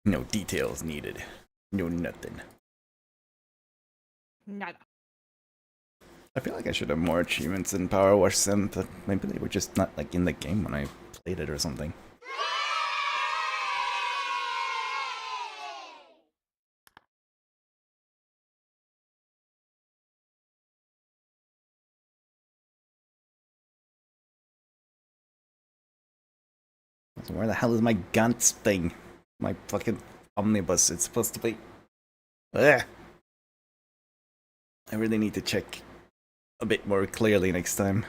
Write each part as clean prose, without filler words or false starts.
No details needed. No nothing. Nada. I feel like I should have more achievements in Power Wash Sim, but maybe they were just not like in the game when I played it or something. So where the hell is my Gantz thing? My fucking omnibus. It's supposed to be. Ugh. I really need to check a bit more clearly next time.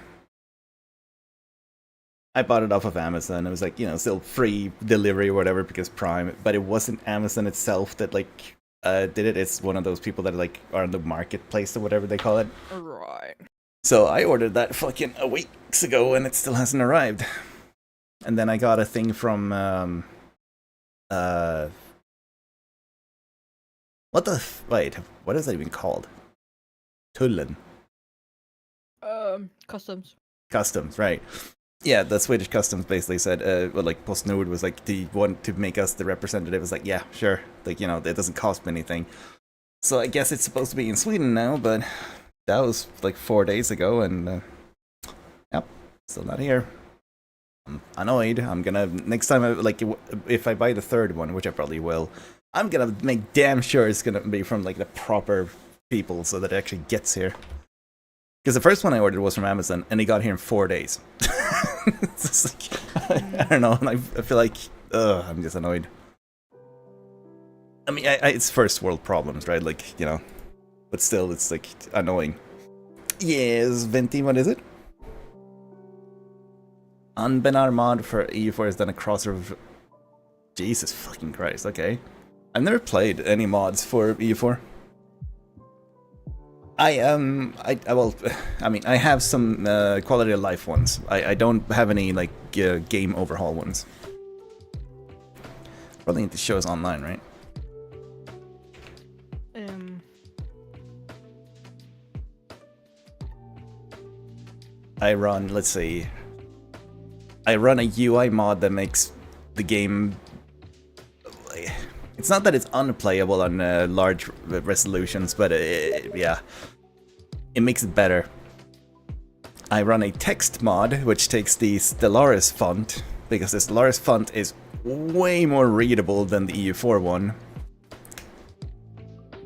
I bought it off of Amazon. It was like, still free delivery or whatever because Prime, but it wasn't Amazon itself that like did it. It's one of those people that like are in the marketplace or whatever they call it. Right. So I ordered that fucking a weeks ago and it still hasn't arrived. And then I got a thing from wait, what is that even called? Tullen. Customs. Customs, right. Yeah, the Swedish customs basically said, like PostNord was like, do you want to make us the representative? It was like, yeah, sure. Like, it doesn't cost me anything. So I guess it's supposed to be in Sweden now, but that was like 4 days ago, and yep, still not here. I'm annoyed. I'm gonna, next time, if I buy the third one, which I probably will, I'm gonna make damn sure it's gonna be from like the proper people so that it actually gets here. Because the first one I ordered was from Amazon, and it got here in 4 days. It's like, I don't know, and I feel like, I'm just annoyed. I mean, it's first world problems, right? Like, but still, it's like annoying. Yes, Venti, what is it? Unbenar mod for EU4 has done a crossover. Jesus fucking Christ, okay. I've never played any mods for EU4. I have some quality of life ones. I don't have any like game overhaul ones. Probably need to show us online, right? I run, let's see. I run a UI mod that makes the game. It's not that it's unplayable on large resolutions, but yeah, it makes it better. I run a text mod, which takes the Stellaris font, because the Stellaris font is way more readable than the EU4 one.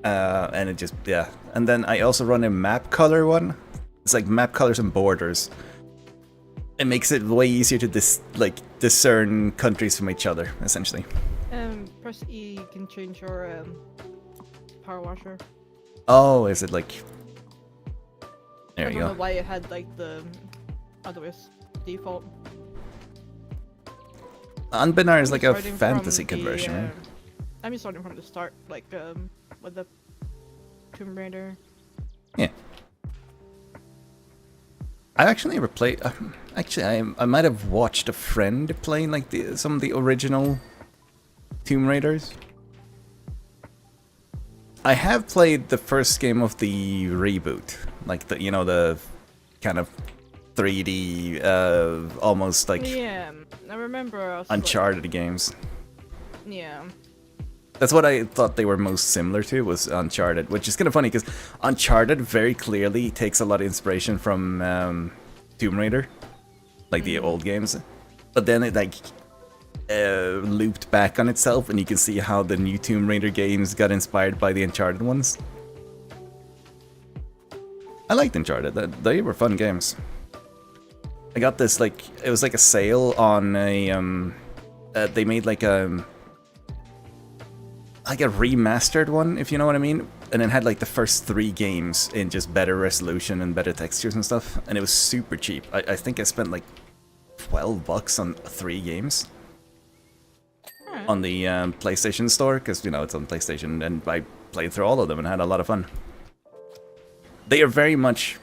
And it just, yeah. And then I also run a map color one. It's like map colors and borders. It makes it way easier to discern countries from each other, essentially. Press E, you can change your power washer. Oh, is it like... There you go. I don't know why it had like the otherwise default. Unbenar is like a fantasy conversion, right? I'm just starting from the start, like with the Tomb Raider. Yeah. I actually never played. Actually, I might have watched a friend playing like some of the original Tomb Raiders. I have played the first game of the reboot, like the kind of 3D, almost like I remember Uncharted games. Yeah. That's what I thought they were most similar to, was Uncharted, which is kind of funny because Uncharted very clearly takes a lot of inspiration from Tomb Raider, like the old games, but then it like looped back on itself, and you can see how the new Tomb Raider games got inspired by the Uncharted ones. I liked Uncharted; they were fun games. I got this it was like a sale on a they made like a remastered one, if you know what I mean, and it had like the first 3 games in just better resolution and better textures and stuff, and it was super cheap. I think I spent like $12 on 3 games on the PlayStation Store, because it's on PlayStation, and I played through all of them and had a lot of fun. They are very much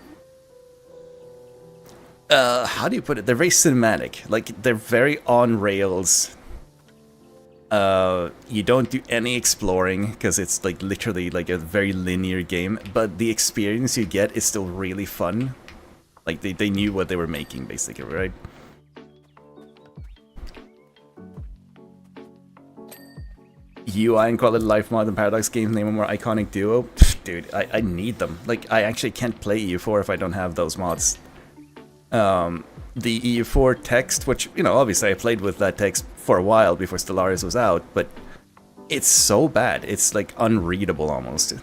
how do you put it? They're very cinematic. Like, they're very on rails. You don't do any exploring because it's like literally like a very linear game, but the experience you get is still really fun. Like they knew what they were making, basically, right? UI and quality life mod and Paradox games name a more iconic duo. Pfft, dude, I need them. Like, I actually can't play EU4 if I don't have those mods. The EU4 text, which, you know, obviously I played with that text for a while before Stellaris was out, but it's so bad. It's like unreadable almost.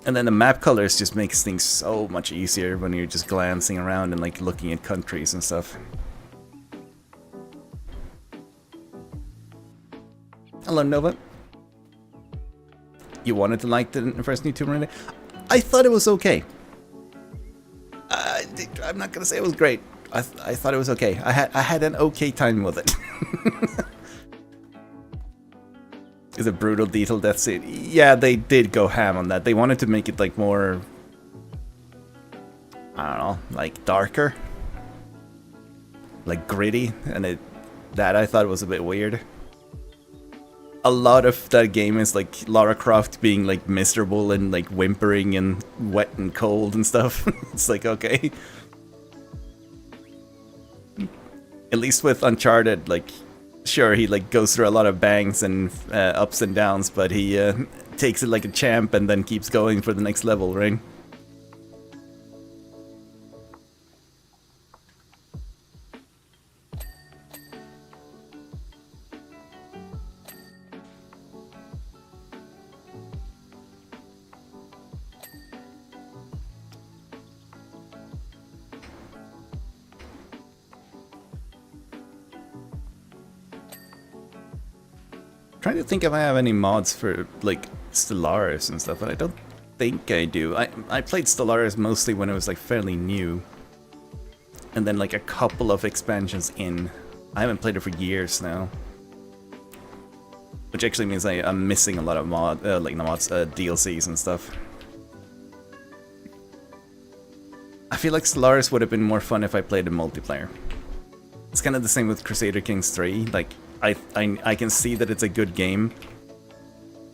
And then the map colors just makes things so much easier when you're just glancing around and like looking at countries and stuff. Hello, Nova. You wanted to like the first new Tomb Raider? I thought it was okay. I'm not gonna say it was great. I thought it was okay. I had an okay time with it. Is a brutal detail death scene? Yeah, they did go ham on that. They wanted to make it like more, I don't know, like darker, like gritty, and that I thought was a bit weird. A lot of that game is like Lara Croft being like miserable and like whimpering and wet and cold and stuff. It's like, okay. At least with Uncharted, like, sure, he like goes through a lot of bangs and ups and downs, but he takes it like a champ and then keeps going for the next level, right? Trying to think if I have any mods for like Stellaris and stuff, but I don't think I do. I played Stellaris mostly when it was like fairly new, and then like a couple of expansions in. I haven't played it for years now, which actually means I'm missing a lot of DLCs and stuff. I feel like Stellaris would have been more fun if I played in multiplayer. It's kind of the same with Crusader Kings 3. Like, I can see that it's a good game.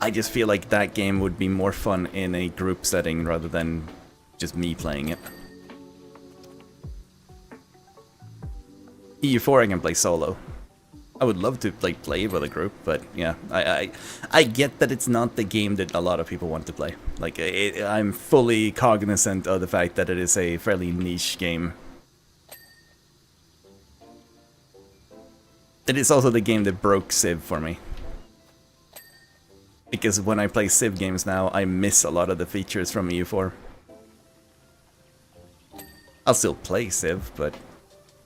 I just feel like that game would be more fun in a group setting rather than just me playing it. EU4 I can play solo. I would love to like play with a group, but yeah, I get that it's not the game that a lot of people want to play. Like, I'm fully cognizant of the fact that it is a fairly niche game. It is also the game that broke Civ for me. Because when I play Civ games now, I miss a lot of the features from EU4. I'll still play Civ, but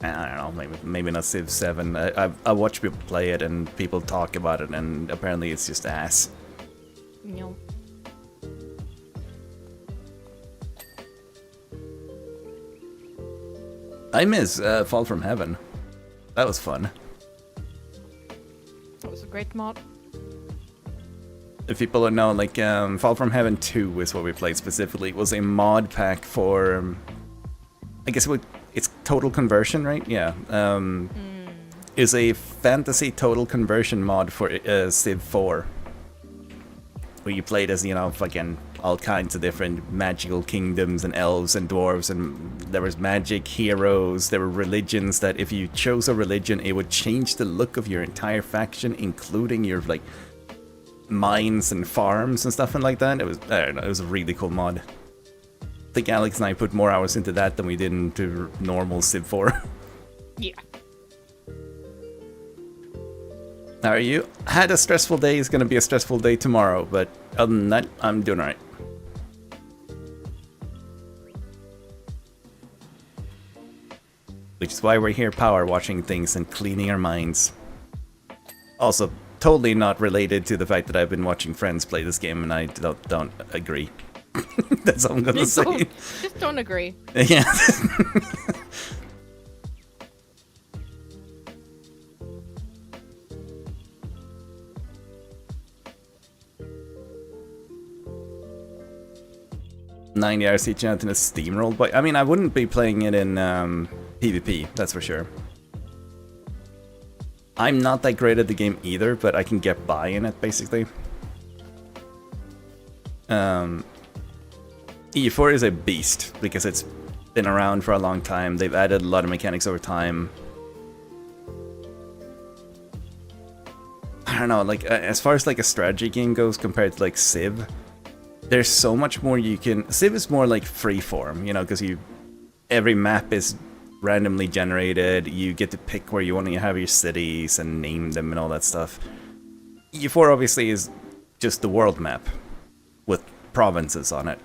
I don't know, maybe not Civ 7. I watch people play it and people talk about it, and apparently it's just ass. No. I miss Fall from Heaven. That was fun. That was a great mod. If people don't know, like, Fall from Heaven 2 is what we played specifically. It was a mod pack for, I guess it's Total Conversion, right? Yeah. It's a fantasy total conversion mod for Civ 4. Where you played as, you know, fucking all kinds of different magical kingdoms and elves and dwarves, and there was magic heroes, there were religions that if you chose a religion, it would change the look of your entire faction, including your, like, mines and farms and stuff and like that. It was, I don't know, it was a really cool mod. I think Alex and I put more hours into that than we did into normal Civ 4. Yeah. How are you? Had a stressful day, it's gonna be a stressful day tomorrow, but other than that, I'm doing alright. Which is why we're here power watching things and cleaning our minds. Also, totally not related to the fact that I've been watching friends play this game and I don't agree. That's all I'm gonna say. Just don't agree. Yeah. $90 each out in a steamroll, but I mean, I wouldn't be playing it in PvP, that's for sure. I'm not that great at the game either, but I can get by in it, basically. EU4 is a beast, because it's been around for a long time. They've added a lot of mechanics over time. I don't know, like as far as like a strategy game goes compared to like Civ, there's so much more you can. Civ is more like freeform, you know, because every map is randomly generated. You get to pick where you want to have your cities and name them and all that stuff. EU4 obviously is just the world map with provinces on it.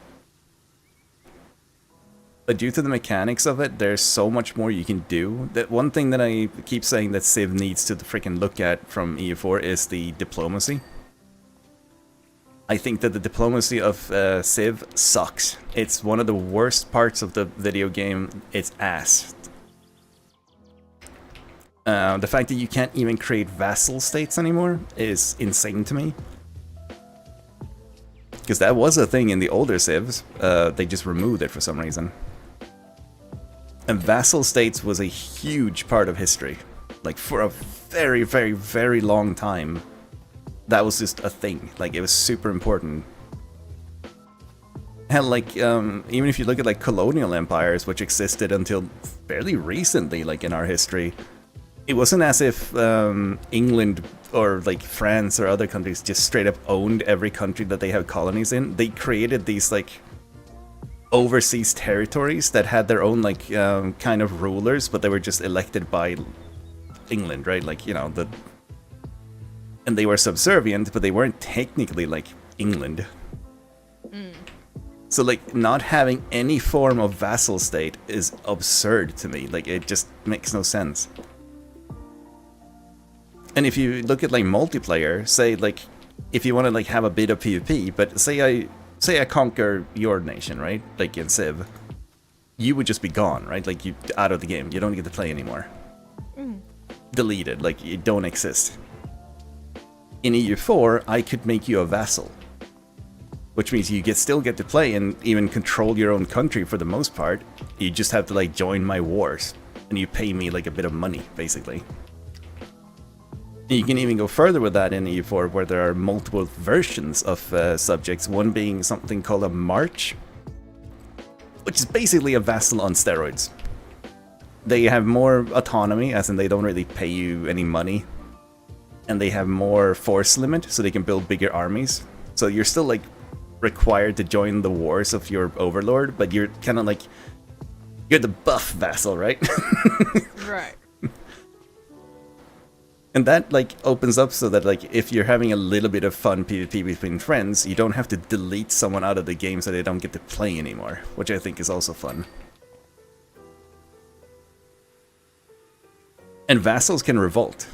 But due to the mechanics of it, there's so much more you can do. That one thing that I keep saying that Civ needs to freaking look at from EU4 is the diplomacy. I think that the diplomacy of Civ sucks. It's one of the worst parts of the video game. It's ass. The fact that you can't even create vassal states anymore is insane to me. Because that was a thing in the older Civs. They just removed it for some reason. And vassal states was a huge part of history. Like, for a very, very, very long time, that was just a thing. Like, it was super important. Hell, like, even if you look at, like, colonial empires, which existed until fairly recently, like, in our history, it wasn't as if England or, like, France or other countries just straight up owned every country that they have colonies in. They created these, like, overseas territories that had their own, like, kind of rulers, but they were just elected by England, right? Like, you know, and they were subservient, but they weren't technically, like, England. So, like, not having any form of vassal state is absurd to me. Like, it just makes no sense. And if you look at, like, multiplayer, say, like, if you want to, like, have a bit of PvP, but say I conquer your nation, right? Like in Civ, you would just be gone, right? Like, you out of the game. You don't get to play anymore. Deleted, like, you don't exist. In EU4, I could make you a vassal, which means you still get to play and even control your own country for the most part. You just have to, like, join my wars, and you pay me, like, a bit of money, basically. You can even go further with that in EU4, where there are multiple versions of subjects, one being something called a march, which is basically a vassal on steroids. They have more autonomy, as in they don't really pay you any money, and they have more force limit, so they can build bigger armies. So you're still, like, required to join the wars of your overlord, but you're kind of like, you're the buff vassal, right? Right. And that, like, opens up so that, like, if you're having a little bit of fun PvP between friends, you don't have to delete someone out of the game so they don't get to play anymore, which I think is also fun. And vassals can revolt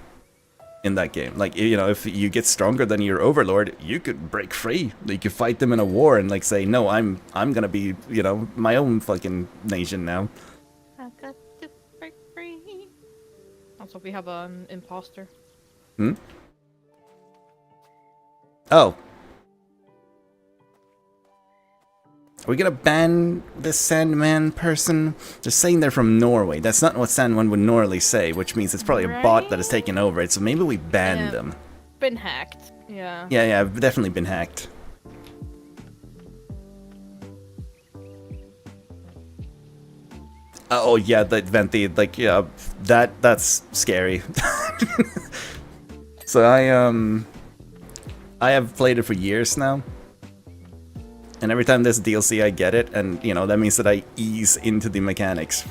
in that game. Like, you know, if you get stronger than your overlord, you could break free. You could fight them in a war and, like, say, no, I'm gonna be, you know, my own fucking nation now. I've got to break free. Also, we have an imposter. Oh. Are we gonna ban the Sandman person? They're saying they're from Norway. That's not what Sandman would normally say, which means it's probably a bot that has taken over it, so maybe we ban them. Been hacked. Yeah. Yeah, I've definitely been hacked. Oh yeah, that Venti, like, yeah, that's scary. So I have played it for years now, and every time there's DLC I get it, and, you know, that means that I ease into the mechanics.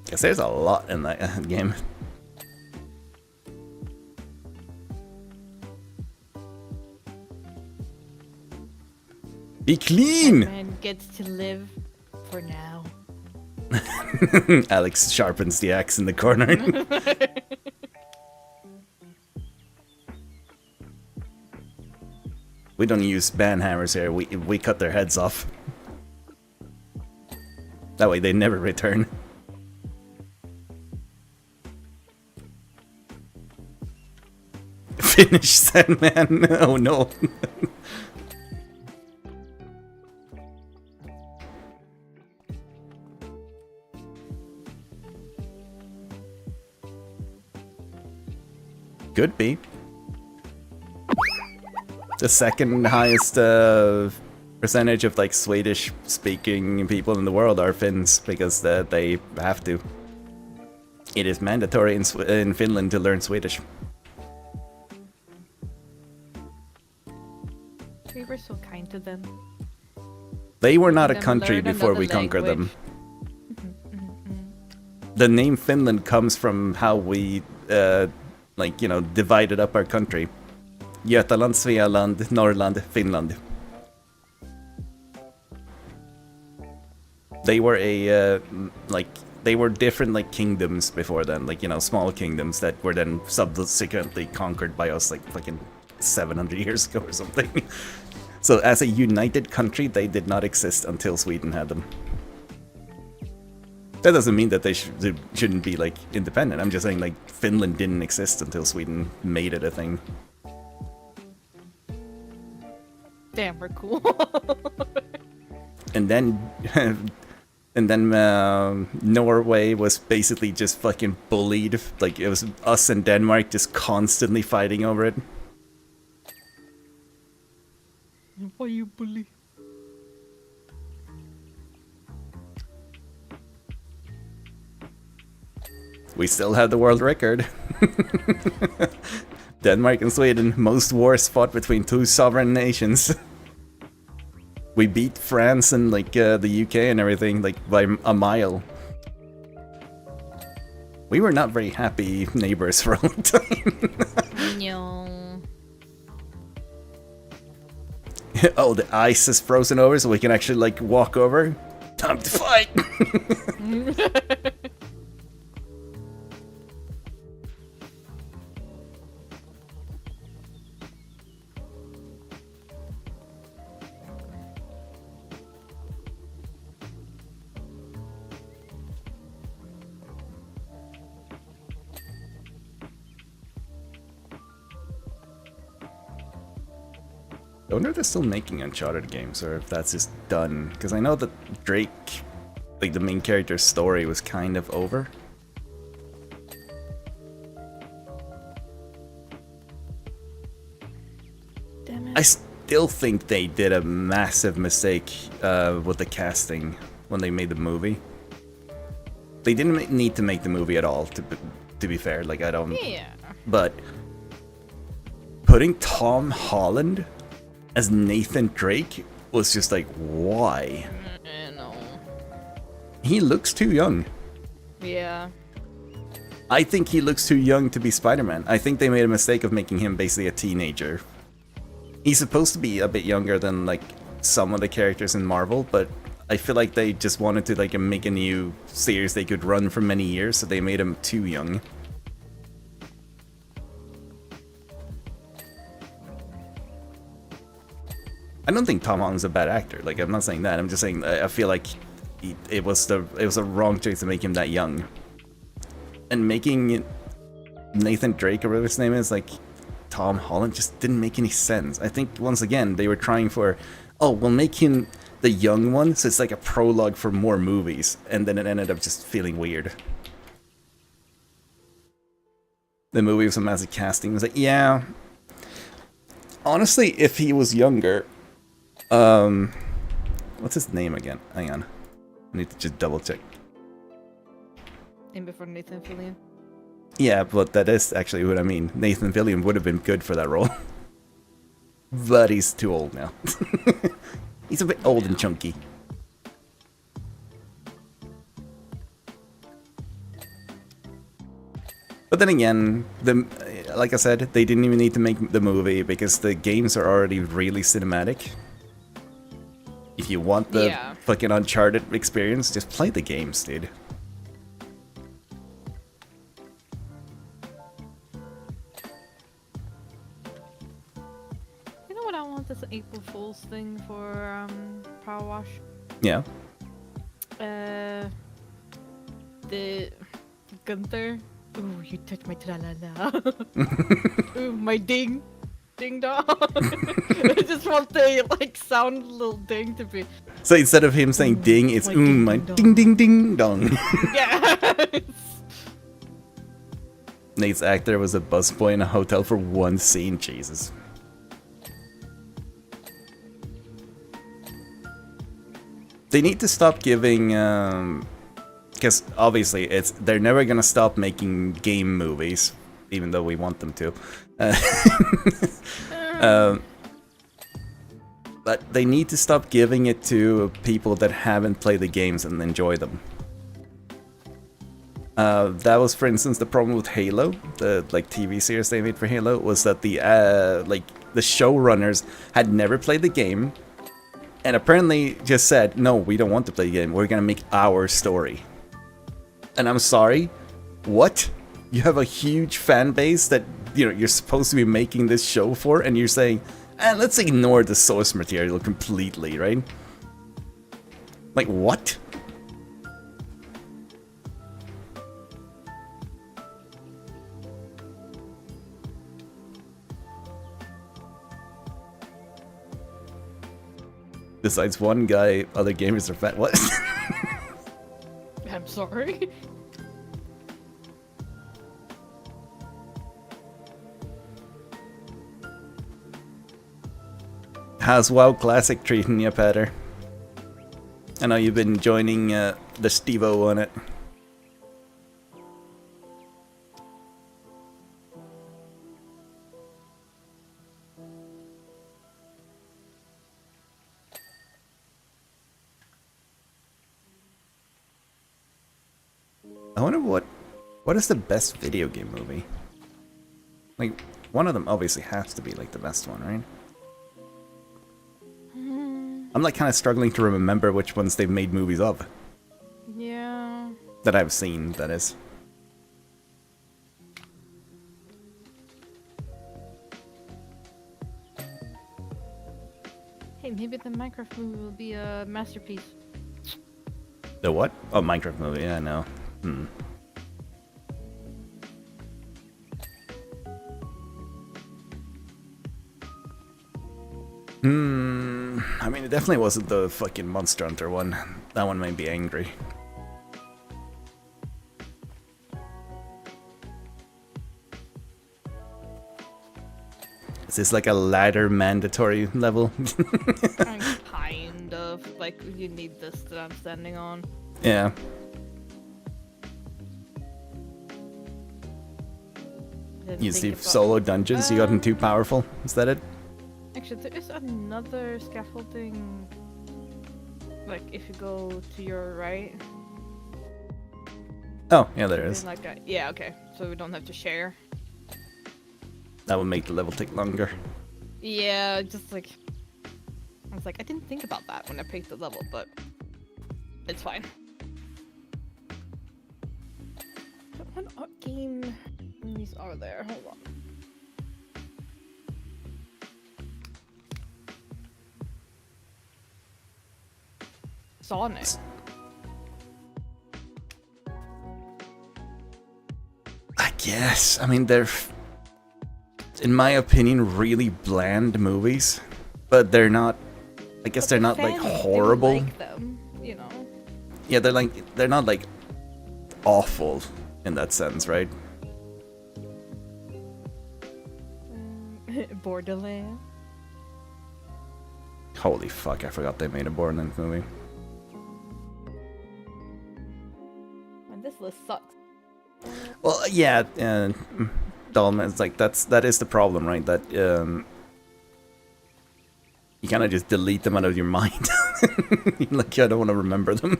Guess there's a lot in that game. Be clean! Man gets to live for now. Alex sharpens the axe in the corner. We don't use banhammers here, we cut their heads off. That way they never return. Finish Sandman! Oh no. Could be. The second highest percentage of, like, Swedish speaking people in the world are Finns, because they have to. It is mandatory in Finland to learn Swedish. We were so kind to them. They were not a Them country learn before another we conquered them. language. The name Finland comes from how we, divided up our country. Götaland, Svealand, Norrland, Finland. They were they were different like kingdoms before then, like, you know, small kingdoms that were then subsequently conquered by us like fucking 700 years ago or something. So as a united country, they did not exist until Sweden had them. That doesn't mean that they shouldn't be like independent. I'm just saying like Finland didn't exist until Sweden made it a thing. Damn, we're cool. And then Norway was basically just fucking bullied. Like, it was us and Denmark just constantly fighting over it. Why you bully? We still have the world record. Denmark and Sweden, most wars fought between two sovereign nations. We beat France and like the UK and everything like by a mile. We were not very happy neighbors for a long time. No. Oh, the ice is frozen over so we can actually like walk over. Time to fight! I wonder if they're still making Uncharted games, or if that's just done. Because I know that Drake, like the main character's story, was kind of over. Damn it. I still think they did a massive mistake with the casting when they made the movie. They didn't need to make the movie at all, to be fair. Like, I don't... Yeah. But putting Tom Holland as Nathan Drake was just like, why? No. He looks too young. Yeah. I think he looks too young to be Spider-Man. I think they made a mistake of making him basically a teenager. He's supposed to be a bit younger than like some of the characters in Marvel, but I feel like they just wanted to like make a new series they could run for many years, so they made him too young. I don't think Tom Holland's a bad actor. Like, I'm not saying that. I'm just saying I feel like it was a wrong choice to make him that young. And making Nathan Drake, or whatever his name is, like Tom Holland, just didn't make any sense. I think once again they were trying for, oh, we'll make him the young one, so it's like a prologue for more movies, and then it ended up just feeling weird. The movie was a massive casting. It was like, yeah. Honestly, if he was younger. What's his name again? Hang on. I need to just double check. In before Nathan Fillion. Yeah, but that is actually what I mean. Nathan Fillion would have been good for that role. But he's too old now. He's a bit old and chunky. But then again, like I said, they didn't even need to make the movie because the games are already really cinematic. If you want the fucking Uncharted experience, just play the games, dude. You know what I want as an April Fool's thing for Power Wash? Yeah. The Gunther. Ooh, you touch my tra-la-la. Ooh, my ding. Ding dong. I just want the like sound little ding to be. So instead of him saying ding, it's my ding ding ding dong. Yes. Nate's actor was a busboy in a hotel for one scene. Jesus. They need to stop giving because obviously they're never gonna stop making game movies, even though we want them to. But they need to stop giving it to people that haven't played the games and enjoy them. That was, for instance, the problem with Halo, the TV series they made for Halo, was that the showrunners had never played the game, and apparently just said, "No, we don't want to play the game. We're gonna make our story." And I'm sorry, what? You have a huge fan base that you're supposed to be making this show for, and you're saying, let's ignore the source material completely, right? Like, what? Besides one guy, other gamers are fat. What? I'm sorry. How's WoW Classic treating you, Petter? I know you've been joining the Stevo on it. I wonder what is the best video game movie? Like, one of them obviously has to be like the best one, right? I'm like kind of struggling to remember which ones they've made movies of. Yeah. That I've seen, that is. Hey, maybe the Minecraft movie will be a masterpiece. The what? Oh, Minecraft movie, yeah, no. I mean, it definitely wasn't the fucking Monster Hunter one. That one made me angry. Is this like a ladder mandatory level? Kind of. Like, you need this that I'm standing on. Yeah. You see solo dungeons, you gotten too powerful? Is that it? Actually, there is another scaffolding. Like, if you go to your right. Oh, yeah, there is. Like yeah, okay. So we don't have to share. That would make the level take longer. Yeah, just like... I was like, I didn't think about that when I picked the level, but... It's fine. But what game movies are there? Hold on. Sonic. I guess. I mean, they're, in my opinion, really bland movies. But they're not... I guess they're not, like, horrible. Like them, you know? Yeah, they're not, like, awful in that sense, right? Borderlands. Holy fuck, I forgot they made a Borderlands movie. Man, this list sucks. Well, yeah, Dalman, it's like, that is the problem, right? That, you kind of just delete them out of your mind. Like, I don't want to remember them.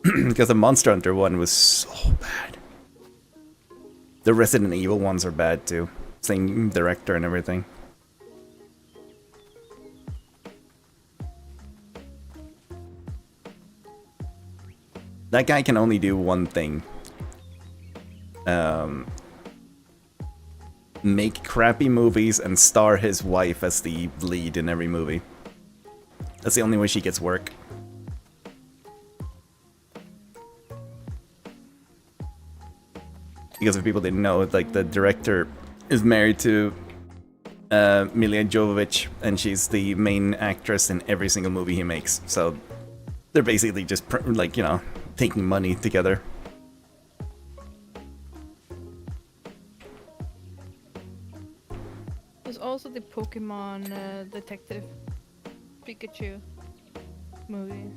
Because the Monster Hunter one was so bad. The Resident Evil ones are bad too. Same director and everything. That guy can only do one thing. Make crappy movies and star his wife as the lead in every movie. That's the only way she gets work. Because if people didn't know, like, the director is married to Mila Jovovich, and she's the main actress in every single movie he makes. So they're basically just, like, you know, taking money together. There's also the Pokemon Detective Pikachu movie.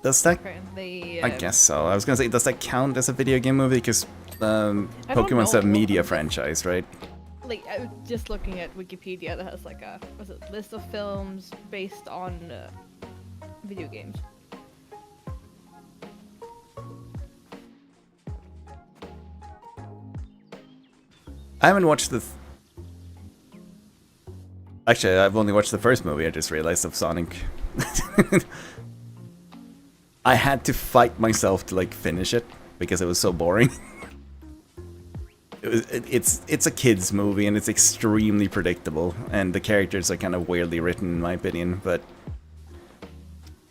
Does that? Apparently, I guess so. I was gonna say, does that count as a video game movie? Because Pokemon's know. a media franchise, right? Like, I was just looking at Wikipedia that has like a list of films based on video games. I haven't watched the. Actually, I've only watched the first movie. I just realized of Sonic. I had to fight myself to like finish it because it was so boring. It's a kids movie and it's extremely predictable, and the characters are kind of weirdly written in my opinion. But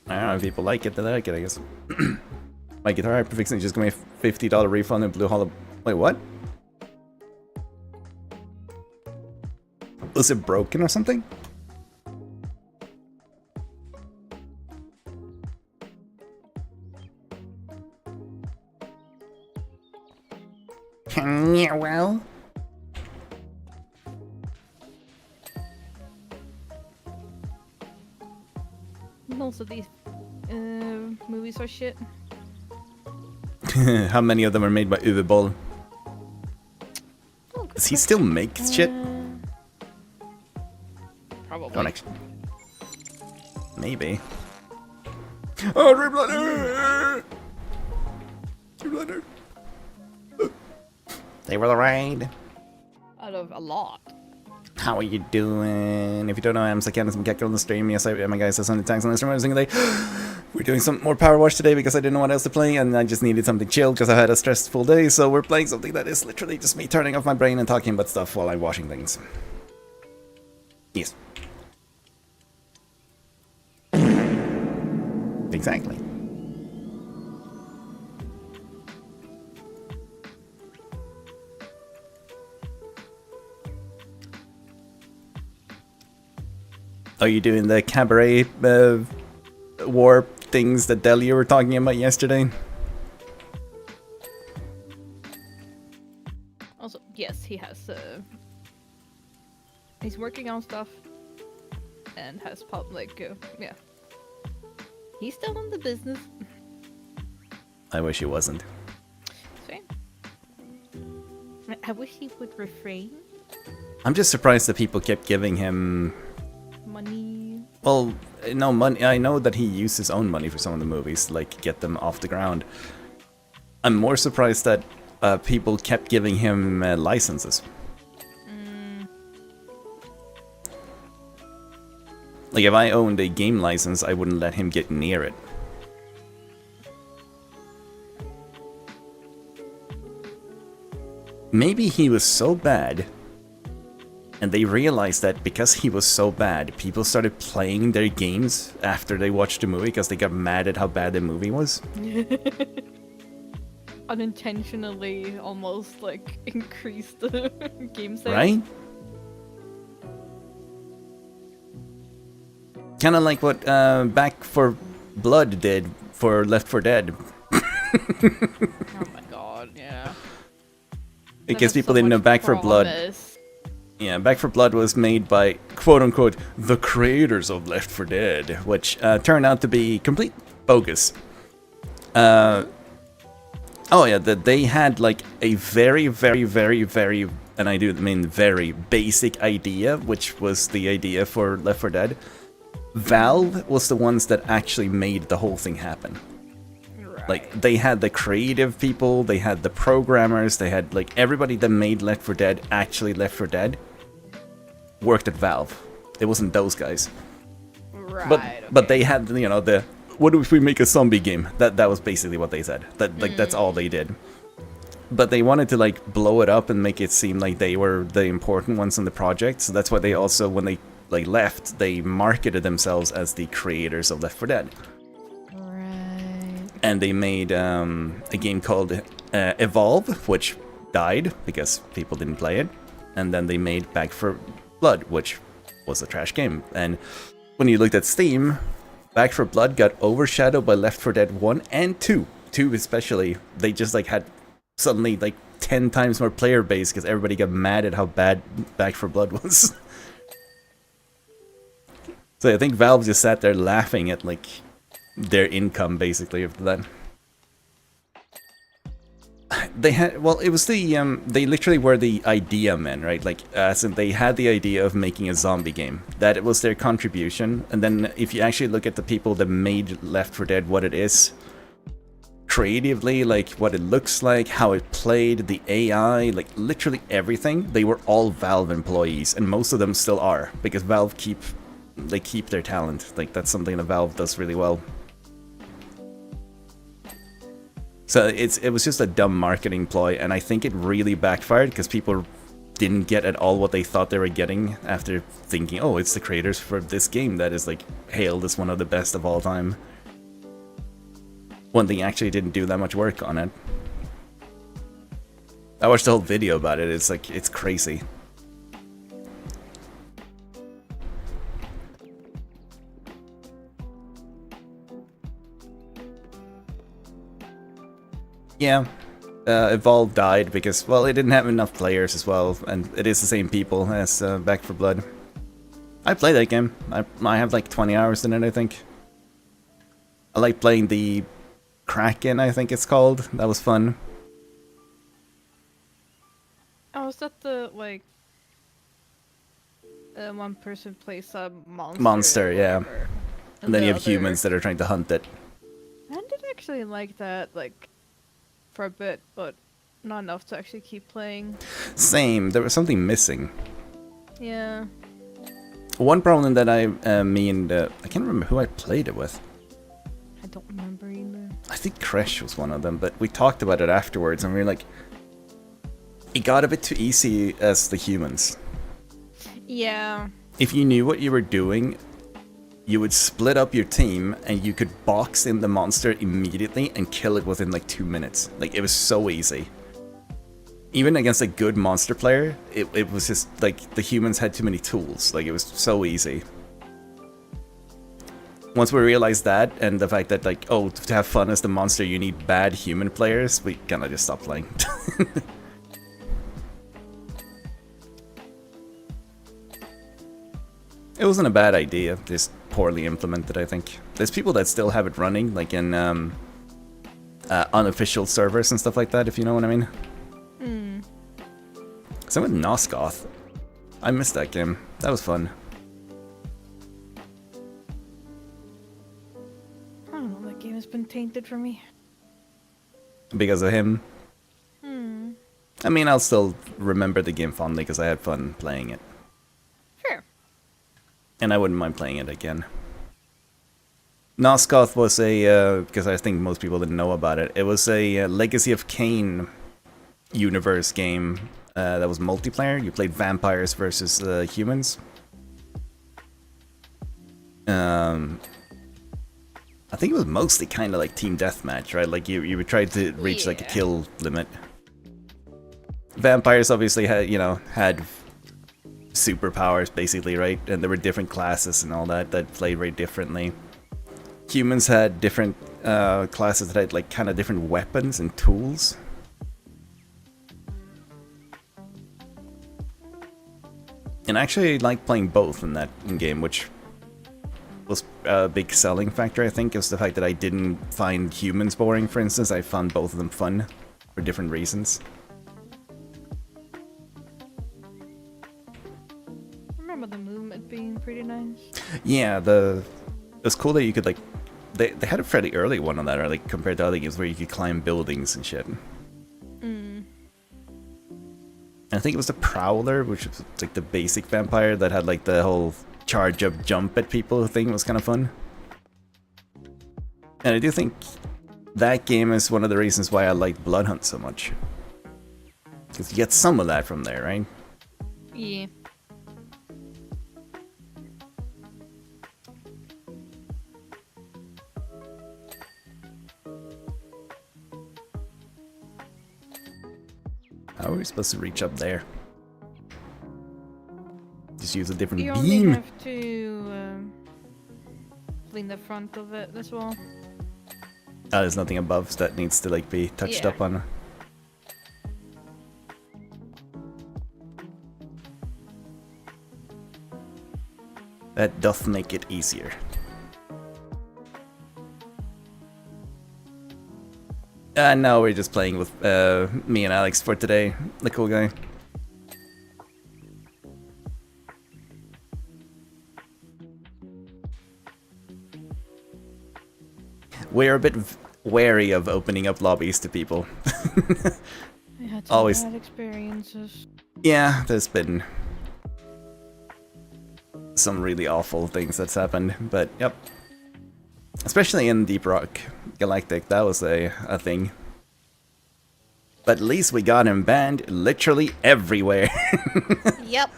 I don't know if people like it. They like it, I guess. My Guitar Hyperfixing just gave me a $50 refund in Blue Hollow. Wait, what? Was it broken or something? Yeah, well. Most of these movies are shit. How many of them are made by Uwe Boll? Oh, Does he still make shit? Probably. Don't actually. Maybe. Oh, Dreambladder! Dreambladder! They were the raid. Out of a lot. How are you doing? If you don't know, I'm Candace McKecker on the stream. Yes, I am, guys. I Sunday tags on the stream every single day. We're doing some more Power Wash today because I didn't know what else to play, and I just needed something chill because I had a stressful day. So we're playing something that is literally just me turning off my brain and talking about stuff while I'm washing things. Yes. Exactly. Are you doing the cabaret war things that Delia were talking about yesterday? Also, yes, he has. He's working on stuff, and has yeah. He's still in the business. I wish he wasn't. Same. I wish he would refrain. I'm just surprised that people kept giving him Money. well, no money. I know that he used his own money for some of the movies to like get them off the ground. I'm more surprised that people kept giving him licenses. Like if I owned a game license, I wouldn't let him get near it. Maybe he was so bad, and they realized that because he was so bad, people started playing their games after they watched the movie because they got mad at how bad the movie was. Unintentionally almost like increase the game sales. Right? Kind of like what Back 4 Blood did for Left 4 Dead. Oh my god, yeah. In case people didn't know, Back 4 Blood. Yeah, Back 4 Blood was made by, quote-unquote, the creators of Left 4 Dead, which turned out to be complete bogus. Oh yeah, they had like a very, and I do mean very basic idea, which was the idea for Left 4 Dead. Valve was the ones that actually made the whole thing happen. Right. Like, they had the creative people, they had the programmers, they had, like, everybody that made Left 4 Dead, actually Left 4 Dead, worked at Valve. It wasn't those guys. Right. But they had, you know, the, what if we make a zombie game? That was basically what they said. That's all they did. But they wanted to, like, blow it up and make it seem like they were the important ones in the project, so that's why they also, when they like left, they marketed themselves as the creators of Left 4 Dead. Right. And they made a game called Evolve, which died because people didn't play it. And then they made Back 4 Blood, which was a trash game. And when you looked at Steam, Back 4 Blood got overshadowed by Left 4 Dead 1 and 2. 2 especially, they just like had suddenly like 10 times more player base because everybody got mad at how bad Back 4 Blood was. So I think Valve just sat there laughing at like their income basically after that. They had, well, it was the they literally were the idea men, right? Like, as in they had the idea of making a zombie game. That it was their contribution, and then if you actually look at the people that made Left 4 Dead what it is, creatively, like what it looks like, how it played, the AI, like literally everything, they were all Valve employees, and most of them still are, because Valve keep their talent. Like, that's something that Valve does really well. So it was just a dumb marketing ploy, and I think it really backfired because people didn't get at all what they thought they were getting after thinking, oh, it's the creators for this game that is like hailed as one of the best of all time. When they actually didn't do that much work on it. I watched the whole video about it, it's like, it's crazy. Yeah, Evolve died because, well, it didn't have enough players as well, and it is the same people as Back 4 Blood. I played that game. I have like 20 hours in it, I think. I like playing the Kraken, I think it's called. That was fun. Oh, is that the, like, one person plays a monster? Monster, yeah. And then the you have other... humans that are trying to hunt it. I did actually like that, like, for a bit, but not enough to actually keep playing. Same, there was something missing. Yeah. One problem that I can't remember who I played it with. I don't remember either. I think Kresh was one of them, but we talked about it afterwards, and we were like, it got a bit too easy as the humans. Yeah. If you knew what you were doing, you would split up your team, and you could box in the monster immediately and kill it within like 2 minutes. Like, it was so easy. Even against a good monster player, it was just like the humans had too many tools. Like, it was so easy. Once we realized that, and the fact that, like, oh, to have fun as the monster you need bad human players, we kinda just stopped playing. It wasn't a bad idea, just poorly implemented, I think. There's people that still have it running, like in unofficial servers and stuff like that, if you know what I mean. Same with Nosgoth. I missed that game. That was fun. I don't know, that game has been tainted for me. Because of him. I mean, I'll still remember the game fondly because I had fun playing it. Sure. And I wouldn't mind playing it again. Nosgoth was a, because I think most people didn't know about it, it was a Legacy of Kain universe game that was multiplayer. You played vampires versus humans. I think it was mostly kind of like team deathmatch, right? Like you would try to reach like a kill limit. Vampires obviously had superpowers basically, right? And there were different classes and all that played very differently. Humans had different classes that had like kind of different weapons and tools. And I actually liked playing both in that game, which was a big selling factor, I think, is the fact that I didn't find humans boring, for instance. I found both of them fun for different reasons. I remember the movement being pretty nice. Yeah, it was cool that you could, like, they had a fairly early one on that, or like compared to other games where you could climb buildings and shit. I think it was the Prowler, which was like the basic vampire that had like the whole charge up jump at people thing. Was kind of fun. And I do think that game is one of the reasons why I like Bloodhunt so much. Because you get some of that from there, right? Yeah. How are we supposed to reach up there? Just use a different You beam. only have to clean the front of it as well. There's nothing above that needs to like be touched up on. That doth make it easier. No, we're just playing with me and Alex for today, the cool guy. We're a bit wary of opening up lobbies to people. I had some Always. bad experiences. Yeah, there's been some really awful things that's happened, but yep. Especially in Deep Rock Galactic, that was a thing. But at least we got him banned literally everywhere. Yep.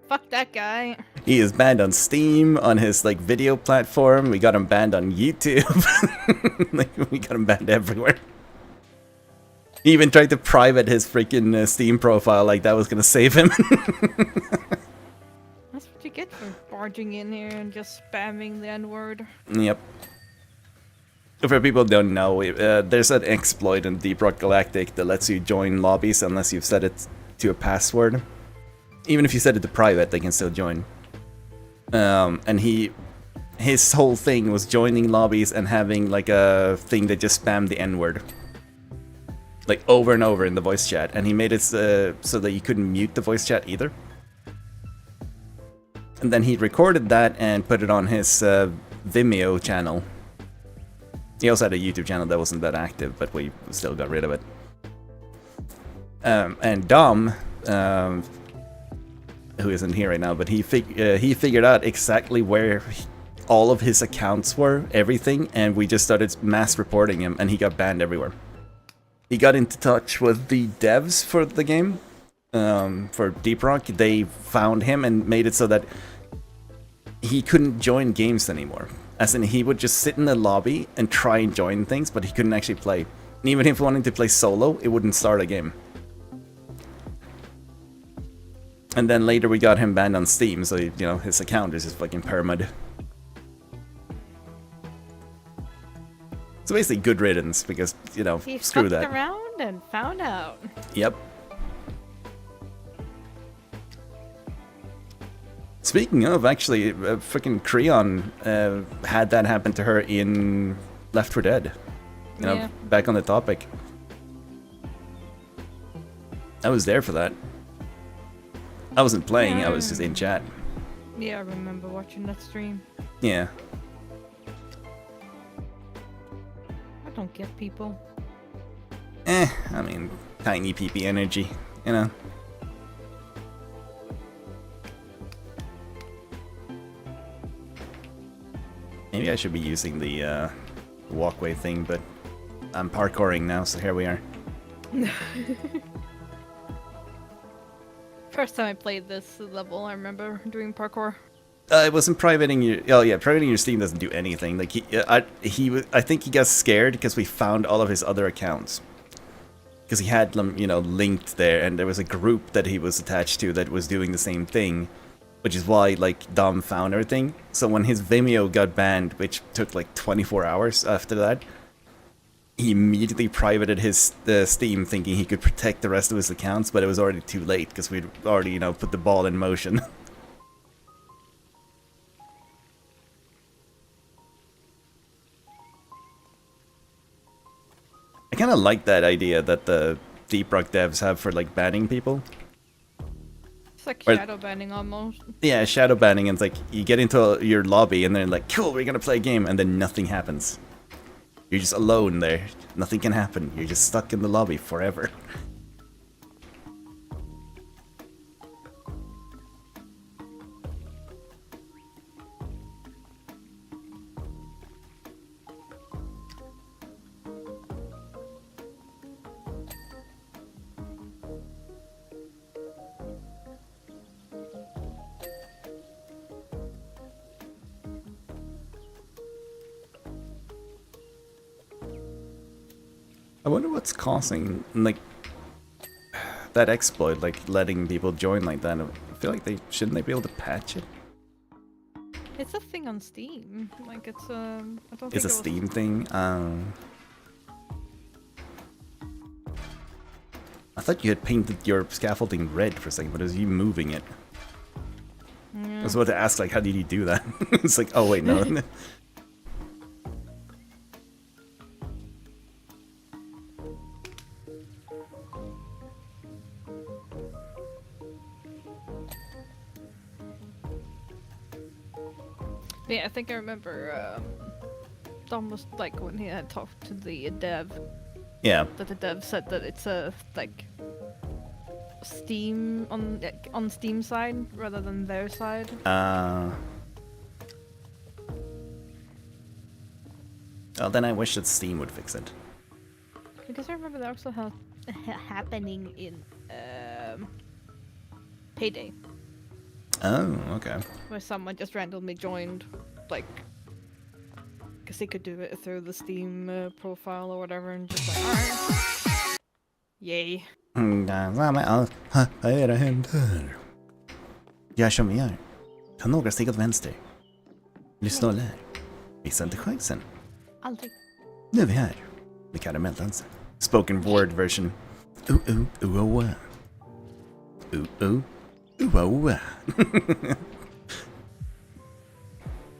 Fuck that guy. He is banned on Steam, on his like video platform. We got him banned on YouTube. Like, we got him banned everywhere. He even tried to private his freaking Steam profile like that was gonna save him. That's what you get for barging in here and just spamming the N-word. Yep. For people who don't know, there's an exploit in Deep Rock Galactic that lets you join lobbies unless you've set it to a password. Even if you set it to private, they can still join. And his whole thing was joining lobbies and having like a thing that just spammed the N-word. Like over and over in the voice chat. And he made it so that you couldn't mute the voice chat either. And then he recorded that and put it on his Vimeo channel. He also had a YouTube channel that wasn't that active, but we still got rid of it. And Dom, who isn't here right now, but he figured out exactly where all of his accounts were, everything, and we just started mass reporting him, and he got banned everywhere. He got into touch with the devs for the game, for Deep Rock. They found him and made it so that he couldn't join games anymore. As in, he would just sit in the lobby and try and join things, but he couldn't actually play. And even if he wanted to play solo, it wouldn't start a game. And then later we got him banned on Steam, so, you know, his account is just fucking permad. So basically good riddance, because, you know, He screw fucked that. around and found out. Yep. Speaking of, actually, freaking Creon had that happen to her in Left 4 Dead. You know, Yeah. back on the topic. I was there for that. I wasn't playing, I was just in chat. Yeah, I remember watching that stream. Yeah. I don't get people. I mean, tiny PP energy, you know. Maybe I should be using the walkway thing, but I'm parkouring now, so here we are. First time I played this level, I remember doing parkour. It wasn't privating your. Oh yeah, privating your Steam doesn't do anything. Like I think he got scared because we found all of his other accounts. Because he had them, you know, linked there, and there was a group that he was attached to that was doing the same thing, which is why like Dom found everything. So when his Vimeo got banned, which took like 24 hours after that, he immediately privated his Steam, thinking he could protect the rest of his accounts, but it was already too late because we'd already, you know, put the ball in motion. I kind of like that idea that the Deep Rock devs have for like banning people. It's like Or- shadow banning almost. Yeah, shadow banning, and it's like you get into your lobby and then like, cool, we're gonna play a game, and then nothing happens. You're just alone there. Nothing can happen. You're just stuck in the lobby forever. I wonder what's causing, like, that exploit, like, letting people join like that. I feel like shouldn't they be able to patch it? It's a thing on Steam. Like it's I don't think It's a it was- Steam thing? I thought you had painted your scaffolding red for a second, but it was you moving it. I was about to ask, like, how did you do that? It's like, oh wait, no. Yeah, I think I remember almost like when he had talked to the dev, Yeah. that the dev said that it's a like Steam on Steam side rather than their side. Well, then I wish that Steam would fix it. Because I remember that also happening in Payday, Oh, okay. where someone just randomly joined, like, because they could do it through the Steam profile or whatever, and just like, alright, yay. Vad är det händer? Gör som vi gör. Ta några steg åt vänster. Lyssna och lär. Missa inte chansen. Aldrig. Nu är vi här. Med karamelldansen. Spoken word version. Ooh.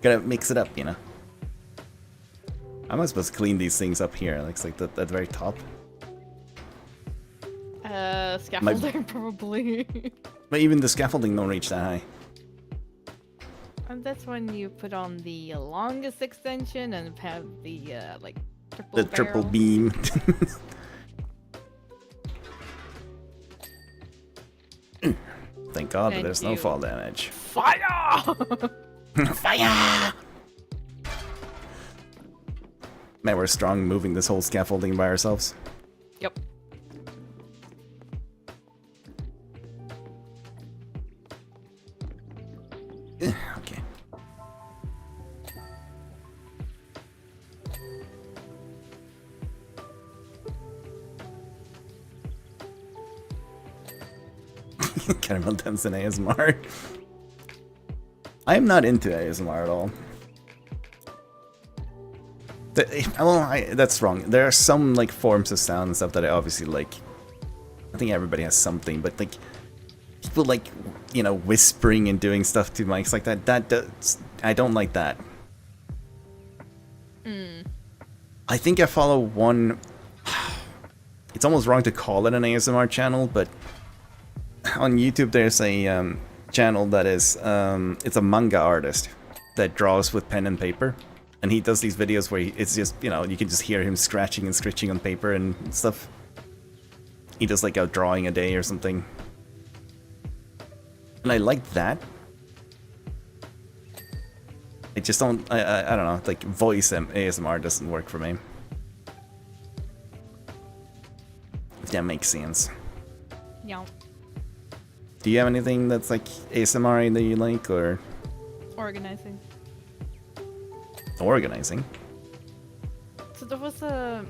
Gotta mix it up, you know. How am I supposed to clean these things up here? Looks like at the very top. Scaffolding probably. But even the scaffolding don't reach that high. And that's when you put on the longest extension and have the like triple The barrel. triple beam. Thank God that Thank there's no you. fall damage. Fire! Fire! Man, we're strong moving this whole scaffolding by ourselves. Yep. Okay. Caramel Dance and ASMR. I am not into ASMR at all. That's wrong. There are some like forms of sound and stuff that I obviously like. I think everybody has something, but like people like, you know, whispering and doing stuff to mics like that. I don't like that. I think I follow one. It's almost wrong to call it an ASMR channel, but on YouTube there's a channel that is it's a manga artist that draws with pen and paper. And he does these videos where it's just, you know, you can just hear him scratching and scritching on paper and stuff. He does like a drawing a day or something. And I like that. I just don't, I don't know, like voice ASMR doesn't work for me. If that makes sense. Yeah. Do you have anything that's like ASMR that you like, or Organizing. organizing? So there was a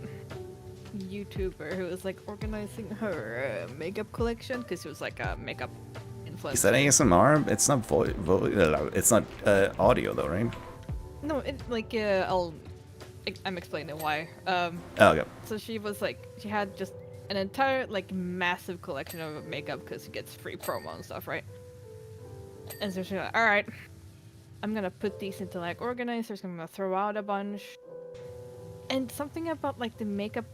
YouTuber who was like organizing her makeup collection because she was like a makeup influencer. Is that ASMR? It's not it's not audio though, right? No, it like I'm explaining why. Oh, okay. So she was like, she had just an entire like massive collection of makeup because she gets free promo and stuff, right? And so she's like, all right, I'm gonna put these into like organizers. I'm gonna throw out a bunch. And something about like the makeup,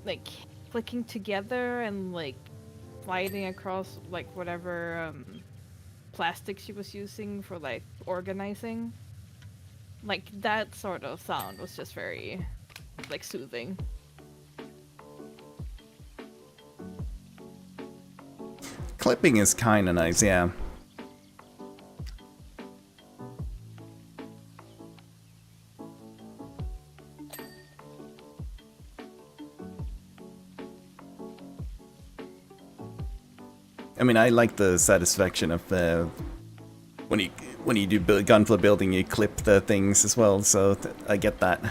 like clicking together and like sliding across like whatever plastic she was using for like organizing. Like that sort of sound was just very like soothing. Clipping is kind of nice, yeah. I mean, I like the satisfaction of when you do gunpla building, you clip the things as well. So I get that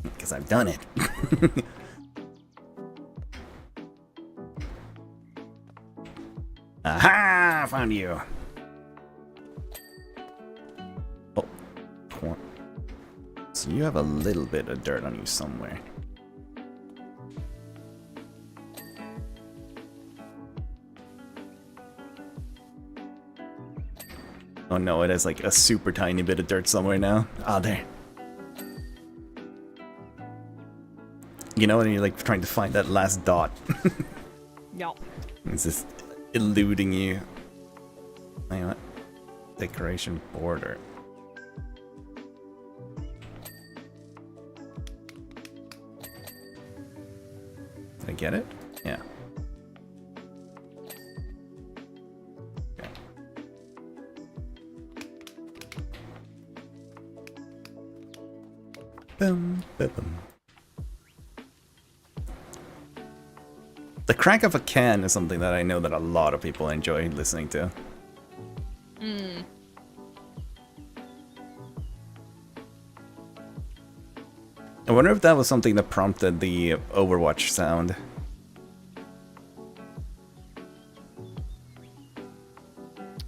because I've done it. Aha! Found you. Oh, so you have a little bit of dirt on you somewhere. Oh no, it has like a super tiny bit of dirt somewhere now. Ah, there. You know when you're like trying to find that last dot? Yeah. It's just eluding you. Hang on. decoration border. Did I get it? Yeah. Okay. Boom, boom, boom. The crack of a can is something that I know that a lot of people enjoy listening to. I wonder if that was something that prompted the Overwatch sound.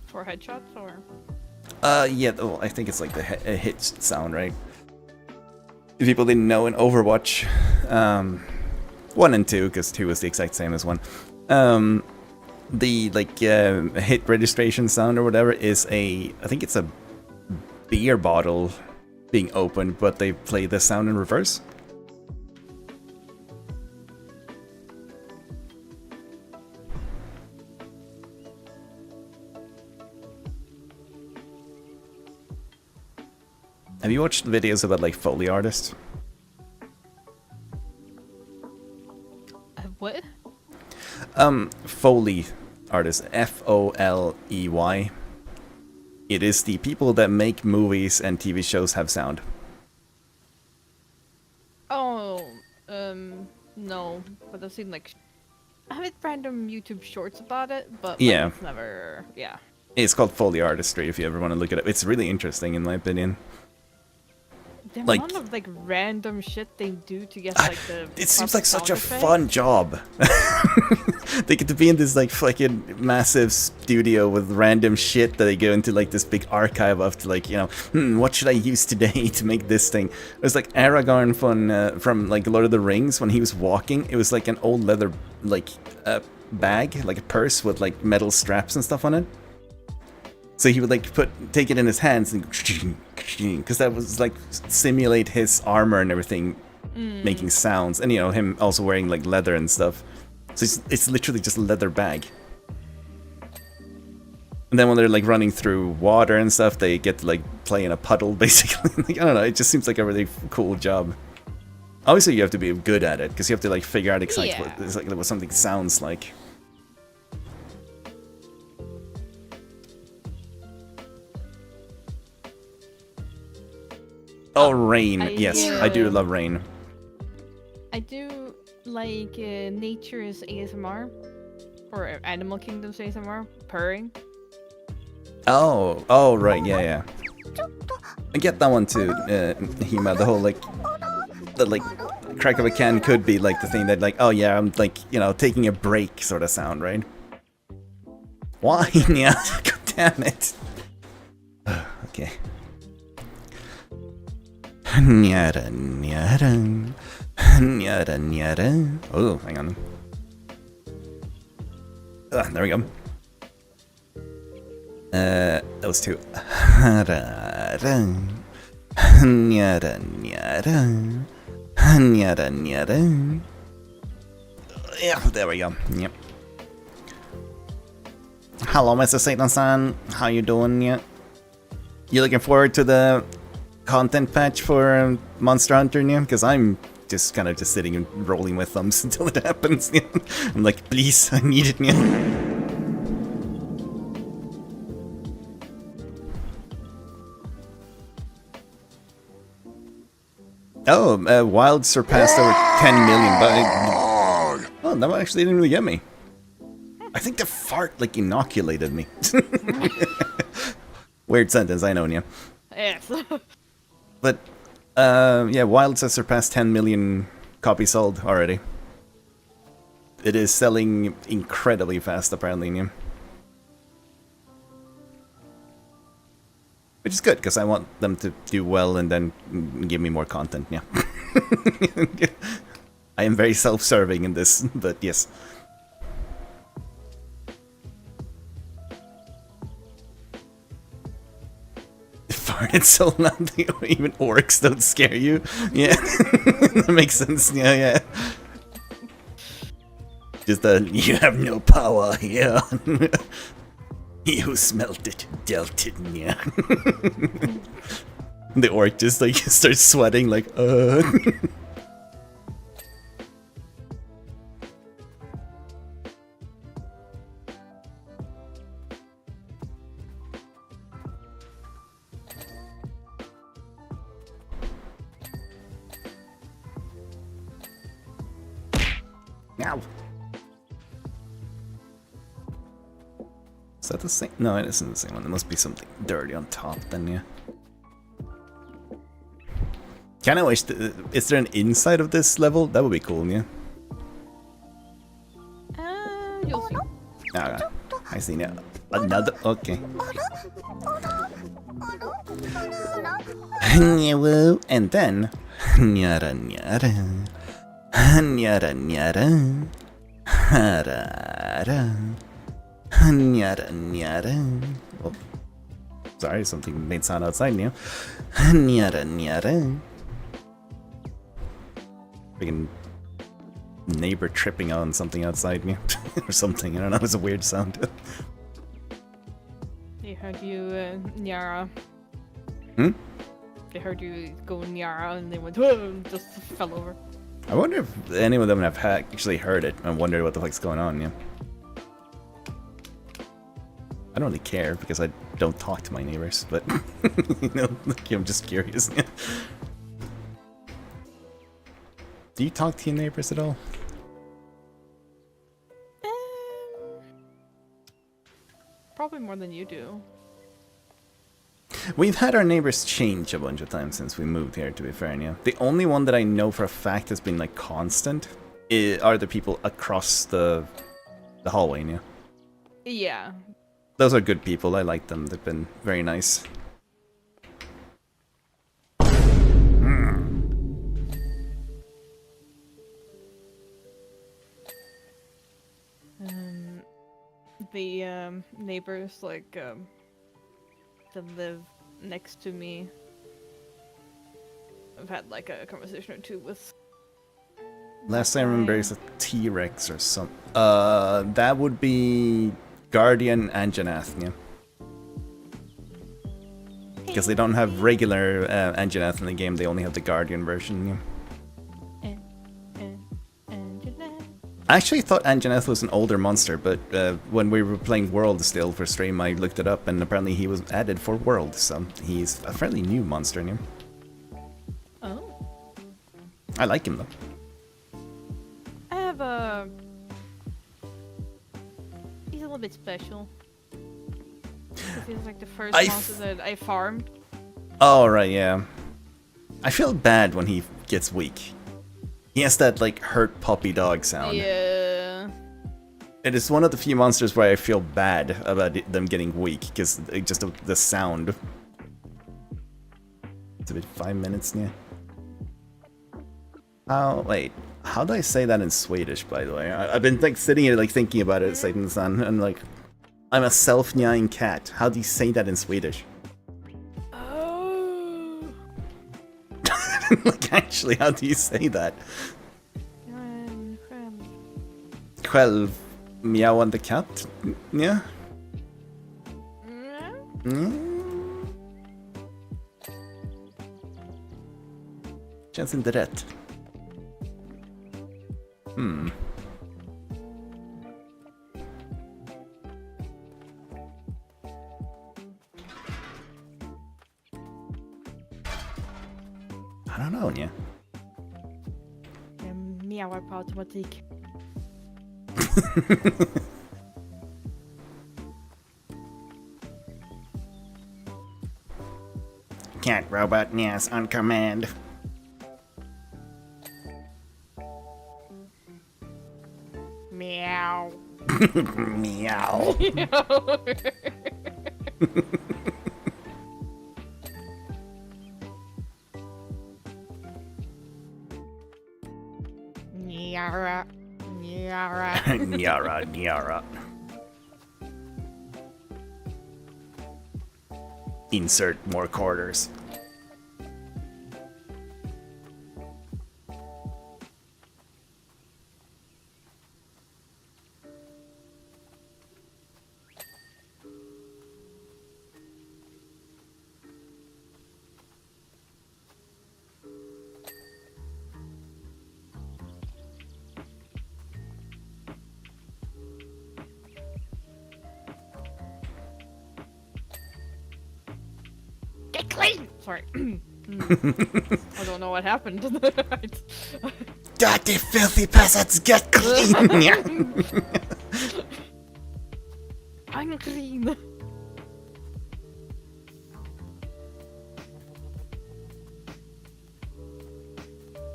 For headshots or? Yeah, well, I think it's like the hit sound, right? If people didn't know, in Overwatch 1 and 2, because 2 is the exact same as 1, the hit registration sound or whatever is I think it's a beer bottle being opened, but they play the sound in reverse. Have you watched videos about like Foley artists? What? Foley artists, Foley. It is the people that make movies and TV shows have sound. Oh, no. But I've seen like, I have random YouTube shorts about it, but like, Yeah. it's never, yeah. It's called Foley artistry if you ever want to look it up. It's really interesting in my opinion. The Like- amount of like random shit they do to get like the. It seems proper like such a sound effect. fun job. They get to be in this like fucking massive studio with random shit that they go into like this big archive of to like, you know, what should I use today to make this thing? It was like Aragorn from like Lord of the Rings when he was walking. It was like an old leather like bag, like a purse with like metal straps and stuff on it. So he would like take it in his hands and because that was like simulate his armor and everything making sounds, and you know him also wearing like leather and stuff. So it's literally just a leather bag. And then when they're like running through water and stuff, they get to like play in a puddle basically. Like, I don't know, it just seems like a really cool job. Obviously you have to be good at it because you have to like figure out exactly what something sounds like. Oh, Rain. Yes, I do love Rain. I do like Nature's ASMR or Animal Kingdom's ASMR purring. Oh, right, yeah. I get that one too, Hema. The whole the crack of a can could be like the thing that like, oh yeah, I'm like, you know, taking a break sort of sound, right? Why? Yeah, god damn it. Okay. Nyada, nyada. Nyada, nyada. Oh, hang on. There we go. Those two. Nyada, nyada. Nyada, nyada. Yeah, there we go. Yep. Hello, Mr. Satan-san. How you doing? Yeah. You looking forward to the content patch for Monster Hunter now? Because I'm just kind of just sitting and rolling my thumbs until it happens. Yeah. I'm like, please, I need it. Yeah. Oh, Wild surpassed over 10 million, but oh, that one actually didn't really get me. I think the fart like inoculated me. Weird sentence, I know, yeah. Yes. But yeah, Wilds has surpassed 10 million copies sold already. It is selling incredibly fast, apparently, yeah. Which is good, because I want them to do well and then give me more content, yeah. I am very self-serving in this, but yes. Farted so loud, even orcs don't scare you. Yeah, that makes sense, yeah. Just you have no power here. He who smelt it dealt it, yeah. The orc just like starts sweating like Ow. Is that the same? No, it isn't the same one. There must be something dirty on top then, yeah. Kinda wish, is there an inside of this level? That would be cool, yeah. You'll see. Alright, I see now. Another, okay. And then, nyara nyara, nyara nyara, harara, nyara nyara. Oh, sorry, something made sound outside now. Nyara nyara. Freaking neighbor tripping on something outside me or something. I don't know. It was a weird sound. They heard you, Nyara. Hmm? They heard you go Nyara and they went, whoa, and just fell over. I wonder if any of them have actually heard it and wondered what the fuck's going on, yeah. I don't really care because I don't talk to my neighbors, but you know, like, I'm just curious. Do you talk to your neighbors at all? Probably more than you do. We've had our neighbors change a bunch of times since we moved here, to be fair, yeah. The only one that I know for a fact has been, like, constant are the people across the hallway, yeah. Yeah. Those are good people. I like them. They've been very nice. The neighbors like that live next to me. I've had like a conversation or two with. Last I remember is a T-Rex or something. That would be Guardian and Janath, yeah. Because they don't have regular Anjanath in the game, they only have the Guardian version, yeah. I actually thought Anjanath was an older monster, but when we were playing World still for stream, I looked it up, and apparently he was added for World, so he's a fairly new monster, yeah. Oh. I like him, though. I have a... He's a little bit special. He's like the first monster that I farmed. Oh, right, yeah. I feel bad when he gets weak. He has that, like, hurt puppy dog sound. Yeah. It is one of the few monsters where I feel bad about them getting weak, because just the sound. It's been 5 minutes now. Wait, how do I say that in Swedish, by the way? I've been, like, sitting here, like, thinking about it, Satan-san, and, like, I'm a self-nying cat. How do you say that in Swedish? Like, actually, how do you say that? Själv meowande katt? Yeah? Känns inte rätt. I don't know, yeah. Jag mjauar på automatik. Cat robot meows on command. Meow. Meow. Nyara. Nyara. Nyara, nyara. Insert more quarters. clean! Sorry. I don't know what happened. Dirty, filthy peasants, get clean! Yeah. I'm clean.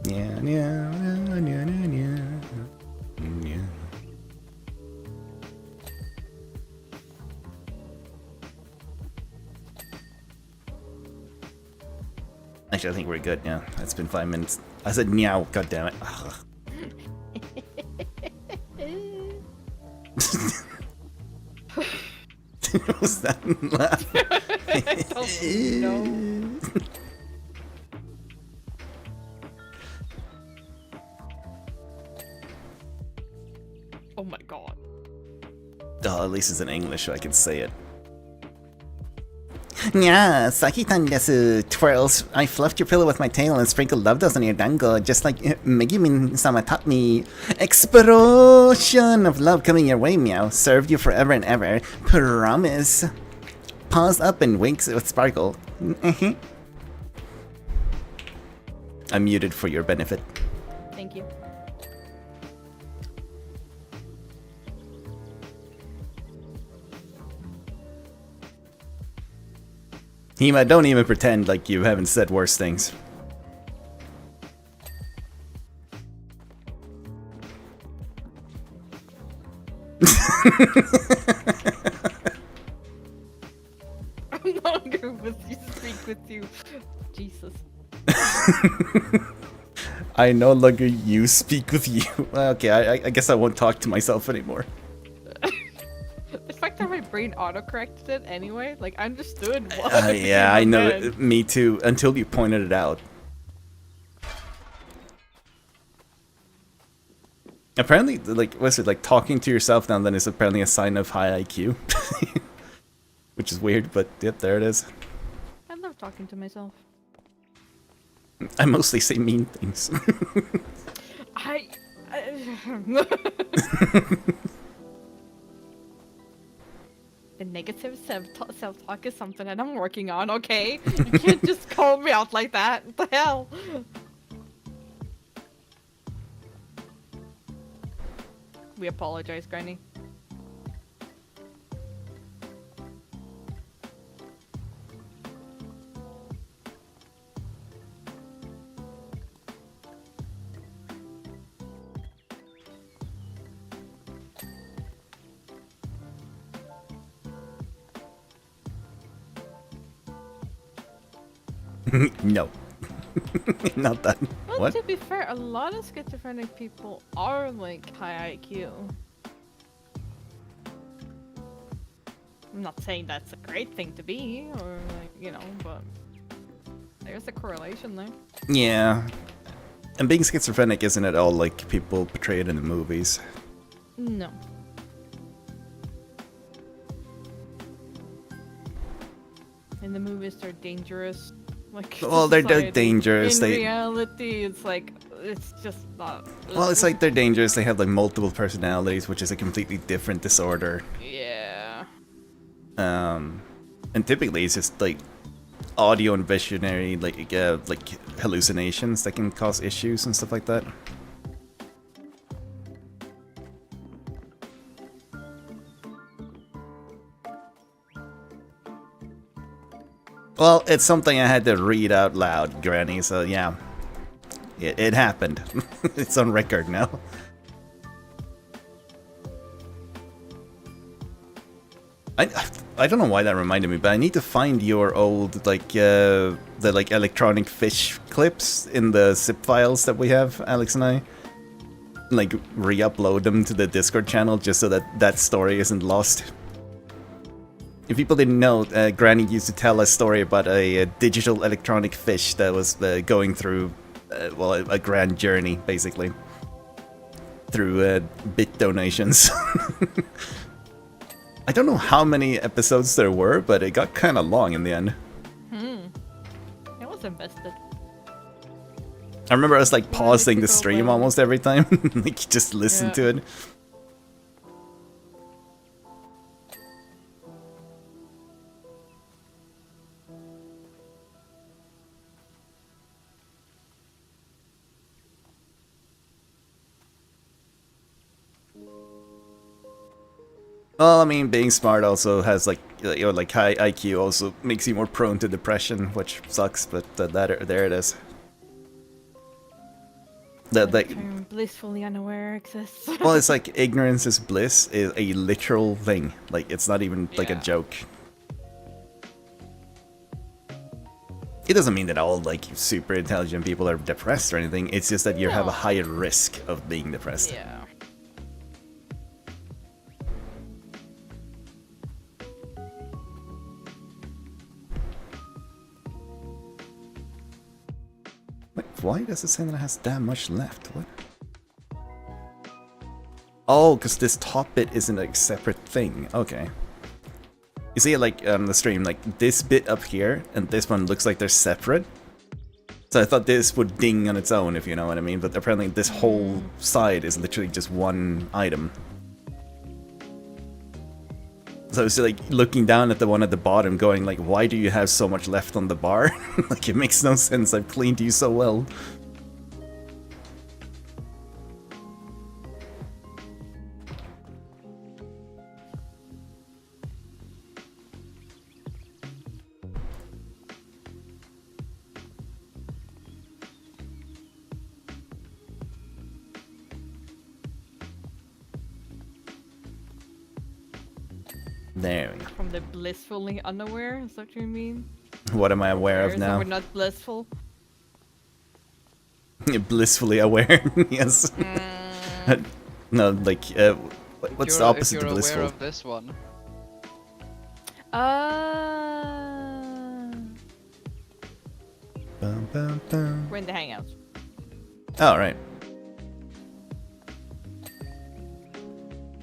Yeah, yeah, yeah, yeah, yeah, yeah. Actually, I think we're good. Yeah, it's been 5 minutes. I said meow. God damn it. What was that laugh? I don't know. Oh my god. Oh, at least it's in English, so I can say it. Yeah, Saki-tan desu. Twirls, I fluffed your pillow with my tail and sprinkled love dust on your dango, just like Megumin-sama taught me. Explosion of love coming your way, meow. Served you forever and ever. Promise. Paws up and winks with sparkle. I'm muted for your benefit. Thank you. Hima, don't even pretend like you haven't said worse things. I'm no longer with you, speak with you. Jesus. I no longer you speak with you. Okay, I guess I won't talk to myself anymore. The fact that my brain autocorrected it anyway, like, I understood what. Yeah, I know. meant. Me too. Until you pointed it out. Apparently, like, what's it like? Talking to yourself now and then is apparently a sign of high IQ, which is weird. But yep, there it is. I love talking to myself. I mostly say mean things. The negative self-talk is something that I'm working on, okay? You can't just call me out like that. What the hell? We apologize, Granny. No. Not that. Well, What? to be fair, a lot of schizophrenic people are like high IQ. I'm not saying that's a great thing to be, or like, you know, but there's a correlation there. Yeah. And being schizophrenic isn't at all like people portray it in the movies. No. In the movies, they're dangerous. Like, Well, they're society. dangerous. In They reality, it's like, it's just not. well, it's like they're dangerous. They have like multiple personalities, which is a completely different disorder. Yeah. And typically it's just like audio and visionary, like hallucinations that can cause issues and stuff like that. Well, it's something I had to read out loud, Granny, so yeah. It happened. It's on record now. I don't know why that reminded me, but I need to find your old, like, the, like, electronic fish clips in the zip files that we have, Alex and I. Like, re-upload them to the Discord channel just so that that story isn't lost. If people didn't know, Granny used to tell a story about a digital electronic fish that was going through, well, a grand journey, basically. Through bit donations. I don't know how many episodes there were, but it got kind of long in the end. I was invested. I remember I was like pausing the go stream well. almost every time, like just listen Yeah. to it. Well, I mean, being smart also has like like high IQ also makes you more prone to depression, which sucks. But there it is. The That term blissfully unaware exists. well, it's like ignorance is bliss is a literal thing. Like it's not even like a Yeah. joke. It doesn't mean that all like super intelligent people are depressed or anything. It's just that you have a No. higher risk of being depressed. Yeah. Wait, why does it say that it has that much left? What? Oh, because this top bit isn't a separate thing. Okay. You see it like on the stream, like this bit up here and this one looks like they're separate. So I thought this would ding on its own, if you know what I mean, but apparently this whole side is literally just one item. So I was like looking down at the one at the bottom going like, why do you have so much left on the bar? Like it makes no sense, I've cleaned you so well. There we go. From the blissfully unaware, is that what you mean? What am I aware of So now? we're not blissful. Blissfully aware, yes. No, like, what's the opposite if of you're blissful? aware of this one. Bum, bum, bum. We're in the hangouts. Oh, right.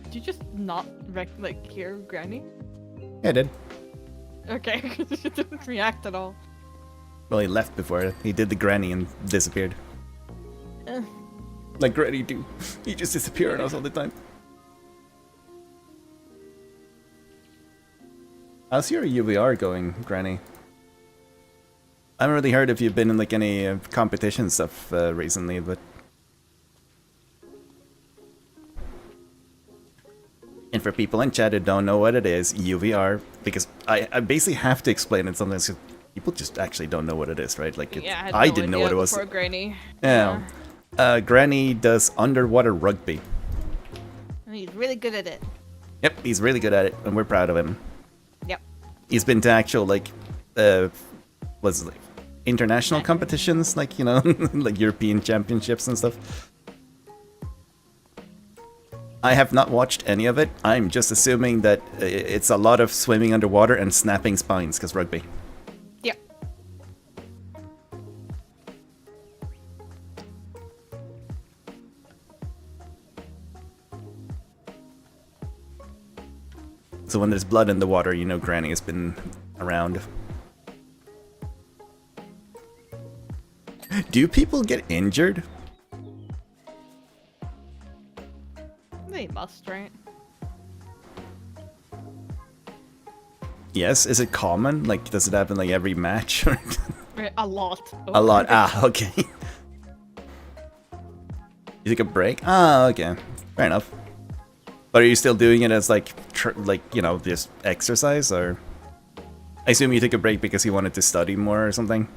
Did you just not hear Granny? Yeah, I did. Okay, because you didn't react at all. Well, he left before it. He did the granny and disappeared. Eh. Like Granny do. He just disappeared on us all the time. How's your UVR going, Granny? I haven't really heard if you've been in like any competition stuff recently, but... And for people in chat who don't know what it is, UVR, because I basically have to explain it sometimes because people just actually don't know what it is, right? Like, Yeah, I no didn't know idea what it was. before Granny. Yeah. Granny does underwater rugby. And he's really good at it. Yep, he's really good at it, and we're proud of him. Yep. He's been to actual, like, what's it, like, international competitions, like, you know, like European championships and stuff. I have not watched any of it. I'm just assuming that it's a lot of swimming underwater and snapping spines, because rugby. Yep. So when there's blood in the water, you know Granny has been around. Do people get injured? They must, right? Yes. Is it common? Like, does it happen like every match? A lot. A lot. Ah, okay. You take a break? Ah, okay. Fair enough. But are you still doing it as like, you know, just exercise, or? I assume you took a break because you wanted to study more or something.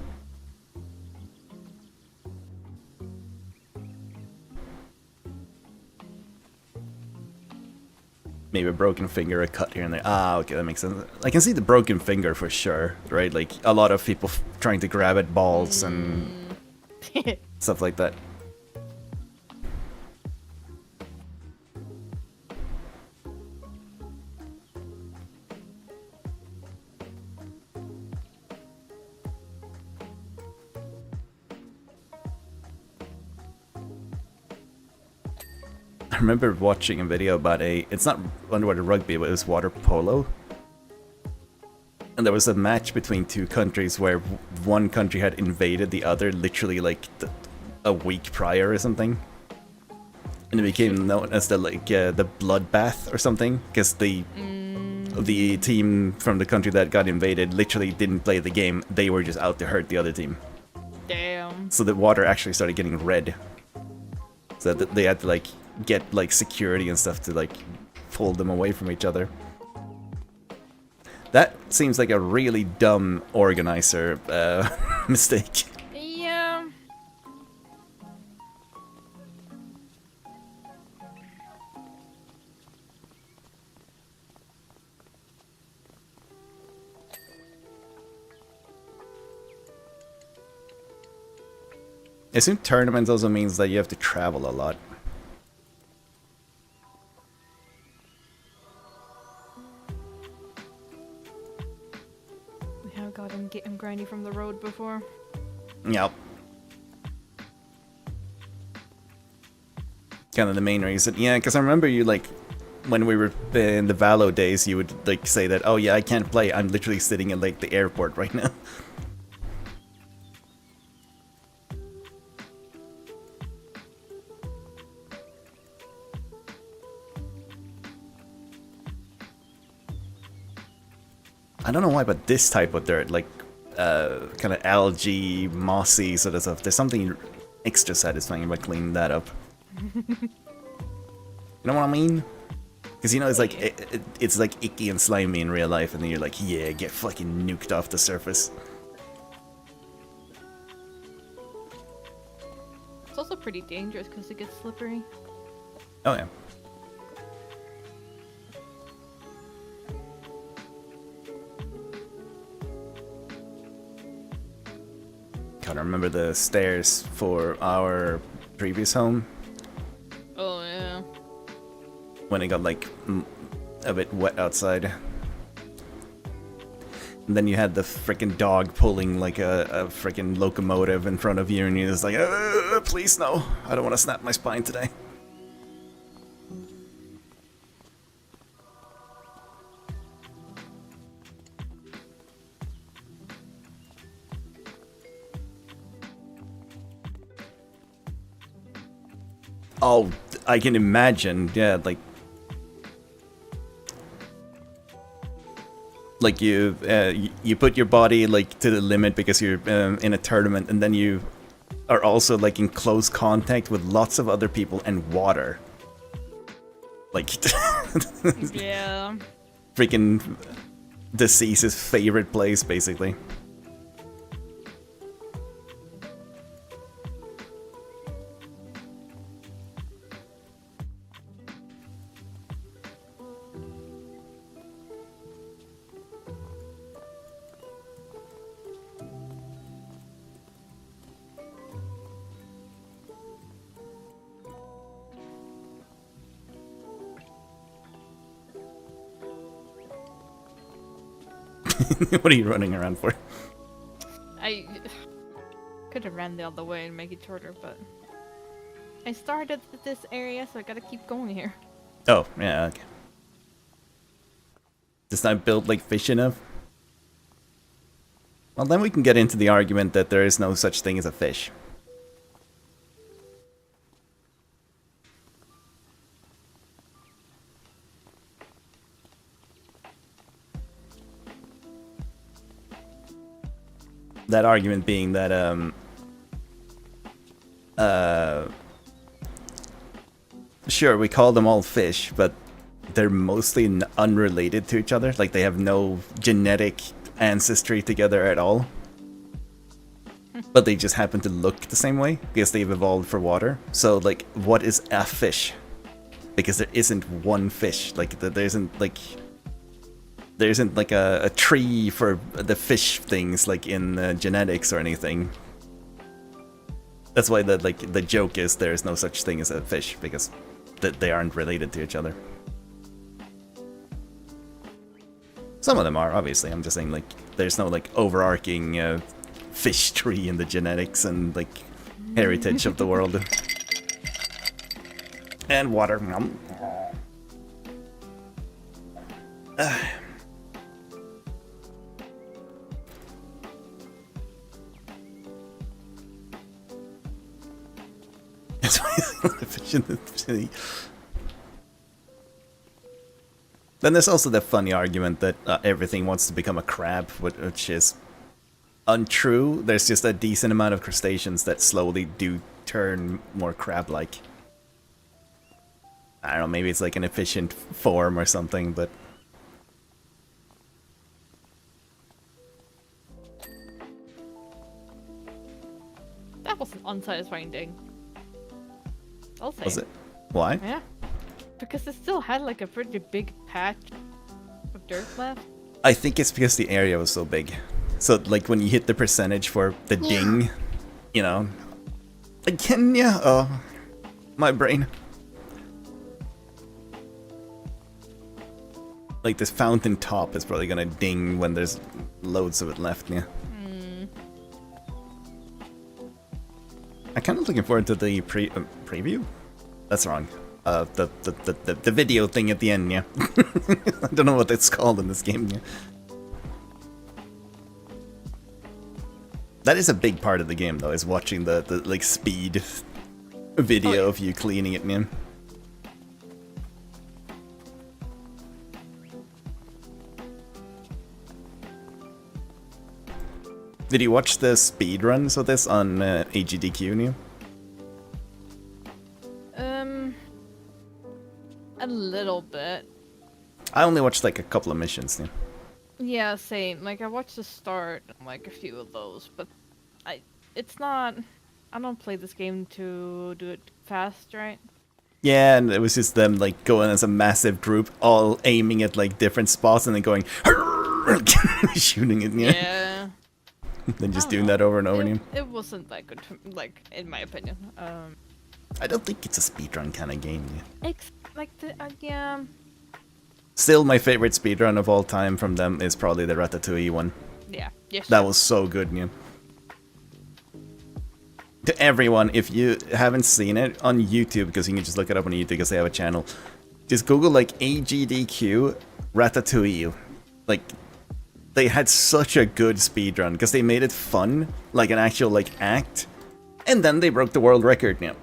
Maybe a broken finger, a cut here and there. Ah, okay, that makes sense. I can see the broken finger for sure, right? Like a lot of people trying to grab at balls and stuff like that. I remember watching a video about it's not underwater rugby, but it was water polo. And there was a match between two countries where one country had invaded the other literally like a week prior or something. And it became known as the the bloodbath or something, because the team from the country that got invaded literally didn't play the game. They were just out to hurt the other team. Damn. So the water actually started getting red. So that they had to like get like security and stuff to like pulled them away from each other. That seems like a really dumb organizer mistake. Yeah. I assume tournaments also means that you have to travel a lot. We have gotten getting grindy from the road before. Yep. Kind of the main reason. Yeah, because I remember you, like, when we were in the Valo days, you would, like, say that, oh yeah, I can't play, I'm literally sitting in, like, the airport right now. I don't know why, but this type of dirt, like, kind of algae, mossy sort of stuff, there's something extra satisfying about cleaning that up. You know what I mean? Because, you know, it's like, it's like icky and slimy in real life, and then you're like, yeah, get fucking nuked off the surface. It's also pretty dangerous because it gets slippery. Oh, yeah. God, I remember the stairs for our previous home. Oh yeah. When it got, like, a bit wet outside. And then you had the freaking dog pulling, like, a freaking locomotive in front of you, and you're just like, please no, I don't want to snap my spine today. Oh, I can imagine, yeah, like you you put your body, like, to the limit because you're in a tournament, and then you are also, like, in close contact with lots of other people and water. Like, Yeah. freaking Decease's favorite place, basically. What are you running around for? I could have ran the other way and make it shorter, but I started at this area, so I gotta keep going here. Oh, yeah, okay. Does not build, like, fish enough? Well, then we can get into the argument that there is no such thing as a fish. That argument being that, sure, we call them all fish, but they're mostly unrelated to each other. Like, they have no genetic ancestry together at all. But they just happen to look the same way, because they've evolved for water. So, like, what is a fish? Because there isn't one fish. Like, there isn't, like... There isn't, like, a tree for the fish things, like, in genetics or anything. That's why the joke is there is no such thing as a fish, because they aren't related to each other. Some of them are, obviously. I'm just saying, like, there's no, like, overarching fish tree in the genetics and, like, heritage of the world. And water. That's why the fish in the city. Then there's also the funny argument that everything wants to become a crab, which is untrue. There's just a decent amount of crustaceans that slowly do turn more crab-like. I don't know, maybe it's like an efficient form or something, but That was an unsatisfying ding. I'll say. was it? Why? Yeah. Because it still had like a pretty big patch of dirt left. I think it's because the area was so big. So like when you hit the percentage for the ding, you know, again, yeah. Oh, my brain. Like this fountain top is probably gonna ding when there's loads of it left, yeah. I'm kind of looking forward to the preview. That's wrong. The video thing at the end, yeah. I don't know what it's called in this game, yeah. That is a big part of the game, though, is watching the like speed video of you cleaning it, man. Did you watch the speed runs of this on AGDQ, Neil? A little bit. I only watched like a couple of missions, Neil. Yeah, same. Like I watched the start, and, like a few of those, but it's not. I don't play this game to do it fast, right? Yeah, and it was just them like going as a massive group, all aiming at like different spots, and then going shooting it, yeah. Yeah. Then just I don't doing know. that over and over again. It wasn't that good, like in my opinion. I don't think it's a speedrun kind of game. Yeah. Yeah. Still, my favorite speedrun of all time from them is probably the Ratatouille one. Yeah. Yes. That was so good, yeah. To everyone, if you haven't seen it on YouTube, because you can just look it up on YouTube because they have a channel, just Google like AGDQ Ratatouille. Like, they had such a good speedrun because they made it fun, like an actual like act, and then they broke the world record, yeah.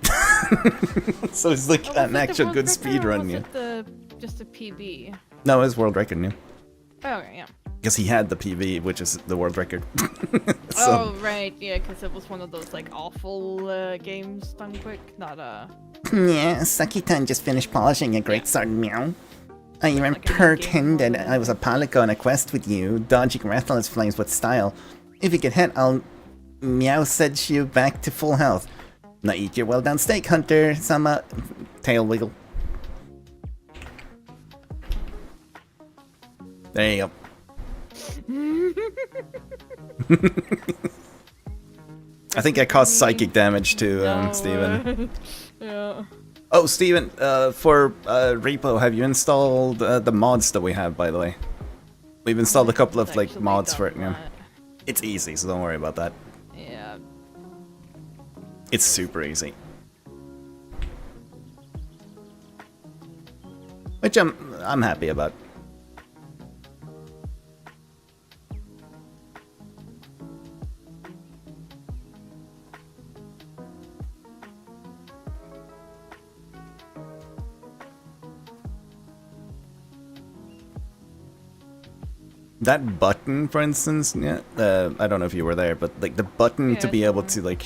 So it's like an actual good speedrun, yeah. Just a PB. No, it's world record, yeah. Oh, okay, yeah. Because he had the PV, which is the world record. Oh, right, yeah, because it was one of those, like, awful games done quick, not Yeah, Saki-tan just finished polishing a great sword, meow. I am Like a pretended game. I was a palico on a quest with you, dodging Rathalos flames with style. If you get hit, I'll meow send you back to full health. Now eat your well-done steak, Hunter. Sama tail wiggle. There you go. I think I caused psychic damage to Steven. Yeah. Oh, Steven, for Repo, have you installed the mods that we have, by the way? We've installed a couple of like Actually mods for it, done yeah. that. It's easy, so don't worry about that. Yeah. It's super easy. Which I'm happy about. That button, for instance, yeah, I don't know if you were there, but like the button to Yeah, be able to like,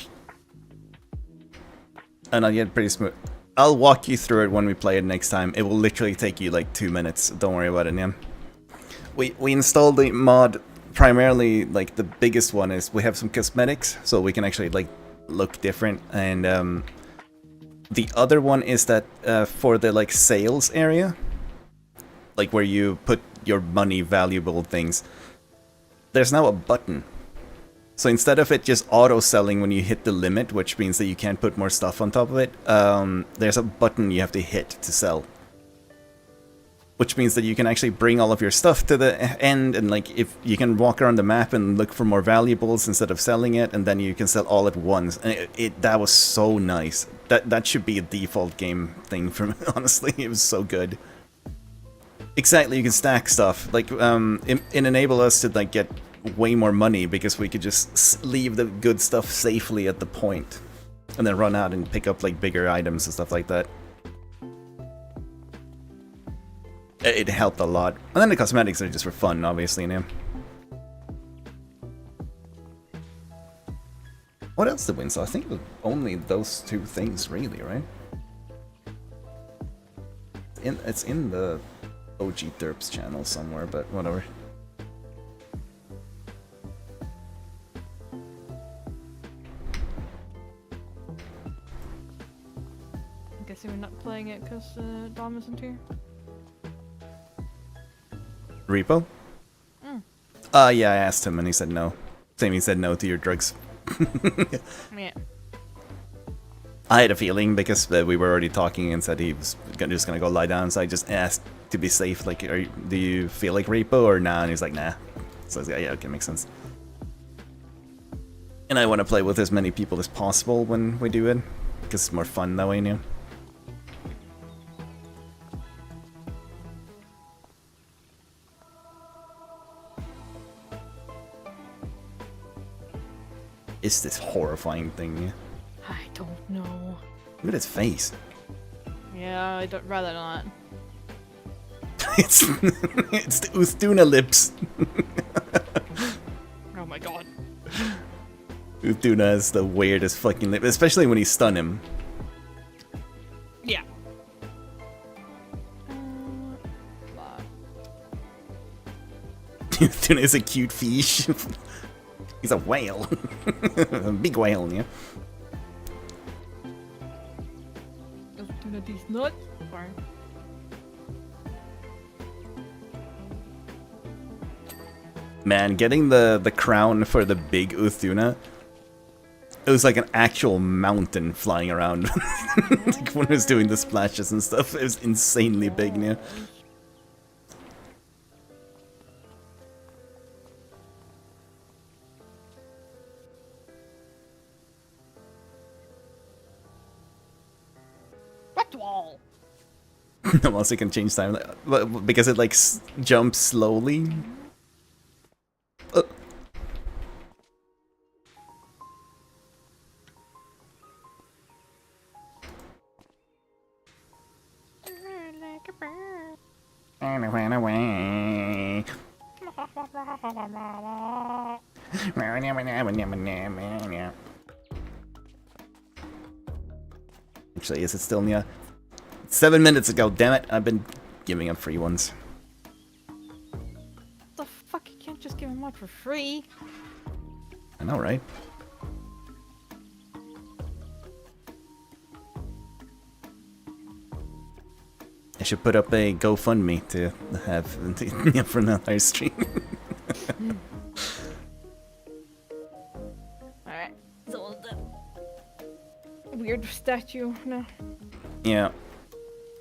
and I'll get pretty smooth. I'll walk you through it when we play it next time. It will literally take you like 2 minutes. Don't worry about it, yeah. We installed the mod primarily. Like the biggest one is we have some cosmetics, so we can actually like look different, and the other one is that for the like sales area, like where you put your money, valuable things, there's now a button. So instead of it just auto-selling when you hit the limit, which means that you can't put more stuff on top of it, there's a button you have to hit to sell. Which means that you can actually bring all of your stuff to the end, and like if you can walk around the map and look for more valuables instead of selling it, and then you can sell all at once. And that was so nice. That should be a default game thing for me, honestly. It was so good. Exactly, you can stack stuff. Like, it enabled us to like get way more money because we could just leave the good stuff safely at the point, and then run out and pick up like bigger items and stuff like that. It helped a lot. And then the cosmetics are just for fun, obviously, now. What else did we install? I think it was only those two things, really, right? it's in the OG Derps channel somewhere, but whatever. I'm guessing we're not playing it because Dom isn't here. Repo? Mm. Yeah, I asked him and he said no. Same, he said no to your drugs. Yeah. I had a feeling because we were already talking and said he was just gonna go lie down, so I just asked to be safe, like, do you feel like repo or nah? And he's like, nah. So I was like, yeah, okay, makes sense. And I want to play with as many people as possible when we do it, because it's more fun that way, you know? It's this horrifying thing. I don't know. Look at his face. Yeah, I'd rather not. it's the Uthuna lips. Oh my god. Uthuna has the weirdest fucking lip, especially when he stun him. Yeah. Uthuna is a cute fish. He's a whale. A big whale, yeah. Tuna these nuts. Or... Man, getting the crown for the big Uthuna, it was like an actual mountain flying around. Like when it was doing the splashes and stuff, it was insanely big, yeah. What wall? Once it can change time, because it like jumps slowly. Like a bird. And it went away. Actually, is it still Nia? 7 minutes ago, damn it! I've been giving up free ones. The fuck? You can't just give him one for free. I know, right? I should put up a GoFundMe to have from the live stream. Alright. So the weird statue now. Yeah.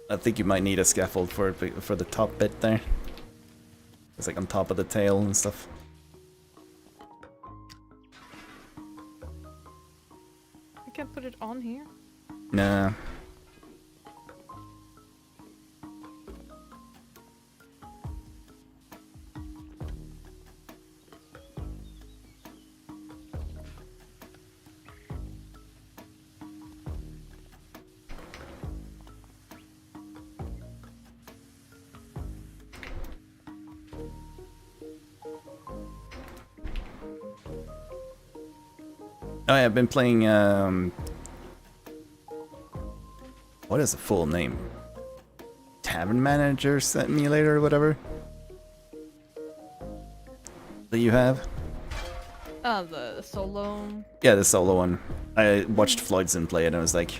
I think you might need a scaffold for it, for the top bit there. It's like on top of the tail and stuff. I can't put it on here. Nah. Oh yeah, I've been playing, what is the full name? Tavern Manager Simulator or whatever? That you have? The solo. Yeah, the solo one. I watched Floydson play it and I was like,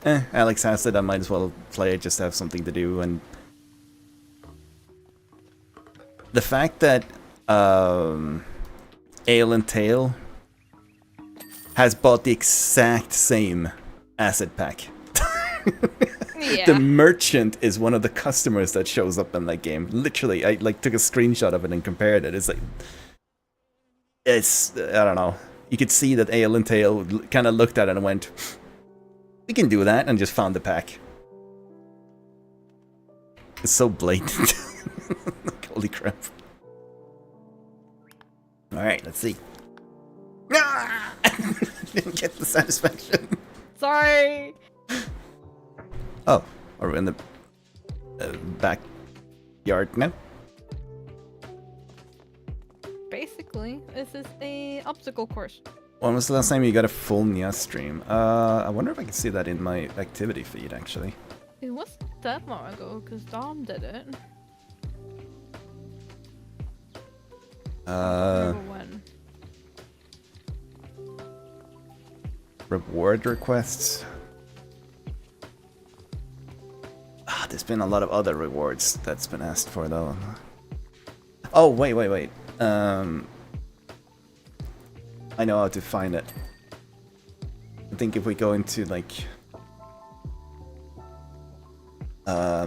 Alex has it, I might as well play it just to have something to do. And the fact that, Ale and Tail has bought the exact same asset pack. Yeah. The merchant is one of the customers that shows up in that game. Literally, I like took a screenshot of it and compared it. It's like, it's, I don't know. You could see that Ale and Tail kind of looked at it and went, we can do that, and just found the pack. It's so blatant. Like, holy crap. Alright, let's see. Ah! Didn't get the satisfaction. Sorry. Oh, are we in the backyard now? Basically, this is a obstacle course. When was the last time you got a full Nia stream? I wonder if I can see that in my activity feed, actually. It wasn't that long ago, because Dom did it. Remember when? Reward requests. Ah, there's been a lot of other rewards that's been asked for though. Oh wait. I know how to find it. I think if we go into like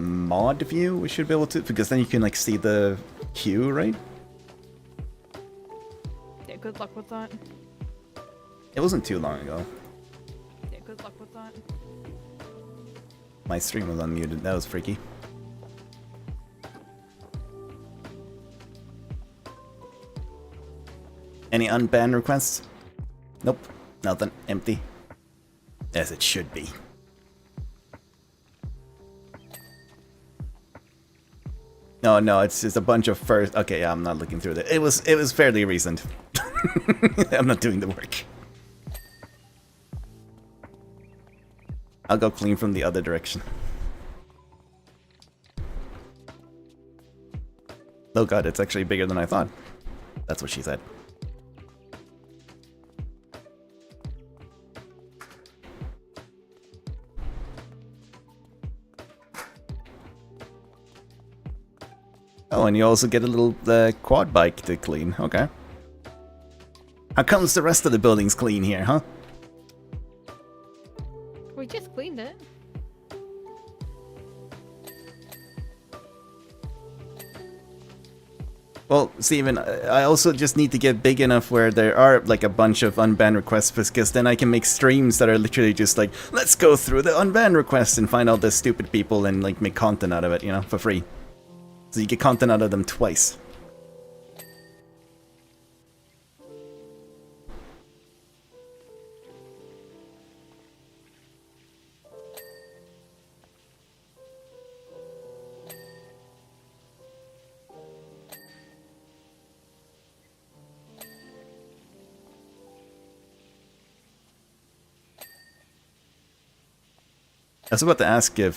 mod view, we should be able to, because then you can like see the queue, right? Yeah, good luck with that. It wasn't too long ago. Yeah, good luck with that. My stream was unmuted. That was freaky. Any unbanned requests? Nope. Nothing. Empty. As it should be. No, it's just a bunch of first. Okay, yeah, I'm not looking through that. It was fairly recent. I'm not doing the work. I'll go clean from the other direction. Oh god, it's actually bigger than I thought. That's what she said. Oh, and you also get a little quad bike to clean. Okay. How comes the rest of the building's clean here, huh? We just cleaned it. Well, Steven, I also just need to get big enough where there are like a bunch of unbanned requests, because then I can make streams that are literally just like, let's go through the unbanned requests and find all the stupid people and like make content out of it, you know, for free. So you get content out of them twice. I was about to ask if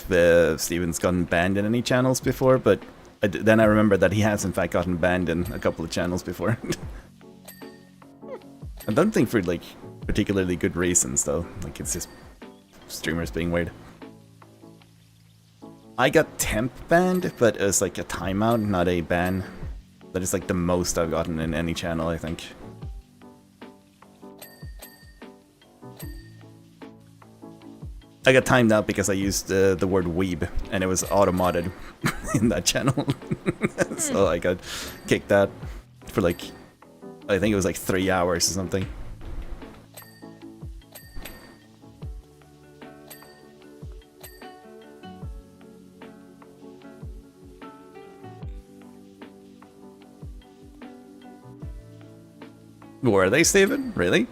Steven's gotten banned in any channels before, but then I remembered that he has in fact gotten banned in a couple of channels before. I don't think for like particularly good reasons though, like it's just streamers being weird. I got temp banned, but it was like a timeout, not a ban. That is like the most I've gotten in any channel, I think. I got timed out because I used the word weeb, and it was auto-modded in that channel. So I got kicked out for like, I think it was like 3 hours or something. Were they, Steven? Really?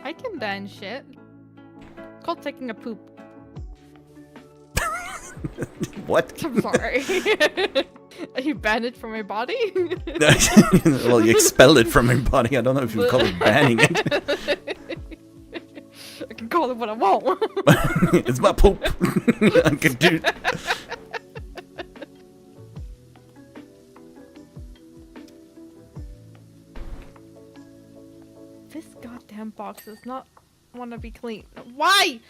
I can ban shit. It's called taking a poop. What? I'm sorry. You banned it from my body? Well, you expelled it from your body. I don't know if you call it banning it. I can call it what I want. It's my poop. I can do. This goddamn box does not want to be clean. Why?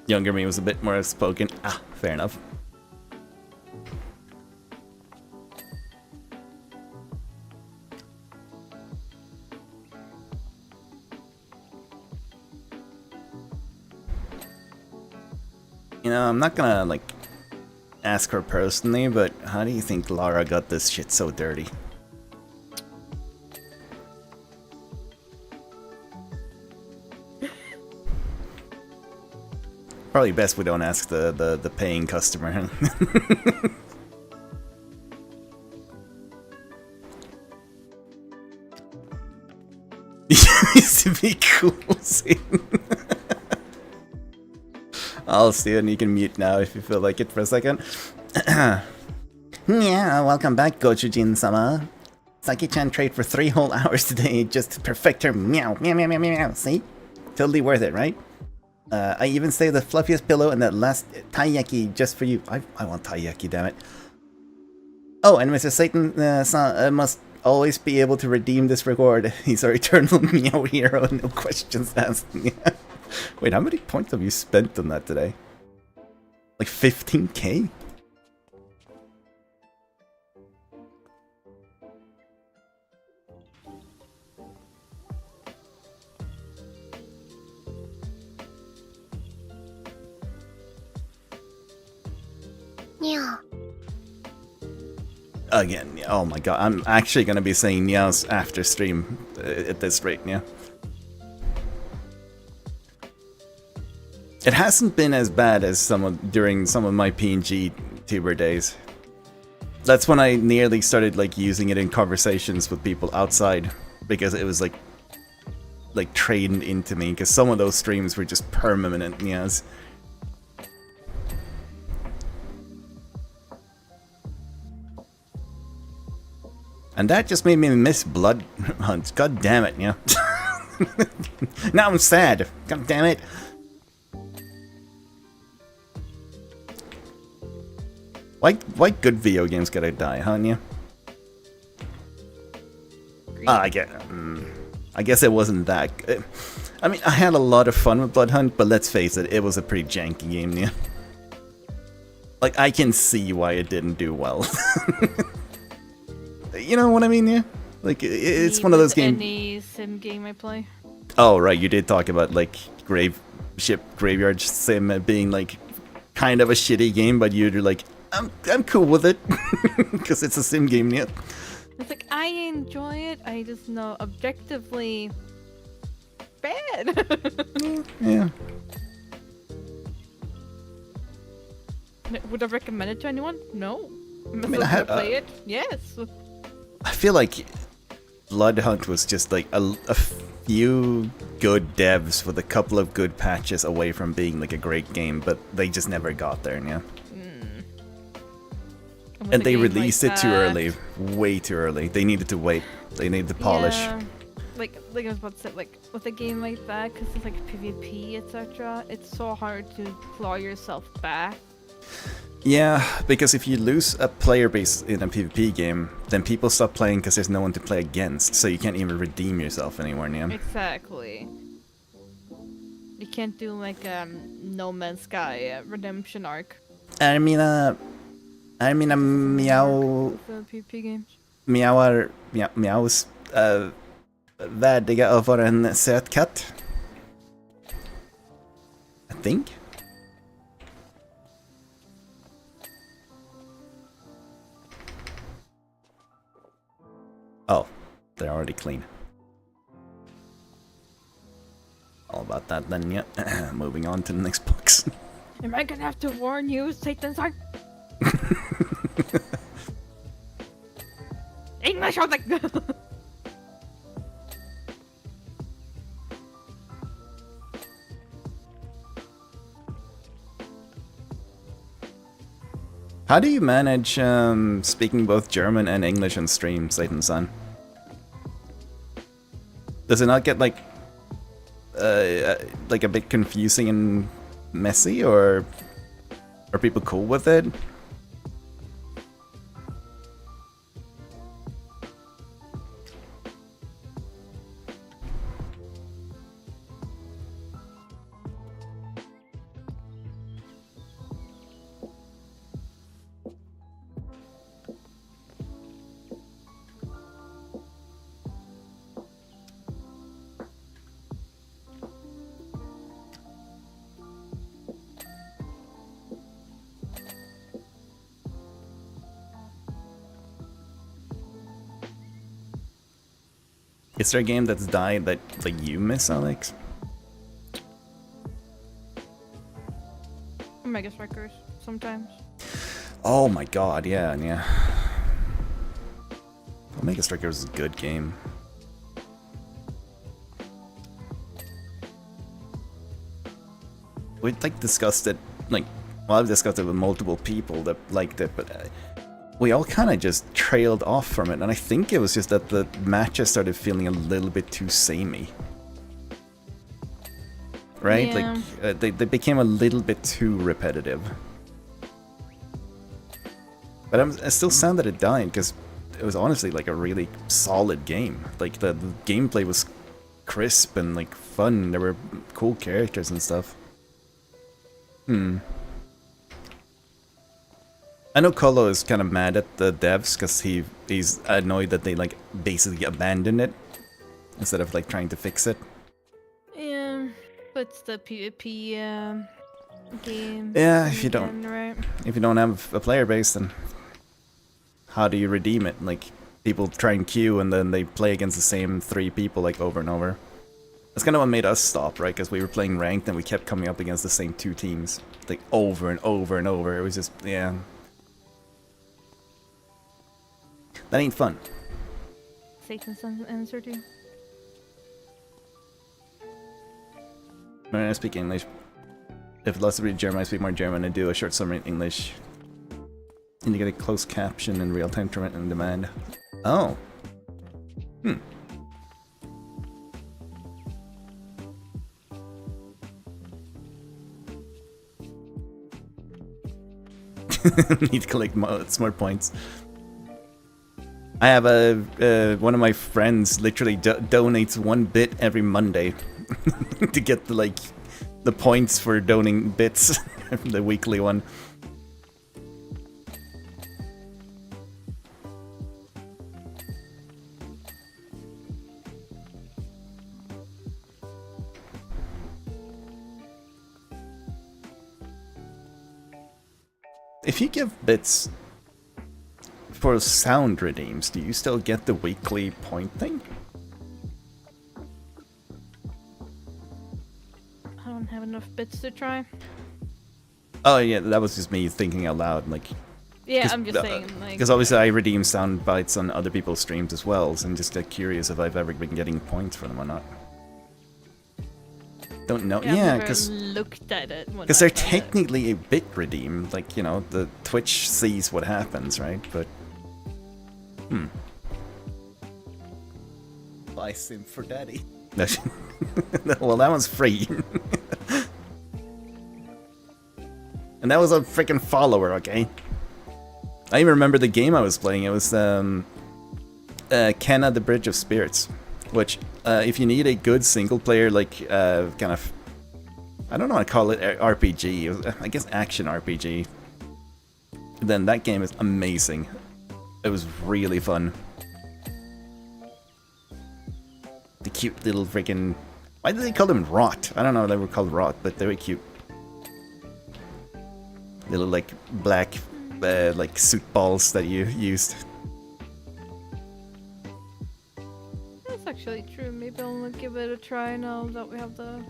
Younger me was a bit more outspoken. Ah, fair enough. You know, I'm not gonna, like, ask her personally, but how do you think Lara got this shit so dirty? Probably best we don't ask the paying customer. Used to be cool, see? I'll see, and you can mute now if you feel like it for a second. Yeah, welcome back, Gochujin-sama. Saki-chan trained for 3 whole hours today just to perfect her meow, meow, meow, meow, meow. See? Totally worth it, right? I even saved the fluffiest pillow and that last taiyaki just for you. I want taiyaki, damn it. Oh, and Mr. Satan must always be able to redeem this reward. He's our eternal meow hero, no questions asked. Wait, how many points have you spent on that today? Like 15k? Yeah. Again, oh my god, I'm actually gonna be saying meows after stream at this rate, yeah. It hasn't been as bad as during some of my PNG tuber days. That's when I nearly started like using it in conversations with people outside because it was like trained into me. Because some of those streams were just permanent meows. And that just made me miss Blood Hunt. God damn it, yeah. Now I'm sad. God damn it. Why good video games gotta die, huh, yeah? I guess it wasn't that good. I mean, I had a lot of fun with Blood Hunt, but let's face it, it was a pretty janky game, yeah. Like, I can see why it didn't do well. You know what I mean, yeah? Like, it's one of those games. Any sim game I play. Oh, right, you did talk about, like, Graveyard Sim being, like, kind of a shitty game, but you're like, I'm cool with it. Because it's a sim game, yeah. It's like, I enjoy it, I just know objectively bad. Yeah. Would I recommend it to anyone? No. mean, I had, play it? Yes. I feel like Blood Hunt was just like a few good devs with a couple of good patches away from being like a great game, but they just never got there, yeah. And they released it too early, way too early. They needed to wait. They needed to polish. Yeah. Like I was about to say, like with a game like that, because it's like PvP, etc. It's so hard to claw yourself back. Yeah, because if you lose a player base in a PvP game, then people stop playing because there's no one to play against, so you can't even redeem yourself anymore, yeah. Exactly. You can't do like No Man's Sky redemption arc. I mean, meow... The PvP games. Meows värdiga att vara en söt katt. I think. Oh, they're already clean. All about that then, yeah. Moving on to the next box. Am I gonna have to warn you, Satan's Ark? English, I was like... How do you manage speaking both German and English on stream, Satan-san? Does it not get like a bit confusing and messy, or are people cool with it? Is there a game that's died that like you miss, Alex? Mega Strikers, sometimes. Oh my god, yeah. Mega Strikers is a good game. We like discussed it, like, well, I've discussed it with multiple people that liked it, but we all kind of just trailed off from it, and I think it was just that the matches started feeling a little bit too samey. Right? Yeah. Like, they became a little bit too repetitive. But I still sad that it died, because it was honestly like a really solid game. Like, the gameplay was crisp and like fun, there were cool characters and stuff. I know Colo is kind of mad at the devs because he's annoyed that they like basically abandoned it instead of like trying to fix it. Yeah, but it's the PvP game. Yeah, if you don't again, right? if you don't have a player base, then how do you redeem it? Like, people try and queue and then they play against the same 3 people like over and over. That's kind of what made us stop, right? Because we were playing ranked and we kept coming up against the same 2 teams like over and over and over. It was just, yeah. That ain't fun. Satan's answer to. When I speak English, if lots of read German, I speak more German and do a short summary in English. And you get a closed caption in real time torrent on demand. Oh. Need to collect smart points. I have one of my friends literally donates 1 bit every Monday to get the points for donating bits, the weekly one. If you give bits for sound redeems, do you still get the weekly point thing? I don't have enough bits to try. Oh yeah, that was just me thinking out loud, like. Yeah, I'm just saying, like. Because obviously I redeem sound bites on other people's streams as well, so I'm just curious if I've ever been getting points for them or not. Don't know. Yeah, because looked at it. Because they're technically a bit redeem, like, you know, the Twitch sees what happens, right? But buy Sim for Daddy. Well, that one's free. And that was a freaking follower, okay? I even remember the game I was playing. It was Kenna the Bridge of Spirits, which if you need a good single player, like kind of, I don't know how to call it, RPG, I guess action RPG, then that game is amazing. It was really fun. The cute little freaking, why did they call them rot? I don't know if they were called rot, but they were cute. Little like black like suit balls that you used. That's actually true. Maybe I'll give it a try now that we have the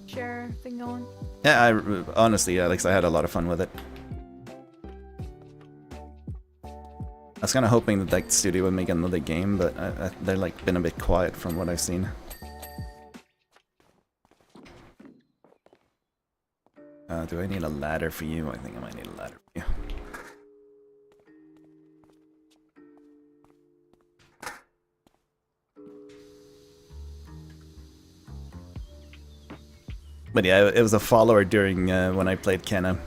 share thing going. Yeah, honestly, Alex, I had a lot of fun with it. I was kind of hoping that that studio would make another game, but they're like been a bit quiet from what I've seen. Do I need a ladder for you? I think I might need a ladder for you. But yeah, it was a follower during when I played Kenna.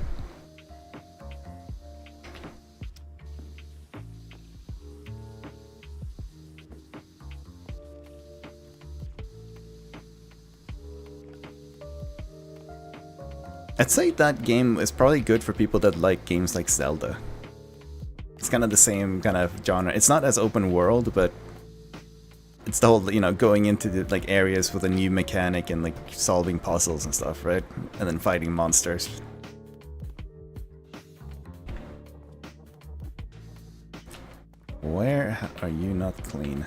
I'd say that game is probably good for people that like games like Zelda. It's kind of the same kind of genre. It's not as open world, but it's the whole, you know, going into the like areas with a new mechanic and like solving puzzles and stuff, right? And then fighting monsters. Where are you not clean?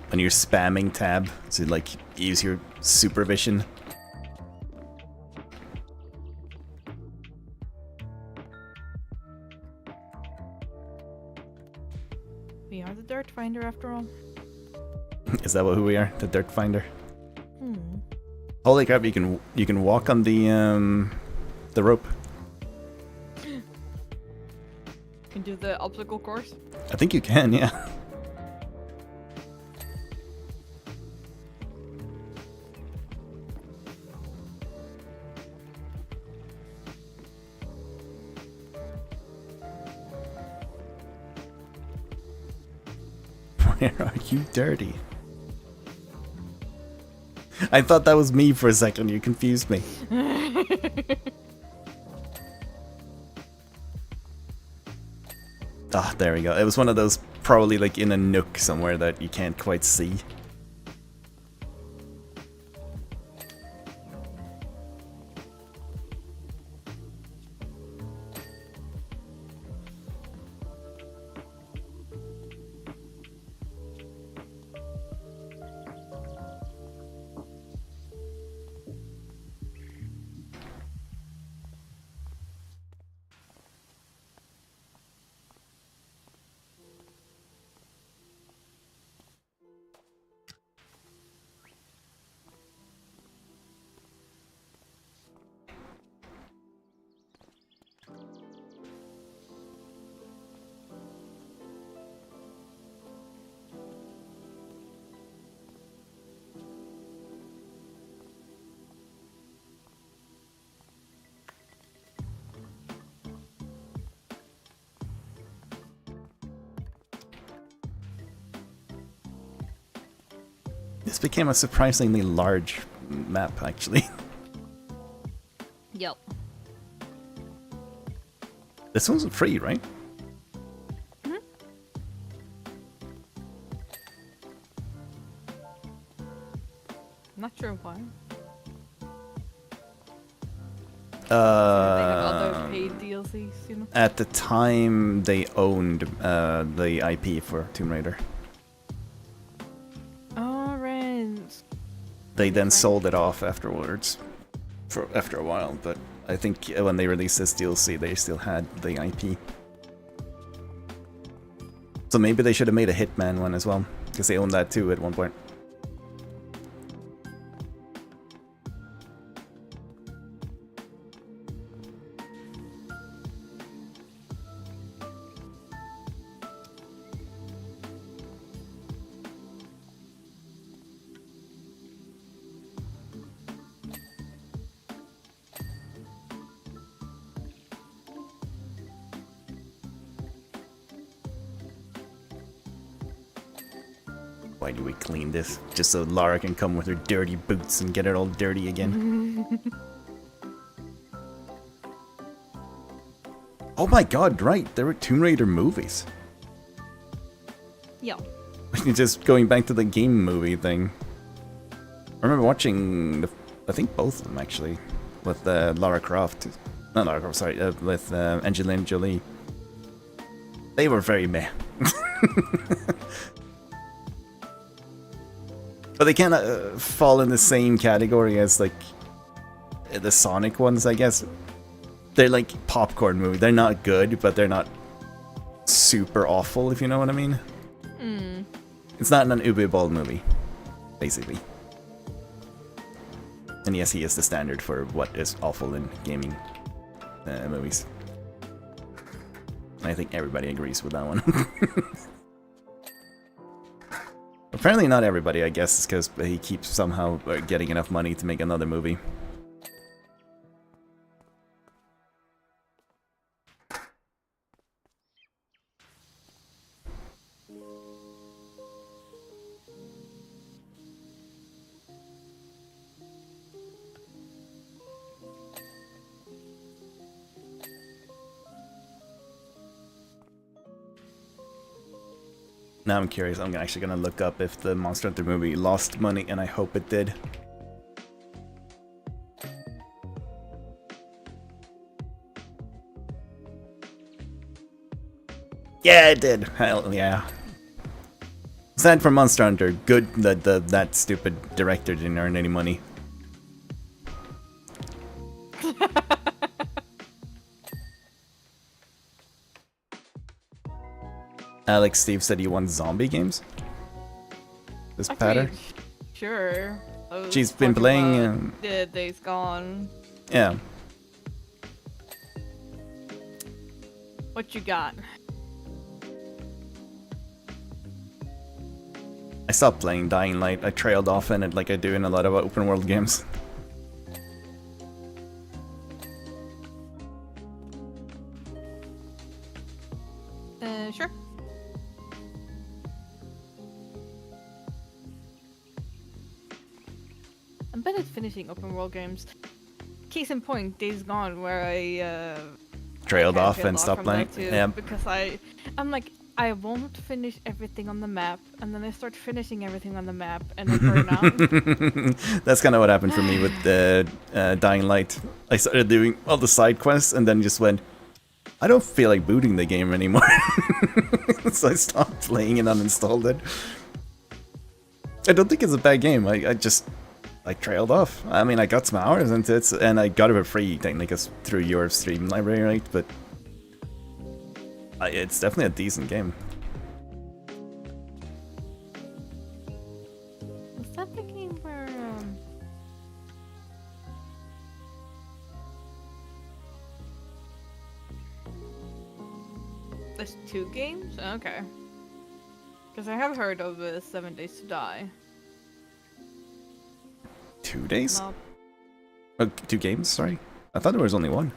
When you're spamming tab to like use your supervision. We are the Dirt Finder after all. Is that who we are? The Dirt Finder? Holy crap! You can walk on the rope. Can do the obstacle course. I think you can, yeah. Where are you, dirty? I thought that was me for a second. You confused me. Ah, there we go. It was one of those probably like in a nook somewhere that you can't quite see. This became a surprisingly large map, actually. Yep. This one's free, right? Not sure why. They have other paid DLCs, you know. At the time, they owned the IP for Tomb Raider. Oh, right. They then sold it off afterwards, after a while. But I think when they released this DLC, they still had the IP. So maybe they should have made a Hitman one as well, because they owned that too at one point. Why do we clean this? Just so Lara can come with her dirty boots and get it all dirty again. Oh my god, right, there were Tomb Raider movies. Yeah. Just going back to the game movie thing. I remember watching, I think both of them actually, with Lara Croft. Not Lara Croft, sorry, with Angelina Jolie. They were very meh. But they kind of fall in the same category as like the Sonic ones, I guess. They're like popcorn movies. They're not good, but they're not super awful, if you know what I mean. Mm. It's not an Uwe Boll movie, basically. And yes, he is the standard for what is awful in gaming movies. I think everybody agrees with that one. Apparently not everybody, I guess, because he keeps somehow getting enough money to make another movie. Now I'm curious. I'm actually gonna look up if the Monster Hunter movie lost money, and I hope it did. Yeah, it did. Hell yeah. Sad for Monster Hunter. Good that that stupid director didn't earn any money. Alex Steve said he wants zombie games. This pattern. Sure. She's been playing. The Days Gone. Yeah. What you got? I stopped playing Dying Light. I trailed off in it like I do in a lot of open world games. Sure. I'm bad at finishing open world games. Case in point, Days Gone, where I Trailed kinda off and stopped from playing. that too, Yeah. because I'm like, I won't finish everything on the map, and then I start finishing everything on the map, and I burn out. That's kind of what happened for me with Dying Light. I started doing all the side quests and then just went, I don't feel like booting the game anymore. So I stopped playing and uninstalled it. I don't think it's a bad game. I just trailed off. I mean, I got some hours into it, and I got it for free, technically, 'cause through your stream library, right? But it's definitely a decent game. Was that the game where there's 2 games? Okay. Because I have heard of 7 Days to Die. 2 days? Not, Oh, 2 games? Sorry, I thought there was only one.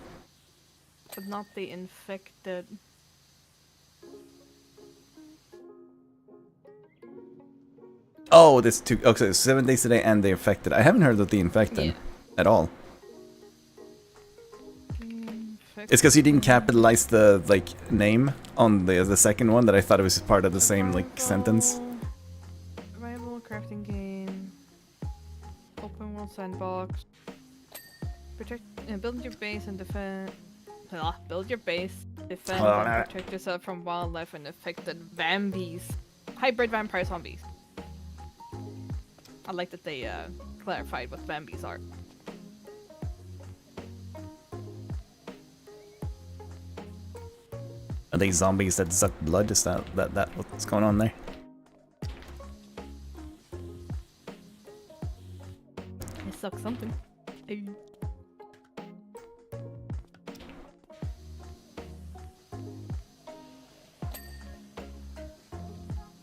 but not the Infected. Oh, there's 2. Okay, 7 Days Today and The Infected. I haven't heard of The Infected Yeah. at all. Infected. It's because you didn't capitalize the name on the second one that I thought it was part of the same sentence. Survival crafting game. Open world sandbox. Protect. Build your base and defend. Build your base, defend, and protect yourself from wildlife and affected vampies. Hybrid vampire zombies. I like that they clarified what vampies are. Are they zombies that suck blood? Is that what's going on there? They suck something.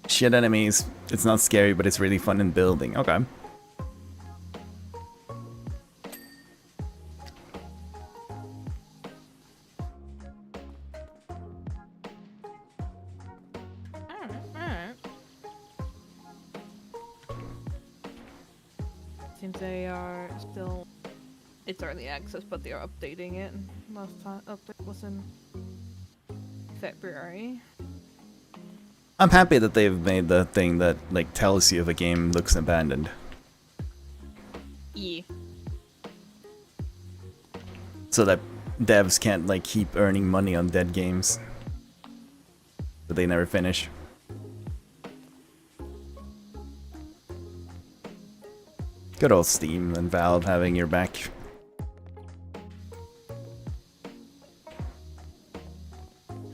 Shit enemies. It's not scary, but it's really fun in building. Okay. Alright. Seems they are still. It's early access, but they are updating it. Last time update was in February. I'm happy that they've made the thing that tells you if a game looks abandoned. Yeah. So that devs can't keep earning money on dead games that they never finish. Good old Steam and Valve having your back.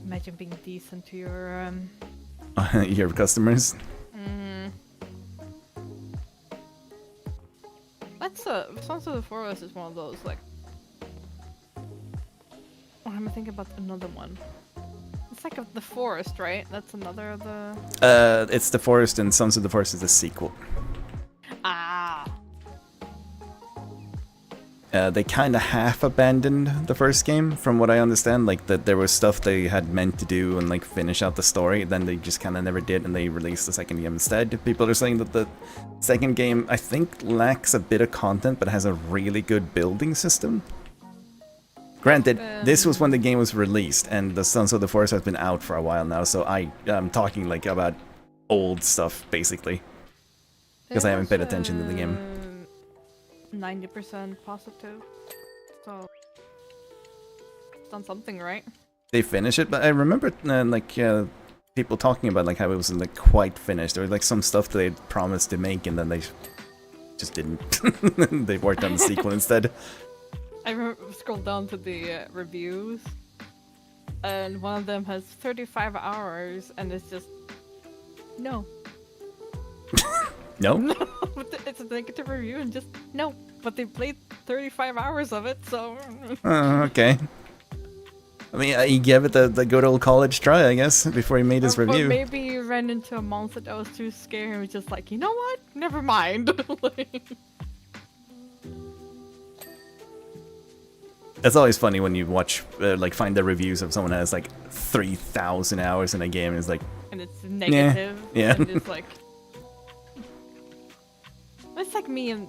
Imagine being decent to your Your customers. That's Sons of the Forest is one of those Oh, I'm thinking about another one. It's like The Forest, right? That's another of the. It's The Forest, and Sons of the Forest is the sequel. Ah. They kind of half abandoned the first game, from what I understand. That there was stuff they had meant to do and finish out the story, then they just kind of never did, and they released the second game instead. People are saying that the second game, I think, lacks a bit of content, but has a really good building system. Granted, this was when the game was released, and the Sons of the Forest has been out for a while now, so I'm talking about old stuff, basically. Because I haven't paid attention to the game. 90% positive. So it's done something right. They finish it, but I remember people talking about how it wasn't quite finished. There was some stuff that they promised to make, and then they just didn't. They worked on the sequel instead. I scrolled down to the reviews, and one of them has 35 hours, and it's just no. No? But it's a negative review and just no. But they played 35 hours of it, so. Okay. I mean, he gave it the good old college try, I guess, before he made his Or review. maybe he ran into a monster that was too scary and was just like, you know what? Never mind. Like, It's always funny when you watch, like, find the reviews of someone who has, like, 3,000 hours in a game and it's like, and it's negative. Yeah. And it's like. It's like me and.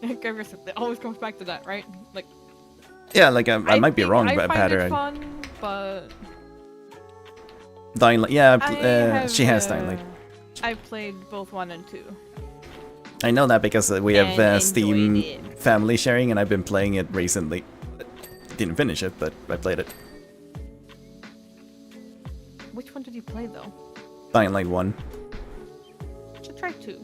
It always comes back to that, right? Like. yeah, like, I might be think wrong I about find Patter. it fun, but. Dying Light, yeah, I have, she has Dying Light. I played both 1 and 2. I know that because we have And Steam enjoyed it. family sharing and I've been playing it recently. Didn't finish it, but I played it. Which one did you play though? Dying Light 1. Should try 2.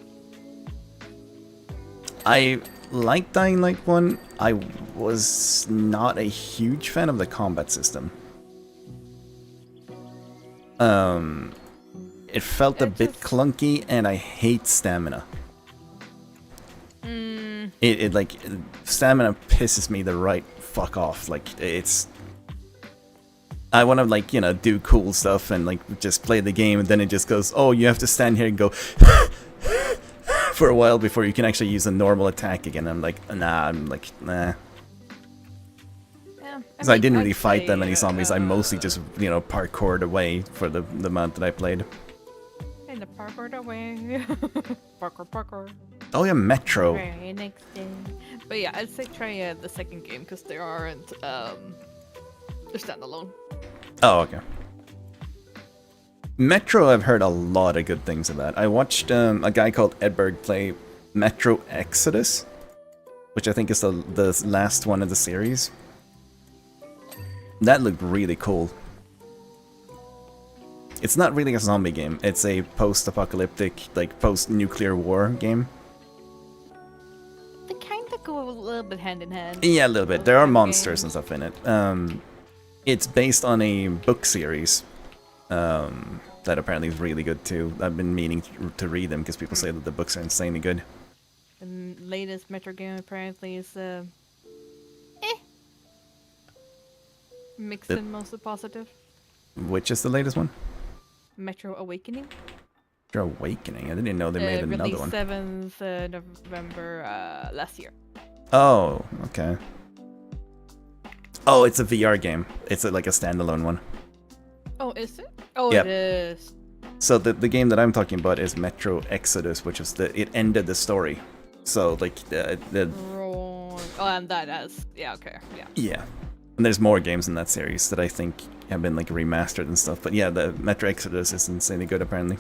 I like Dying Light 1. I was not a huge fan of the combat system. It felt a It bit just- clunky, and I hate stamina. It like stamina pisses me the right fuck off. Like it's, I want to like do cool stuff and like just play the game, and then it just goes, oh, you have to stand here and go for a while before you can actually use a normal attack again. I'm like, nah. Yeah, Because I didn't I'd really fight that say, many zombies. I mostly just parkoured away for the amount that I played. in the parkour away. parkour. Oh yeah, Metro. Very next day. But yeah, I'd say try the second game because they aren't they're standalone. Oh, okay. Metro, I've heard a lot of good things about. I watched a guy called Edberg play Metro Exodus, which I think is the last one of the series. That looked really cool. It's not really a zombie game. It's a post-apocalyptic, like post-nuclear war game. They kind of go a little bit hand in hand. Yeah, a little bit. There are Okay. monsters and stuff in it. It's based on a book series that apparently is really good too. I've been meaning to read them because people say that the books are insanely good. The latest Metro game apparently is mixed in mostly positive. Which is the latest one? Metro Awakening. Metro Awakening. I didn't know they made another released one. 7th November last year. Oh, okay. Oh, it's a VR game. It's like a standalone one. Oh, is it? Oh, Yep. it is. So the game that I'm talking about is Metro Exodus, which is it ended the story. So like the Oh, and that has okay, yeah. yeah. And there's more games in that series that I think have been like remastered and stuff. But yeah, the Metro Exodus is insanely good apparently.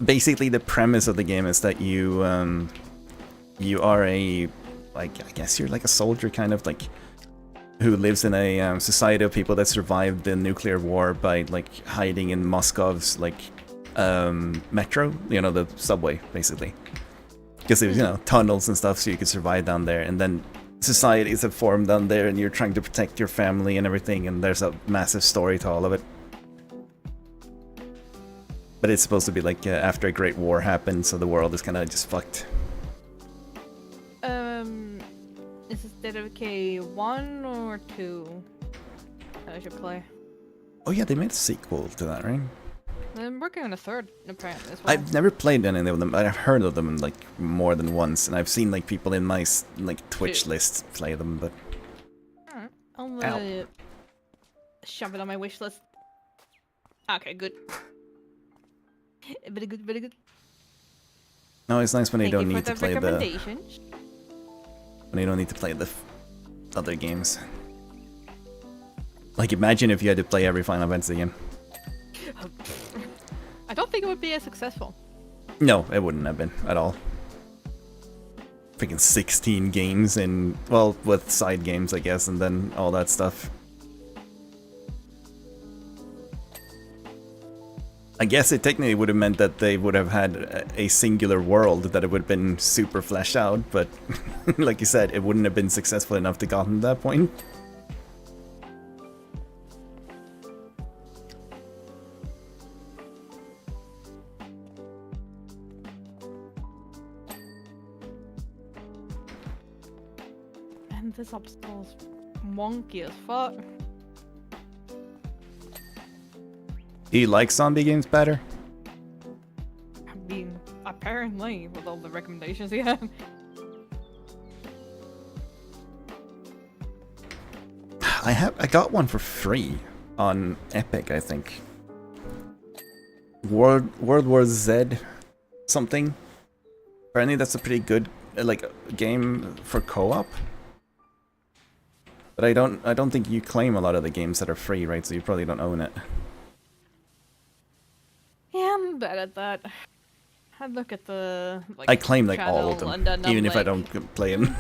Basically, the premise of the game is that you are a, like, I guess you're like a soldier kind of like who lives in a society of people that survived the nuclear war by like hiding in Moscow's like metro, the subway basically, because there's tunnels and stuff, so you could survive down there. And then societies have formed down there, and you're trying to protect your family and everything. And there's a massive story to all of it. But it's supposed to be like after a great war happened, so the world is kind of just fucked. Is this State of Decay 1 or 2? I should play. Oh yeah, they made a sequel to that, right? I'm working on a third apparently as well. I've never played any of them, but I've heard of them like more than once, and I've seen like people in my like Twitch list play them. But Alright, I'll Ow. shove it on my wish list. Okay, good. Very good, very good. no, it's nice when they Thank don't you need for to the play the recommendation. other games. Like imagine if you had to play every Final Fantasy game. I don't think it would be as successful. No, it wouldn't have been at all. Freaking 16 games in, well, with side games, I guess, and then all that stuff. I guess it technically would have meant that they would have had a singular world that it would have been super fleshed out, but like you said, it wouldn't have been successful enough to gotten to that point. man, this obstacle's wonky as fuck. Do you like zombie games better? I mean, apparently, with all the recommendations you have. I got one for free on Epic, I think. World War Z something. Apparently that's a pretty good like game for co-op. But I don't think you claim a lot of the games that are free, right? So you probably don't own it. Yeah, I'm bad at that. I look at the like, I claim like all of channel, them, and then I'm even if I like, don't play them.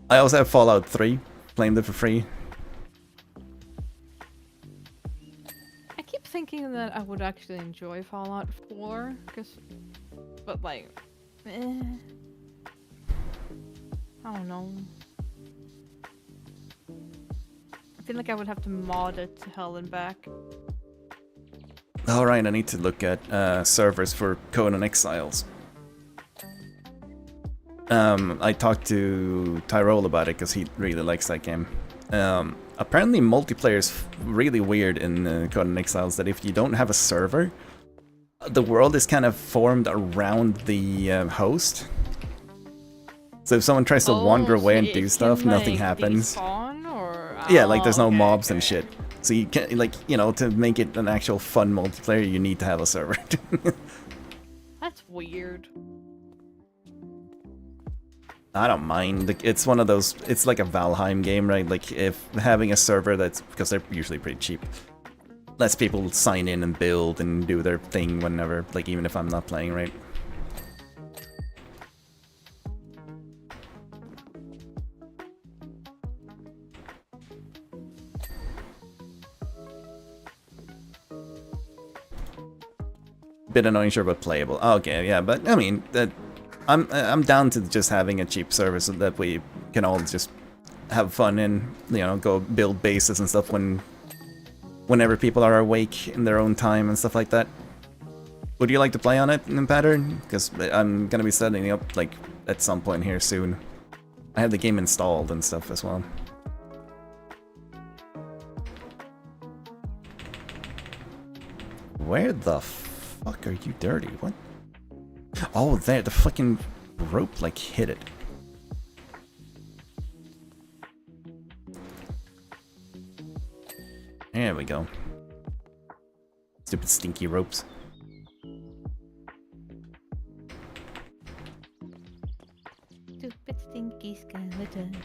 I also have Fallout 3, claimed it for free. I keep thinking that I would actually enjoy Fallout 4, but like, I don't know. I feel like I would have to mod it to hell and back. Alright, I need to look at servers for Conan Exiles. I talked to Tyrol about it because he really likes that game. Apparently multiplayer is really weird in Conan Exiles, that if you don't have a server, the world is kind of formed around the host. So if someone tries to wander away and do stuff, nothing happens. Despawn, or... Yeah, like there's no okay, mobs and okay. shit. So you can't, like, you know, to make it an actual fun multiplayer, you need to have a server. That's weird. I don't mind. Like, it's one of those. It's like a Valheim game, right? Like, if having a server that's, because they're usually pretty cheap, lets people sign in and build and do their thing whenever, like, even if I'm not playing, right? Bit annoying, sure, but playable. Okay, yeah, but I mean, I'm down to just having a cheap service so that we can all just have fun and, you know, go build bases and stuff whenever people are awake in their own time and stuff like that. Would you like to play on it in pattern? Because I'm gonna be setting it up like at some point here soon. I have the game installed and stuff as well. Where the fuck are you dirty? What? Oh, there, the fucking rope like hit it. There we go. Stupid stinky ropes. Stupid stinky skeleton.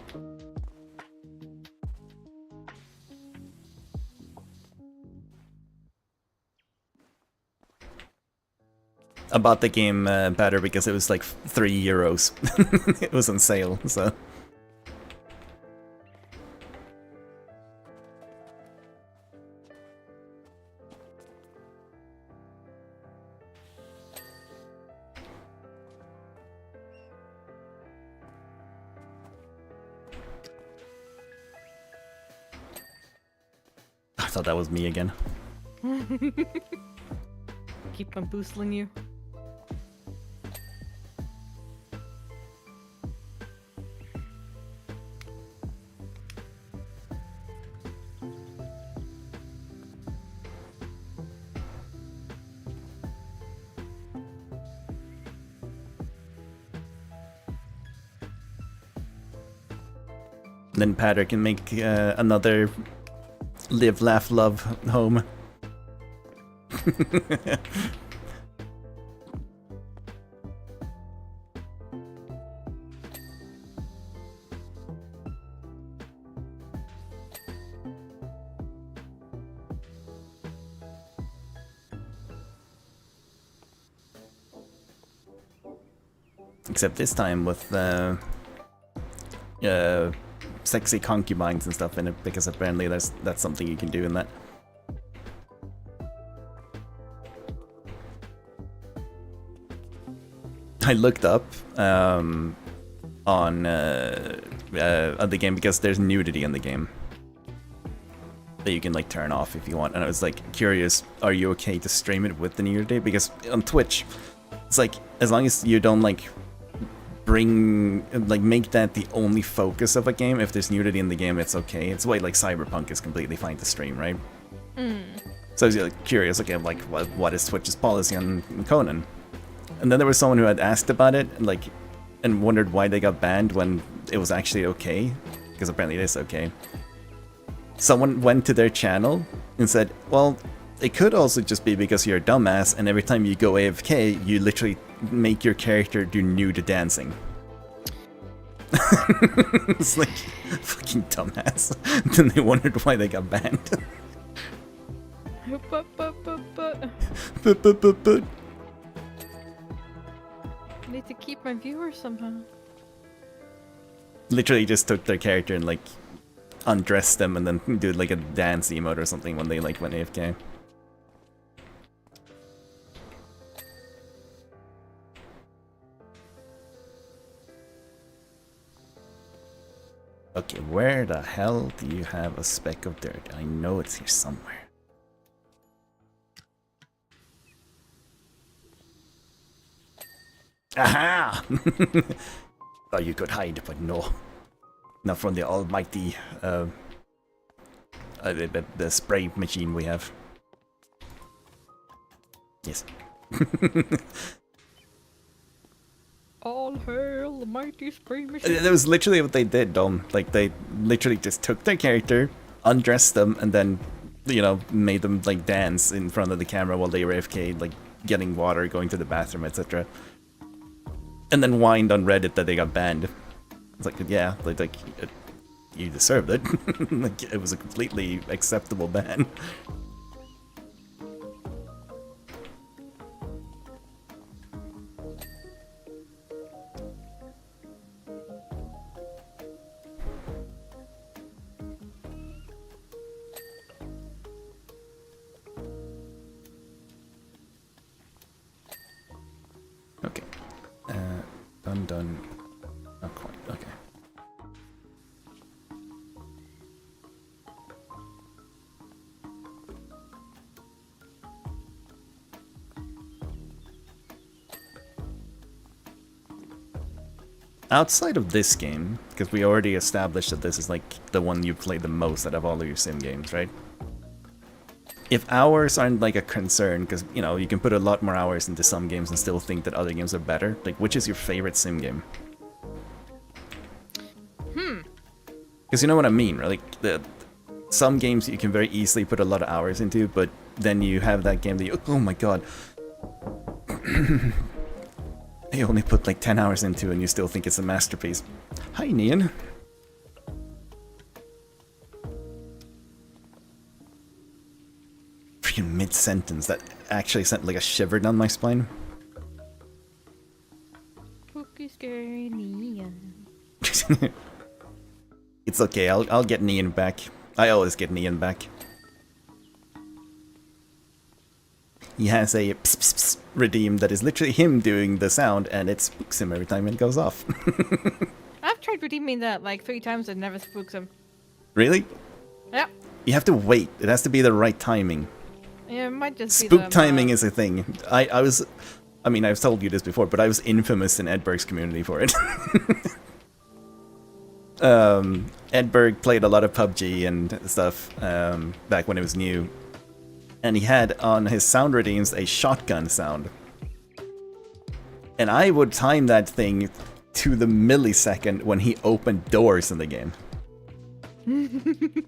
I bought the game better because it was like €3. It was on sale, so. I thought that was me again. Keep on boostling you. Then Patrick can make another live, laugh, love home. Except this time with sexy concubines and stuff in it, because apparently that's something you can do in that. I looked up on the game because there's nudity in the game that you can like turn off if you want, and I was like curious, are you okay to stream it with the nudity? Because on Twitch, it's like as long as you don't like make that the only focus of a game. If there's nudity in the game, it's okay. It's why like Cyberpunk is completely fine to stream, right? So I was like, curious, okay, like what is Twitch's policy on Conan? And then there was someone who had asked about it, and wondered why they got banned when it was actually okay, because apparently it is okay. Someone went to their channel and said, well, it could also just be because you're a dumbass, and every time you go AFK, you literally make your character do nude dancing. It's like, fucking dumbass. Then they wondered why they got banned. I need to keep my viewers somehow. Literally just took their character and like undressed them and then do like a dance emote or something when they like went AFK. Okay, where the hell do you have a speck of dirt? I know it's here somewhere. Aha! Thought you could hide, but no. Not from the almighty, the spray machine we have. Yes. All hail the mighty spray machine. That was literally what they did, Dom. Like, they literally just took their character, undressed them, and then, you know, made them, like, dance in front of the camera while they were AFK, like, getting water, going to the bathroom, etc. And then whined on Reddit that they got banned. It's like, yeah, like you deserved it. Like, it was a completely acceptable ban. Okay. Done. Not quite. Okay. Outside of this game, because we already established that this is like the one you play the most out of all of your sim games, right? If hours aren't like a concern, because, you know, you can put a lot more hours into some games and still think that other games are better, like, which is your favorite sim game? Because you know what I mean, right? Like, some games you can very easily put a lot of hours into, but then you have that game that you, oh my god, you only put like 10 hours into and you still think it's a masterpiece. Hi, Nian. Freaking mid-sentence, that actually sent like a shiver down my spine. Spooky, scary Nian. It's okay, I'll get Nian back. I always get Nian back. He has a pss, pss, pss redeem that is literally him doing the sound, and it spooks him every time it goes off. I've tried redeeming that like 3 times and never spooks him. Really? Yeah. You have to wait. It has to be the right timing. Yeah, it might just be Spook timing is a thing. I mean, I've told you this before, but I was infamous in Edberg's community for it. Edberg played a lot of PUBG and stuff back when it was new. And he had on his sound redeems a shotgun sound. And I would time that thing to the millisecond when he opened doors in the game.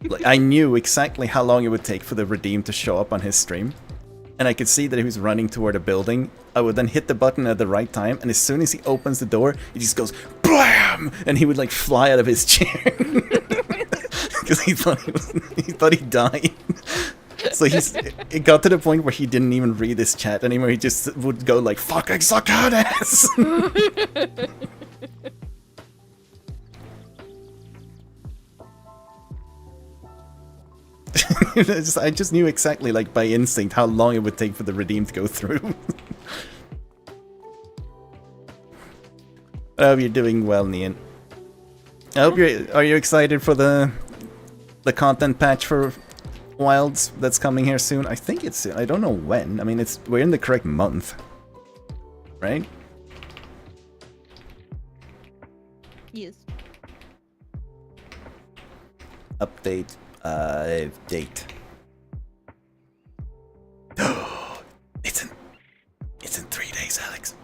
Like, I knew exactly how long it would take for the redeem to show up on his stream. And I could see that he was running toward a building. I would then hit the button at the right time, and as soon as he opens the door, it just goes BLAM! And he would like fly out of his chair. Because he thought he died. So it got to the point where he didn't even read his chat anymore. He just would go like, fucking suck ass! I just knew exactly, like, by instinct, how long it would take for the redeem to go through. I hope you're doing well, Nian. I hope are you excited for the content patch for Wilds that's coming here soon? I think it's soon. I don't know when. I mean, we're in the correct month, right? Yes. Update date. It's in 3 days, Alex.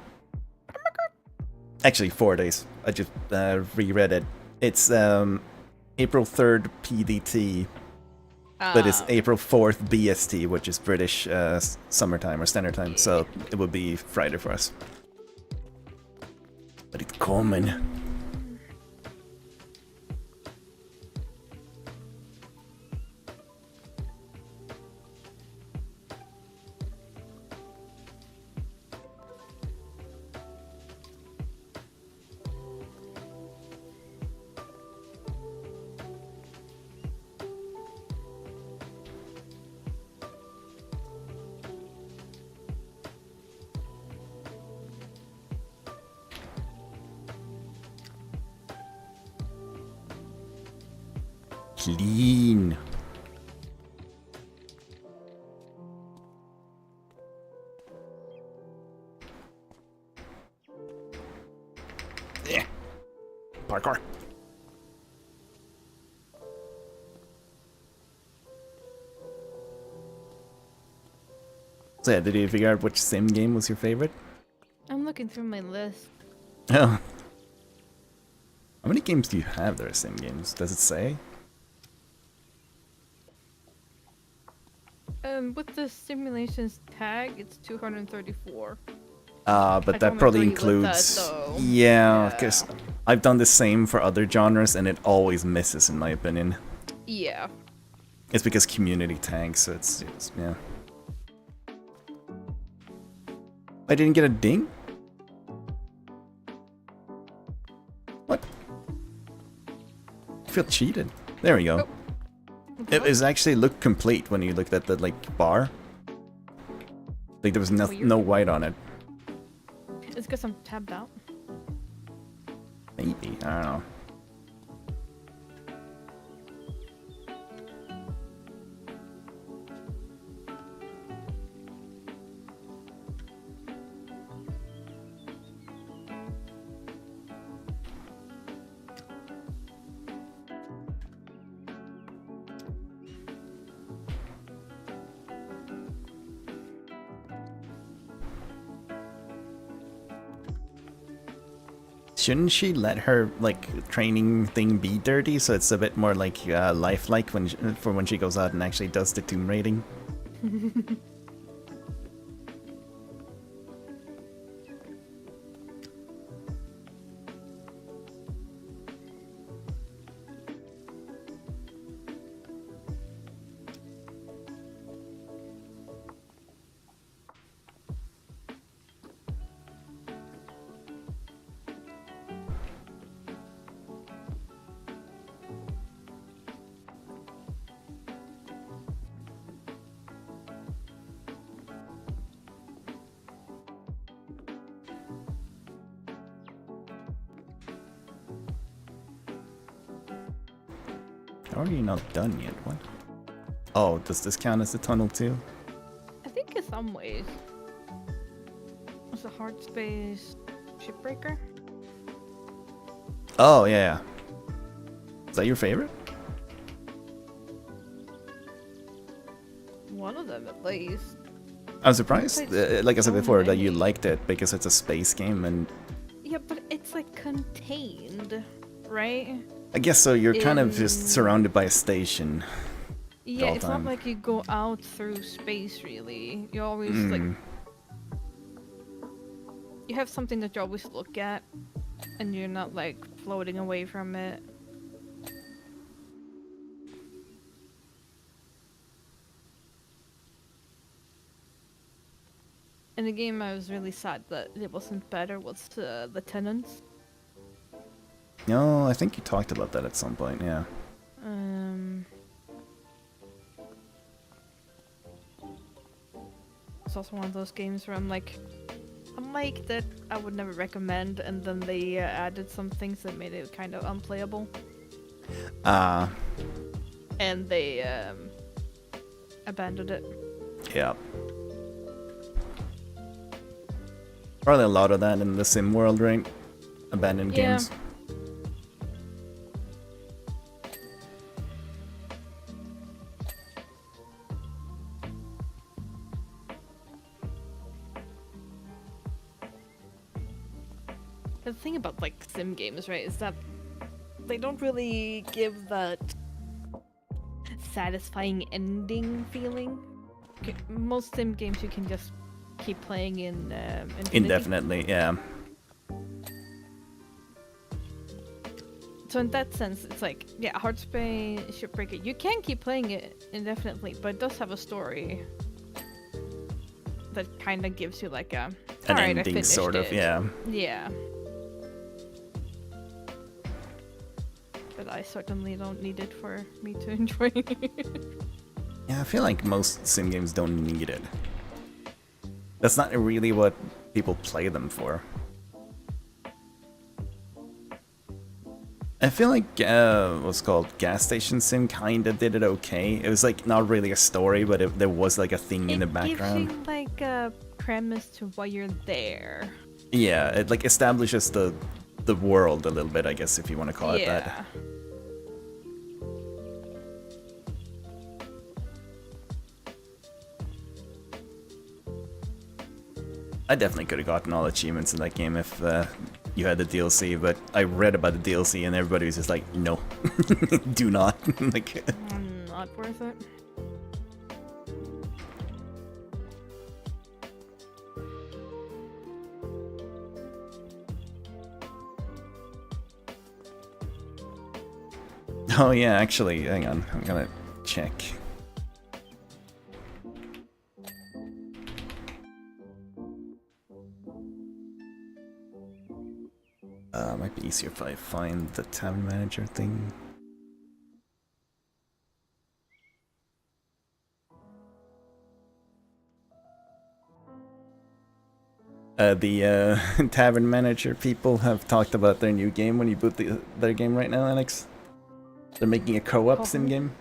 Actually, 4 days. I just reread it. It's April 3rd PDT, but it's April 4th BST, which is British summertime or standard time. So it would be Friday for us. But it's coming. Clean. Yeah. Parkour. So yeah, did you figure out which sim game was your favorite? I'm looking through my list. Oh. How many games do you have that are sim games? Does it say? With the simulations tag, it's 234. But I that don't probably agree with that, includes... though. Yeah, because I've done the same for other genres and it always misses in my opinion. Yeah. It's because community tags, so it's yeah. I didn't get a ding? What? I feel cheated. There we go. It was actually looked complete when you looked at the like bar. Like there was no white on it. It's because I'm tabbed out. Maybe, I don't know. Shouldn't she let her like training thing be dirty so it's a bit more like lifelike when she goes out and actually does the tomb raiding? How are you not done yet? What? Oh, does this count as a tunnel too? I think in some ways. It's a hard space shipbreaker. Oh, yeah. Is that your favorite? One of them at least. I'm surprised, like I said so before, that you many. liked it because it's a space game and... Yeah, but it's like contained, right? I guess so, you're kind of just In- surrounded by a station. Yeah, all it's time. not like you go out through space really. You always like you have something that you always look at and you're not like floating away from it. In the game I was really sad that it wasn't better was the tenants. No, I think you talked about that at some point, yeah. It's also one of those games where I'm like that I would never recommend, and then they added some things that made it kind of unplayable, and they abandoned it. Yeah. Probably a lot of that in the sim world, right? Abandoned Yeah. games. the thing about like sim games, right, is that they don't really give that satisfying ending feeling. Most sim games you can just keep playing in infinity. Indefinitely, yeah. So in that sense, it's like, yeah, Heartspace, Shipbreaker, you can keep playing it indefinitely, but it does have a story that kind of gives you like a An "Alright, I ending, finished sort of, it." yeah. Yeah. But I certainly don't need it for me to enjoy. Yeah, I feel like most sim games don't need it. That's not really what people play them for. I feel like what's called Gas Station Sim kinda did it okay. It was like not really a story, but there was like a thing in the background. It gives you like a premise to why you're there. Yeah, it like establishes the world a little bit, I guess, if you want to call it that. Yeah. I definitely could have gotten all achievements in that game if you had the DLC, but I read about the DLC and everybody was just like, no, do not. Like, Not worth it. oh yeah, actually, hang on, I'm gonna check. Might be easier if I find the Tavern Manager thing. The Tavern Manager people have talked about their new game when you boot their game right now, Alex. They're making a co-op sim game.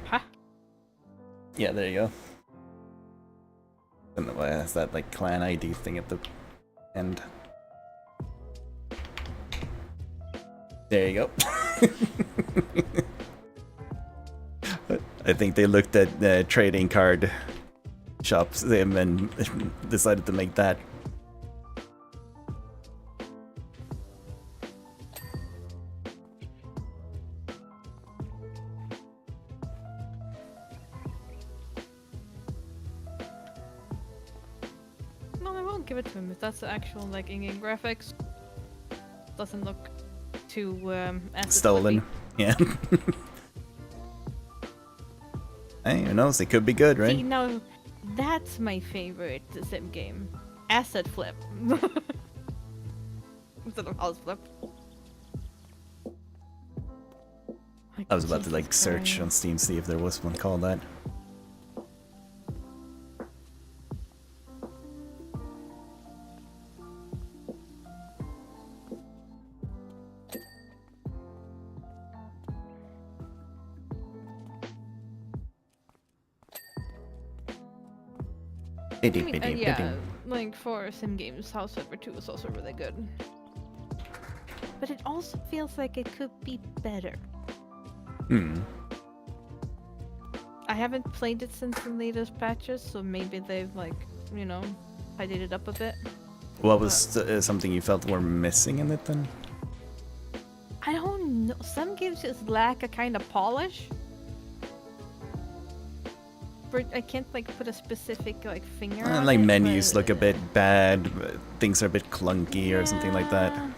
Huh? Yeah, there you go. And it has that like clan ID thing at the end. There you go. I think they looked at the trading card shops and decided to make that. No, I won't give it to him if that's the actual like in-game graphics. Doesn't look too asset Stolen. flippy. Yeah. Hey, who knows? It could be good, right? See, now that's my favorite sim game. Asset flip. Instead of house flip. I was about to like Jesus search on Christ. Steam, see if there was one called that. I mean, yeah, like for sim games, House Flipper 2 is also really good. But it also feels like it could be better. I haven't played it since the latest patches, so maybe they've like, you know, tidied it up a bit. What was something you felt were missing in it then? I don't know. Some games just lack a kind of polish. But I can't like put a specific like finger on Like it, menus but- look a bit bad, things are a bit clunky or something like that. Yeah.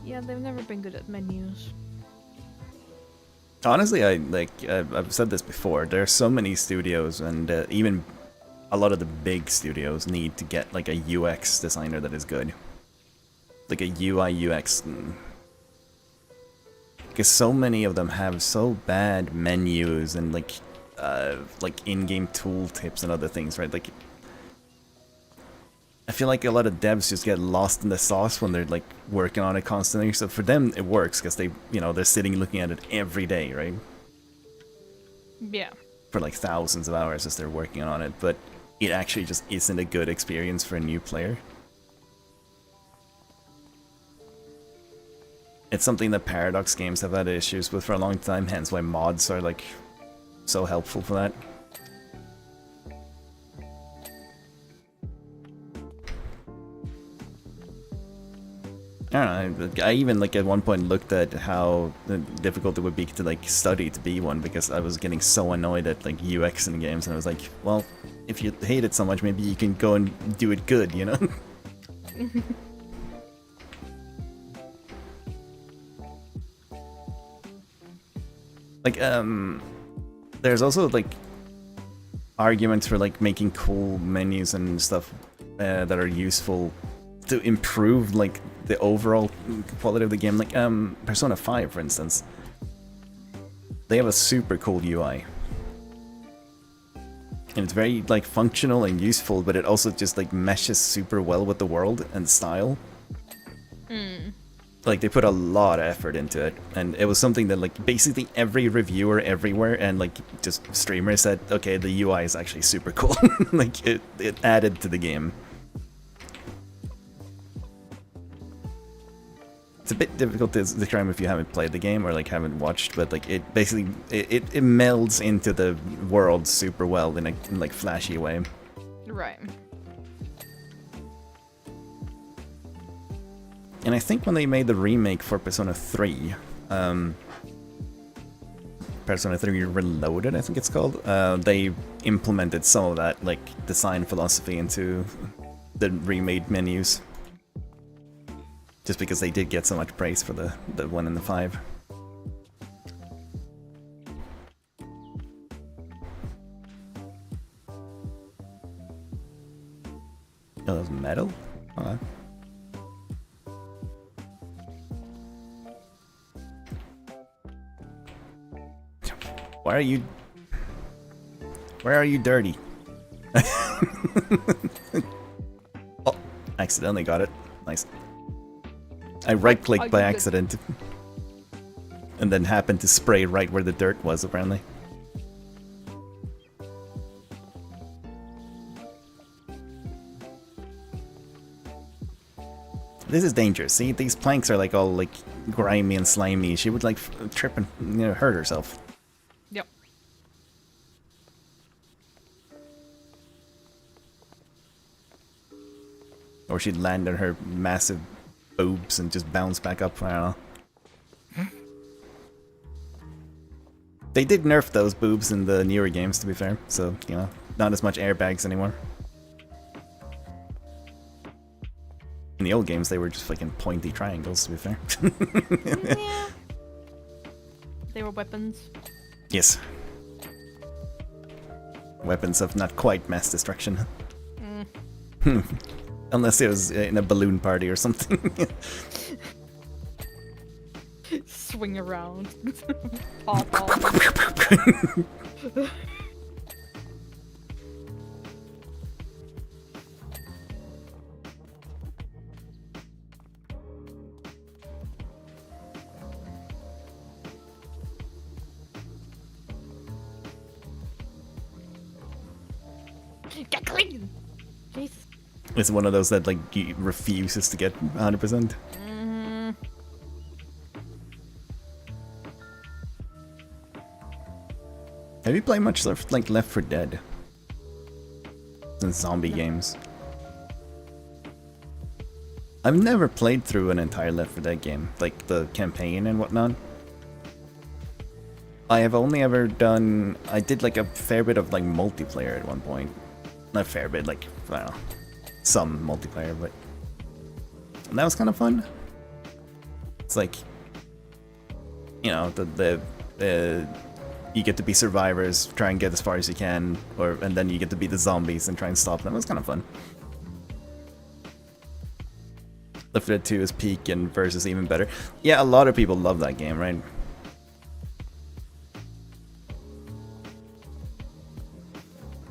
Yeah, they've never been good at menus. Honestly, I've said this before. There are so many studios, and even a lot of the big studios need to get like a UX designer that is good, like a UI UX. Because so many of them have so bad menus and like in-game tool tips and other things, right? Like, I feel like a lot of devs just get lost in the sauce when they're like working on it constantly. So for them, it works because they, they're sitting looking at it every day, right? Yeah. For like thousands of hours as they're working on it, but it actually just isn't a good experience for a new player. It's something that Paradox games have had issues with for a long time, hence why mods are like so helpful for that. don't know. I even like at one point looked at how difficult it would be to like study to be one because I was getting so annoyed at like UX in games, and I was like, well, if you hate it so much, maybe you can go and do it good, you know? Like, there's also like arguments for like making cool menus and stuff that are useful to improve like the overall quality of the game. Like Persona 5, for instance, they have a super cool UI, and it's very like functional and useful, but it also just like meshes super well with the world and style. Like they put a lot of effort into it, and it was something that like basically every reviewer everywhere and like just streamers said, okay, the UI is actually super cool. Like it added to the game. It's a bit difficult to describe if you haven't played the game or like haven't watched, but like it basically it melds into the world super well in a like flashy way. Right. And I think when they made the remake for Persona 3, Persona 3 Reloaded, I think it's called, they implemented some of that like design philosophy into the remade menus. Just because they did get so much praise for the 1 and the 5. Oh, that was metal? Huh. Why are you dirty? Oh, accidentally got it. Nice. I right-clicked by accident. And then happened to spray right where the dirt was, apparently. This is dangerous. See, these planks are like all like grimy and slimy. She would like trip and hurt herself. Yep. Or she'd land on her massive boobs and just bounce back up. I don't know. They did nerf those boobs in the newer games, to be fair. So, not as much airbags anymore. In the old games, they were just fucking pointy triangles, to be fair. Yeah. They were weapons. Yes. Weapons of not quite mass destruction. Unless it was in a balloon party or something. Swing around. Pop off. Get clean! Jesus. It's one of those that like refuses to get 100%. Have you played much Left 4 Dead? And zombie games. I've never played through an entire Left 4 Dead game, like the campaign and whatnot. I have only ever done... I did like a fair bit of like multiplayer at one point. Not a fair bit, like, I don't know, some multiplayer, but... And that was kind of fun. It's like... you get to be survivors, try and get as far as you can, and then you get to be the zombies and try and stop them. It was kind of fun. Left 4 Dead 2 is peak and versus even better. Yeah, a lot of people love that game, right?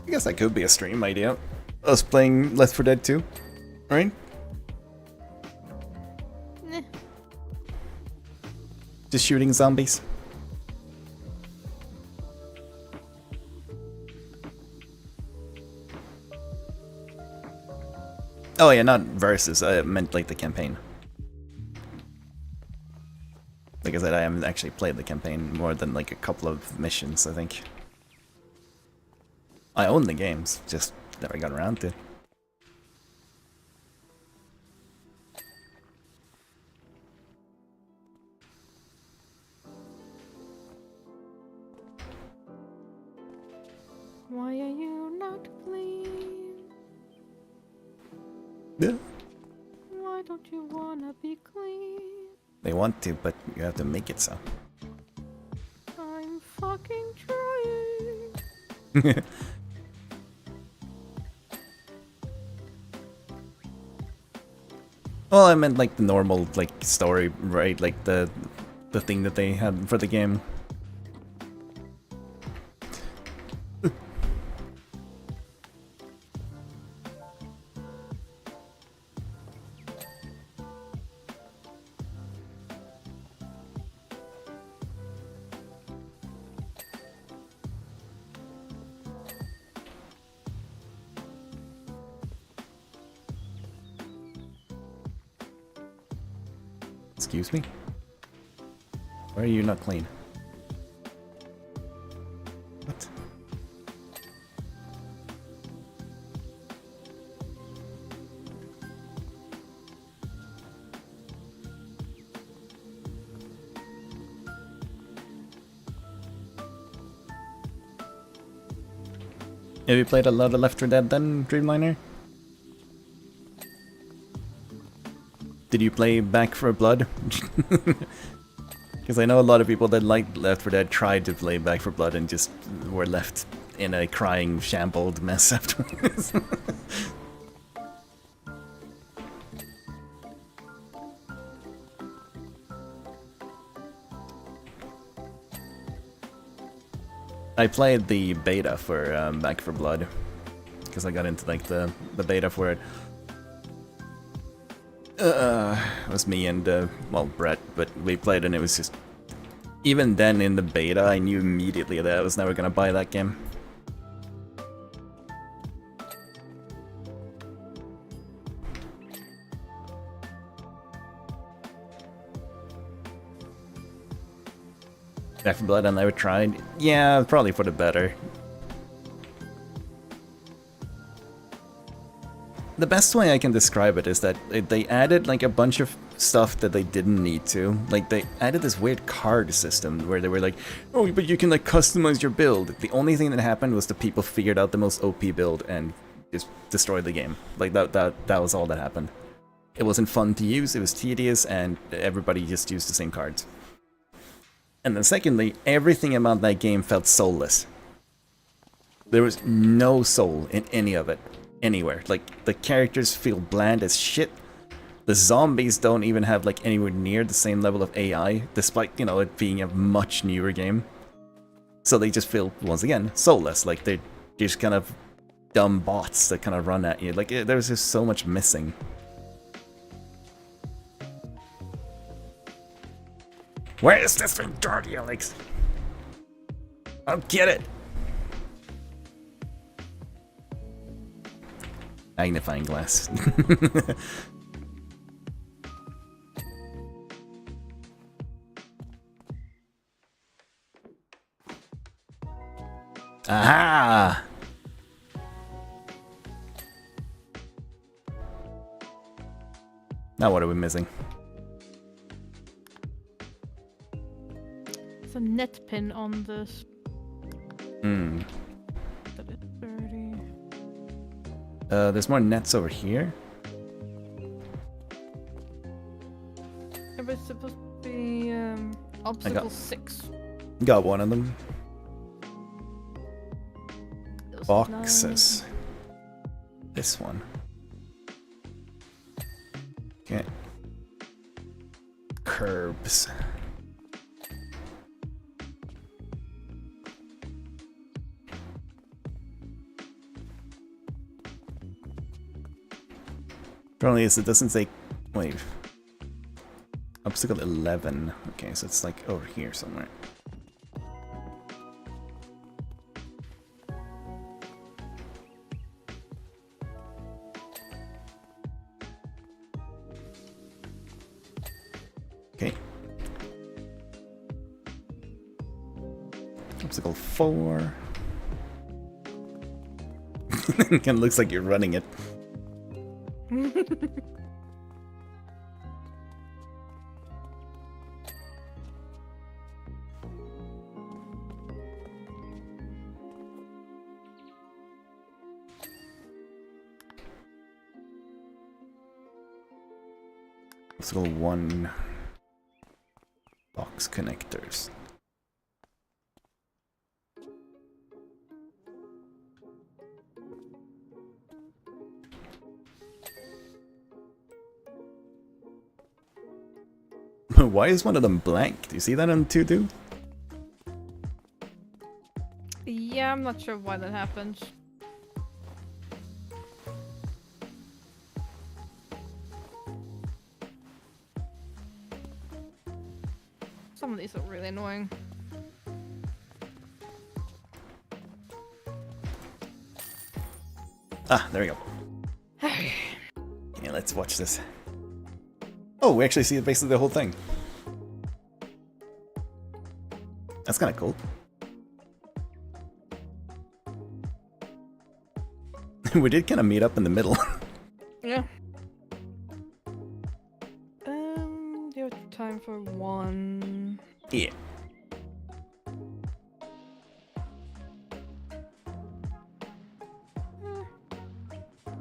I guess that could be a stream idea. Us playing Left 4 Dead 2, right? Eh. Just shooting zombies. Oh yeah, not versus, I meant like the campaign. Like I said, I haven't actually played the campaign more than like a couple of missions, I think. I own the games, just never got around to. Yeah. Why don't you wanna be clean? They want to, but you have to make it so. I'm fucking trying. Well, I meant like the normal like story, right? Like the thing that they had for the game. Excuse me? Why are you not clean? What? Have you played a lot of Left 4 Dead then, Dreamliner? Did you play Back for Blood? Because I know a lot of people that liked Left 4 Dead tried to play Back for Blood and just were left in a crying, shambled mess afterwards. I played the beta for Back for Blood because I got into like the beta for it. It was me and well, Brett, but we played and it was just, even then in the beta I knew immediately that I was never gonna buy that game. Back 4 Blood I never tried. Yeah, probably for the better. The best way I can describe it is that they added like a bunch of stuff that they didn't need to. Like they added this weird card system where they were like, oh, but you can like customize your build. The only thing that happened was the people figured out the most OP build and just destroyed the game. Like that was all that happened. It wasn't fun to use, it was tedious, and everybody just used the same cards. And then secondly, everything about that game felt soulless. There was no soul in any of it. Anywhere. Like, the characters feel bland as shit. The zombies don't even have, like, anywhere near the same level of AI, despite, you know, it being a much newer game. So they just feel, once again, soulless. Like, they're just kind of dumb bots that kind of run at you. Like, there's just so much missing. Where is this thing, dirty, Alex? I don't get it. Magnifying glass. Aha! Now what are we missing? It's a net pin on this. Hmm. That is dirty. There's more nets over here. It was supposed to be obstacle 6. Got one of them. Those Boxes. This one. Okay. Curbs. Probably is it doesn't say. Wait. Obstacle 11. Okay, so it's like over here somewhere. Okay. Obstacle 4. Kind of looks like you're running it. Possible one box connectors. Why is one of them blank? Do you see that on 2-2? Yeah, I'm not sure why that happens. Some of these are really annoying. Ah, there we go. Yeah, let's watch this. Oh, we actually see basically the whole thing. That's kind of cool. We did kind of meet up in the middle. Yeah. Do you have time for one? Yeah.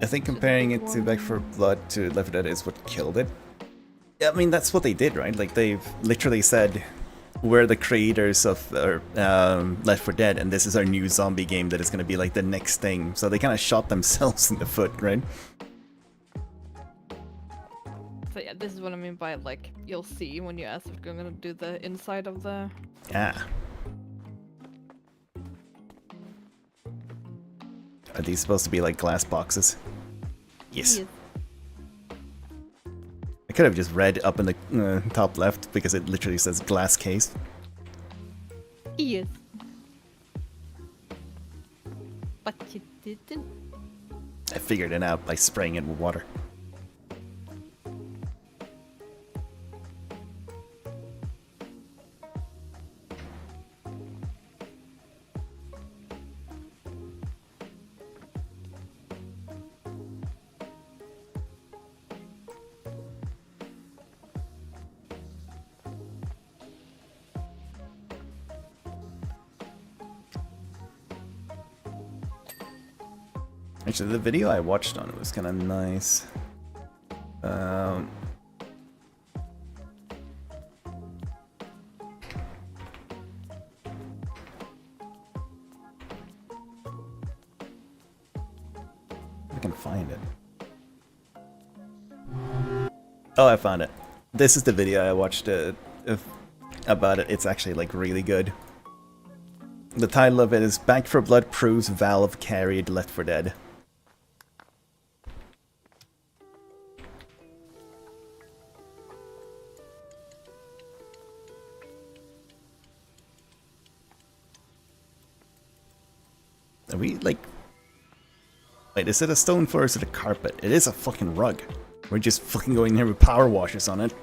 I think comparing it to Back 4 Blood to Left 4 Dead is what killed it. I mean, that's what they did, right? Like, they've literally said, we're the creators of Left 4 Dead, and this is our new zombie game that is going to be like the next thing. So they kind of shot themselves in the foot, right? So yeah, this is what I mean by like you'll see when you ask if we're gonna do the inside of the. Yeah. Are these supposed to be like glass boxes? Yes. Yes. I could have just read up in the top left because it literally says glass case. Yes. But you didn't. I figured it out by spraying it with water. Actually, the video I watched on it was kind of nice. I can find it. Oh, I found it. This is the video I watched about it. It's actually like really good. The title of it is Back 4 Blood proves Valve carried Left 4 Dead. Are we like... Wait, is it a stone floor or is it a carpet? It is a fucking rug. We're just fucking going here with power washers on it.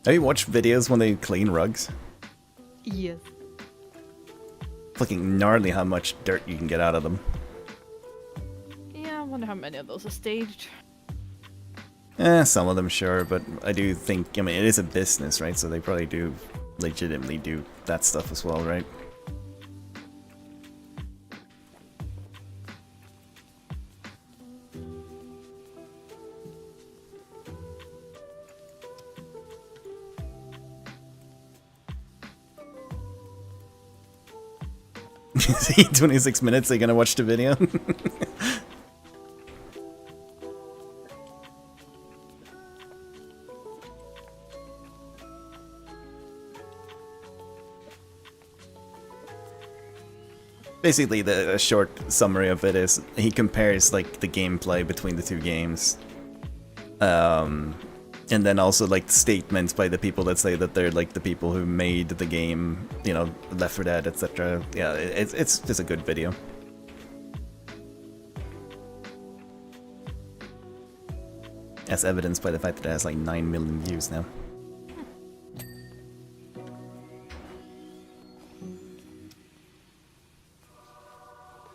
Have you watched videos when they clean rugs? Yes. Fucking gnarly how much dirt you can get out of them. Yeah, I wonder how many of those are staged. Some of them sure, but I do think, I mean, it is a business, right? So they probably do legitimately do that stuff as well, right? See, 26 minutes, are you gonna watch the video? Basically, the short summary of it is he compares like the gameplay between the two games, and then also like statements by the people that say that they're like the people who made the game, you know, Left 4 Dead, etc. Yeah, it's just a good video. As evidenced by the fact that it has like 9 million views now.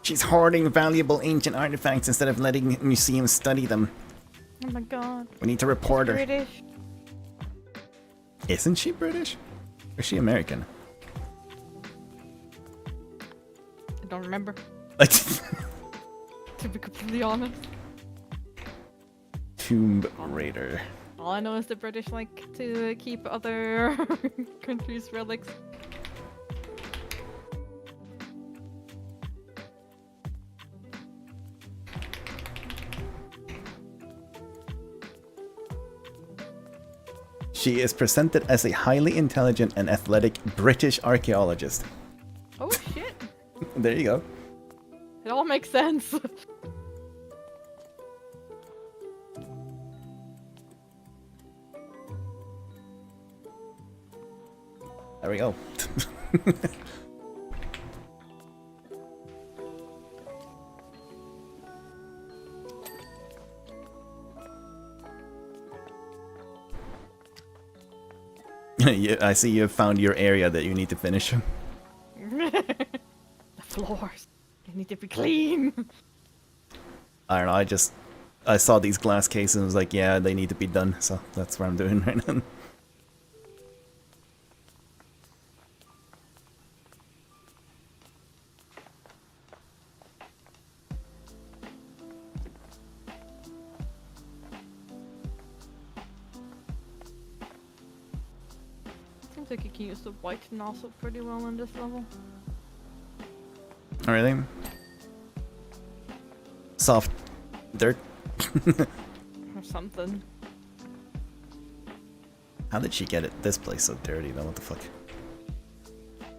She's hoarding valuable ancient artifacts instead of letting museums study them. Oh my god. We need to report her. British. Isn't she British? Or is she American? I don't remember, I to be completely honest. Tomb Raider. All I know is the British like to keep other countries' relics. She is presented as a highly intelligent and athletic British archaeologist. Oh shit! There you go. It all makes sense. There we go. I see you have found your area that you need to finish. The floors. They need to be clean. I don't know, I saw these glass cases and was like, yeah, they need to be done, so that's what I'm doing right now. Seems like you can use the white nozzle pretty well on this level. Oh, really? Soft dirt? Or something. How did she get this place so dirty though? What the fuck?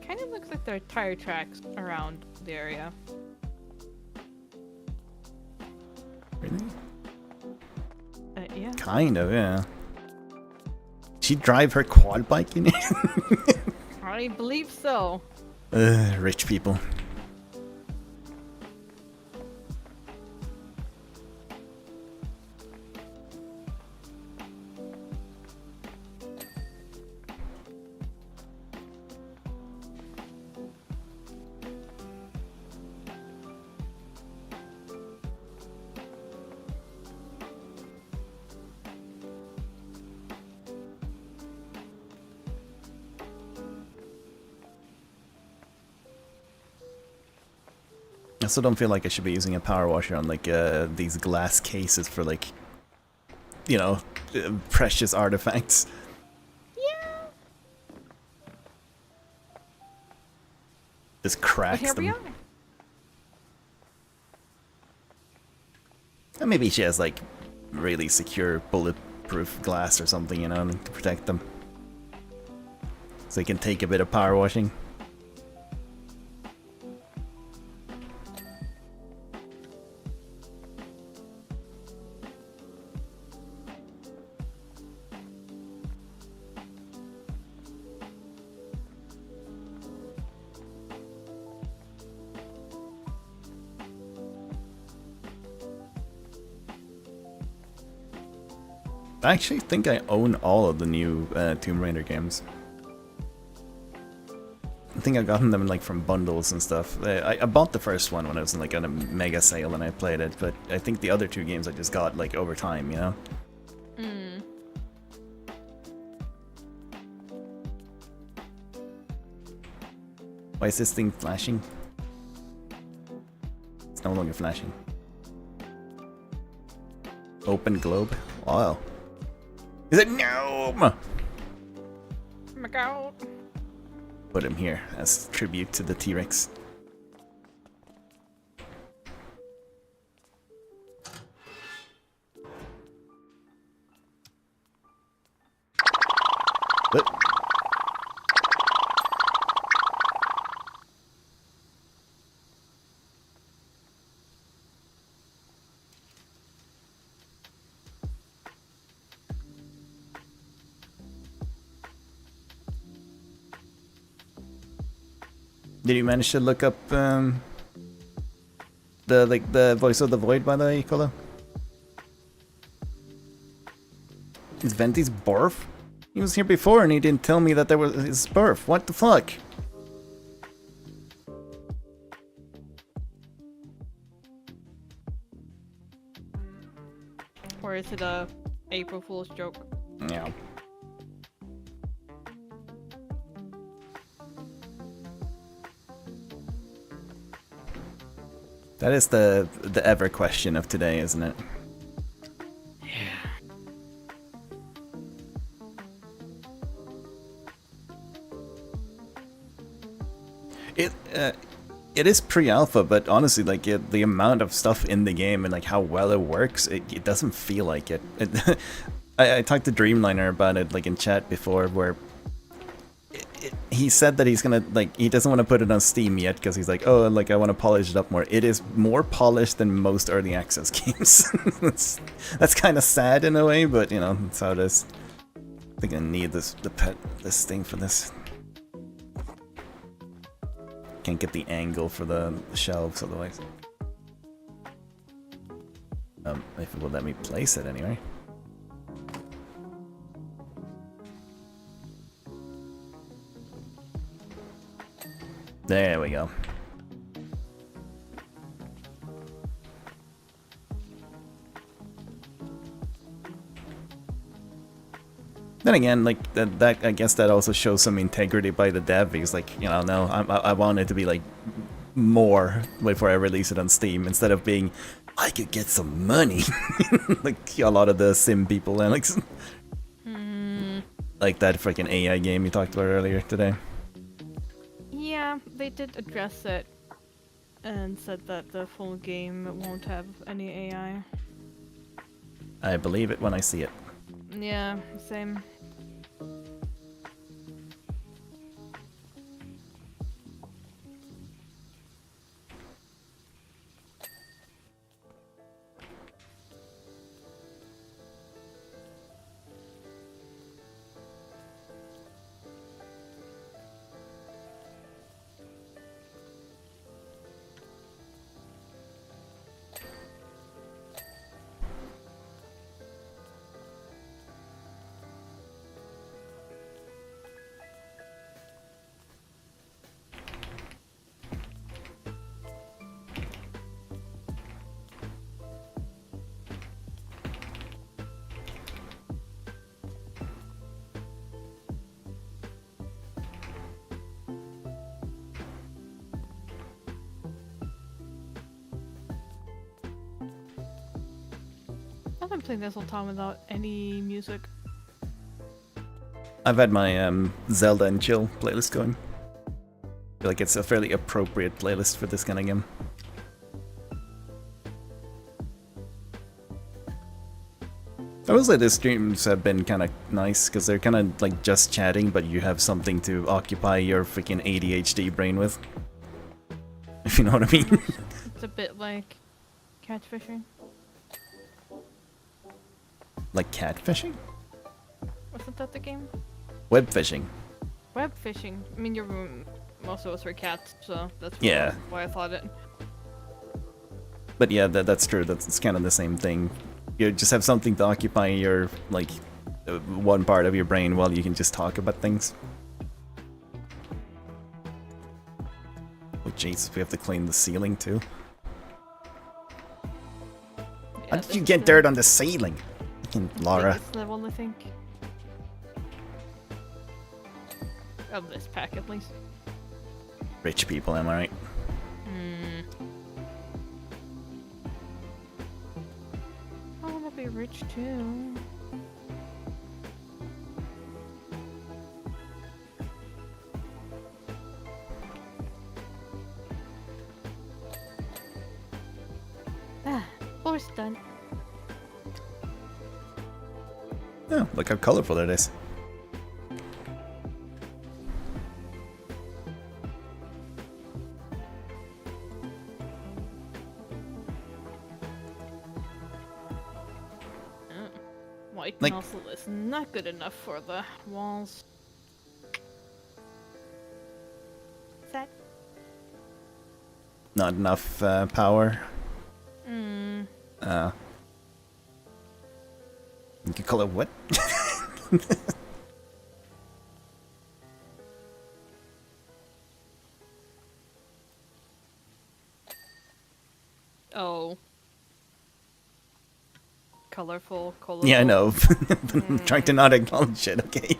Kind of looks like there are tire tracks around the area. Really? Yeah. Kind of, yeah. She drive her quad bike in here? I believe so. Rich people. I still don't feel like I should be using a power washer on like these glass cases for like, you know, precious artifacts. Yeah. Just But cracks here we them. are. And maybe she has like really secure bulletproof glass or something, you know, to protect them. So you can take a bit of power washing. I actually think I own all of the new Tomb Raider games. I think I gotten them like from bundles and stuff. I bought the first one when I was in like on a mega sale and I played it, but I think the other two games I just got like over time, you know? Mm. Why is this thing flashing? It's no longer flashing. Open globe? Wow. Is it gnome? Oh my god. Put him here as tribute to the T-Rex. Did you manage to look up the voice of the void, by the way, Kolo? Is Venti's barf? He was here before and he didn't tell me that there was his barf. What the fuck? Or is it a April Fool's joke? Yeah. That is the ever question of today, isn't it? Yeah. it is pre-alpha, but honestly, like the amount of stuff in the game and like how well it works, it doesn't feel like it. I talked to Dreamliner about it like in chat before, where he said that he's gonna like he doesn't want to put it on Steam yet because he's like, oh, like I want to polish it up more. It is more polished than most early access games. that's kind of sad in a way, but you know that's how it is. I think I need this thing for this. Can't get the angle for the shelves otherwise. If it will let me place it anyway. There we go. Then again, like that I guess that also shows some integrity by the dev. Because like, you know, no, I want it to be like more before I release it on Steam instead of being I could get some money like a lot of the sim people, Alex. Like that freaking AI game you talked about earlier today. Yeah, they did address it and said that the full game won't have any AI. I believe it when I see it. Yeah, same. I've been playing this whole time without any music. I've had my Zelda and Chill playlist going. I feel like it's a fairly appropriate playlist for this kind of game. I will say the streams have been kind of nice because they're kind of like just chatting, but you have something to occupy your freaking ADHD brain with. If you know what I mean. It's a bit like catfishing. Like catfishing? Wasn't that the game? Web fishing. Web fishing. I mean, your room most of us were cats, so that's Yeah. why I thought it. But yeah, that's true. It's kind of the same thing. You just have something to occupy your, like, one part of your brain while you can just talk about things. Oh jeez, we have to clean the ceiling too. How did you get dirt on the ceiling? Fucking Laura. Biggest level, I think. Of this pack, at least. Rich people, am I right? I wanna be rich too. Ah, floor's done. Oh, look how colorful it is. White Like- nozzle is not good enough for the walls. That. Not enough power. Hmm. You could call it what? Oh. Colorful. Yeah, I know. I'm trying to not acknowledge it, okay?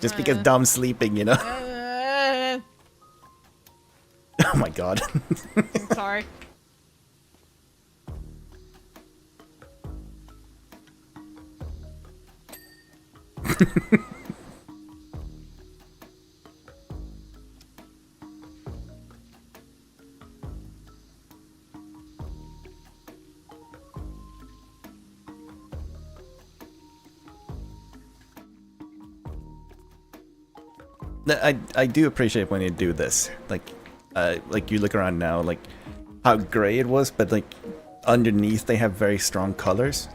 Just because Dom's sleeping, you know? Oh my god. Sorry. I do appreciate when you do this. Like you look around now, like how gray it was, but like underneath they have very strong colors.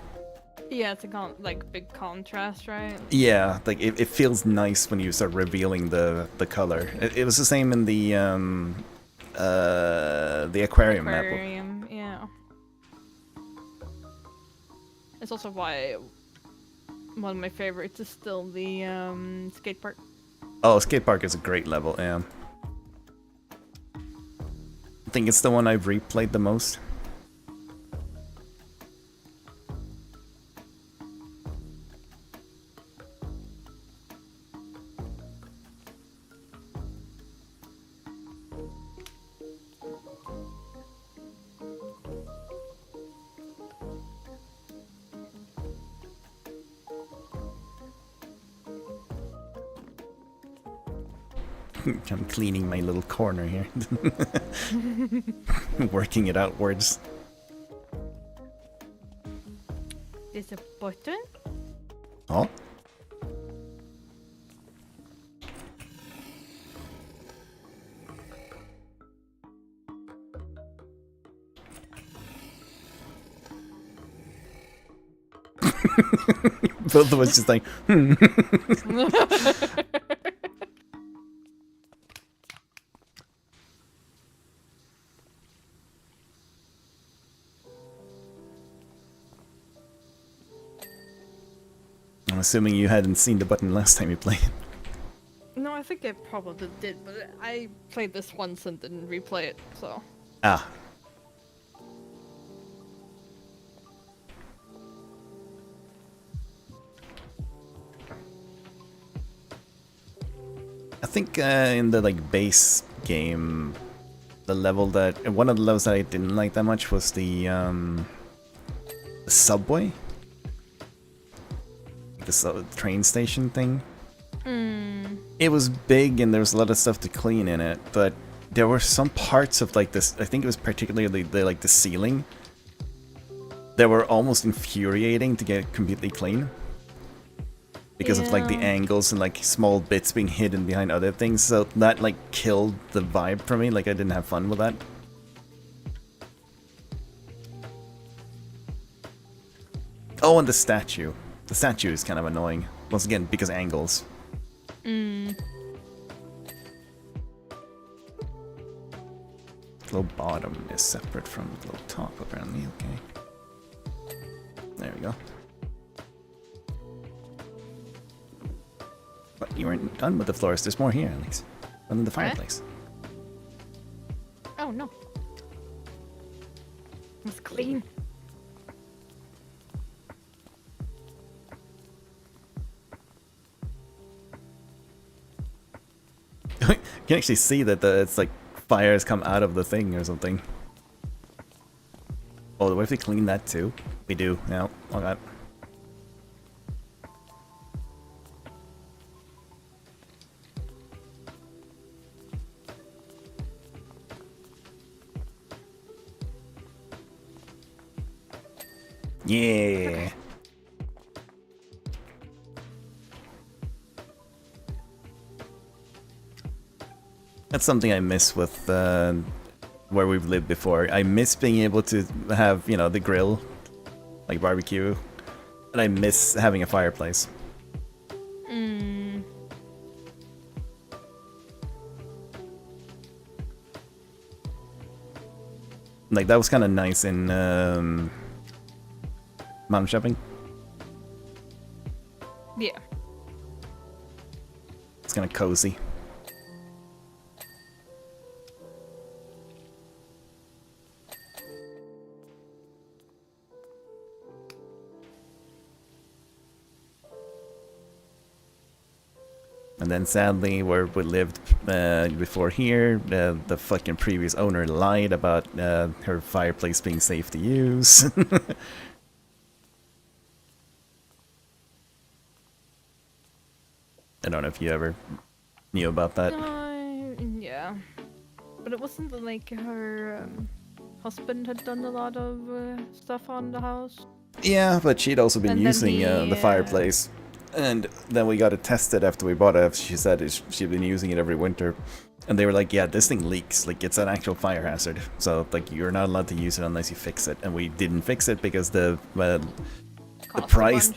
Yeah, it's a like big contrast, right? Yeah, like it feels nice when you start revealing the color. It was the same in the aquarium map. Aquarium, yeah. It's also why one of my favorites is still the skate park. Oh, skate park is a great level. Yeah, I think it's the one I've replayed the most. I'm cleaning my little corner here. Working it outwards. There's a button? Oh? Both of us just like, I'm assuming you hadn't seen the button last time you played. No, I think I probably did, but I played this once and didn't replay it, so. Ah. I think in the like base game, the level that one of the levels that I didn't like that much was the subway, the train station thing. It was big and there was a lot of stuff to clean in it, but there were some parts of like this. I think it was particularly the ceiling that were almost infuriating to get completely clean. Because of like the angles and like small bits being hidden behind other things, so that like killed the vibe for me. Like I didn't have fun with that. Oh, and the statue. The statue is kind of annoying. Once again, because angles. The low bottom is separate from the low top, apparently. Okay. There we go. But you weren't done with the floors. There's more here, at least. Under the fireplace. Oh no. It's clean. You can actually see that it's like fires come out of the thing or something. Oh, do we have to clean that too? We do. Yeah. Oh god. Yeah. That's something I miss with where we've lived before. I miss being able to have, you know, the grill, like barbecue, and I miss having a fireplace. Like that was kind of nice in Mom Shopping. Yeah. It's kind of cozy. And then sadly, where we lived before here, the fucking previous owner lied about her fireplace being safe to use. I don't know if you ever knew about that. Yeah. But it wasn't like her husband had done a lot of stuff on the house. Yeah, but she'd also been And then using he, the fireplace. And then we got it tested after we bought it. She said she'd been using it every winter. And they were like, yeah, this thing leaks. Like, it's an actual fire hazard. So, like, you're not allowed to use it unless you fix it. And we didn't fix it because the price...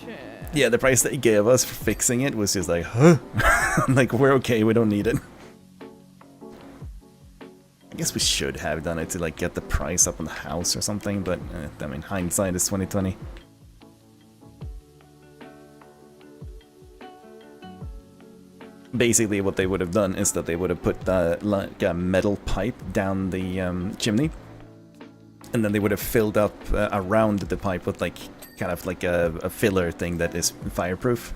Yeah, the price they gave us for fixing it was just like, huh? Like, we're okay, we don't need it. I guess we should have done it to, like, get the price up on the house or something. But, I mean, hindsight is 2020. Basically, what they would have done is that they would have put like a metal pipe down the chimney, and then they would have filled up around the pipe with like kind of like a filler thing that is fireproof,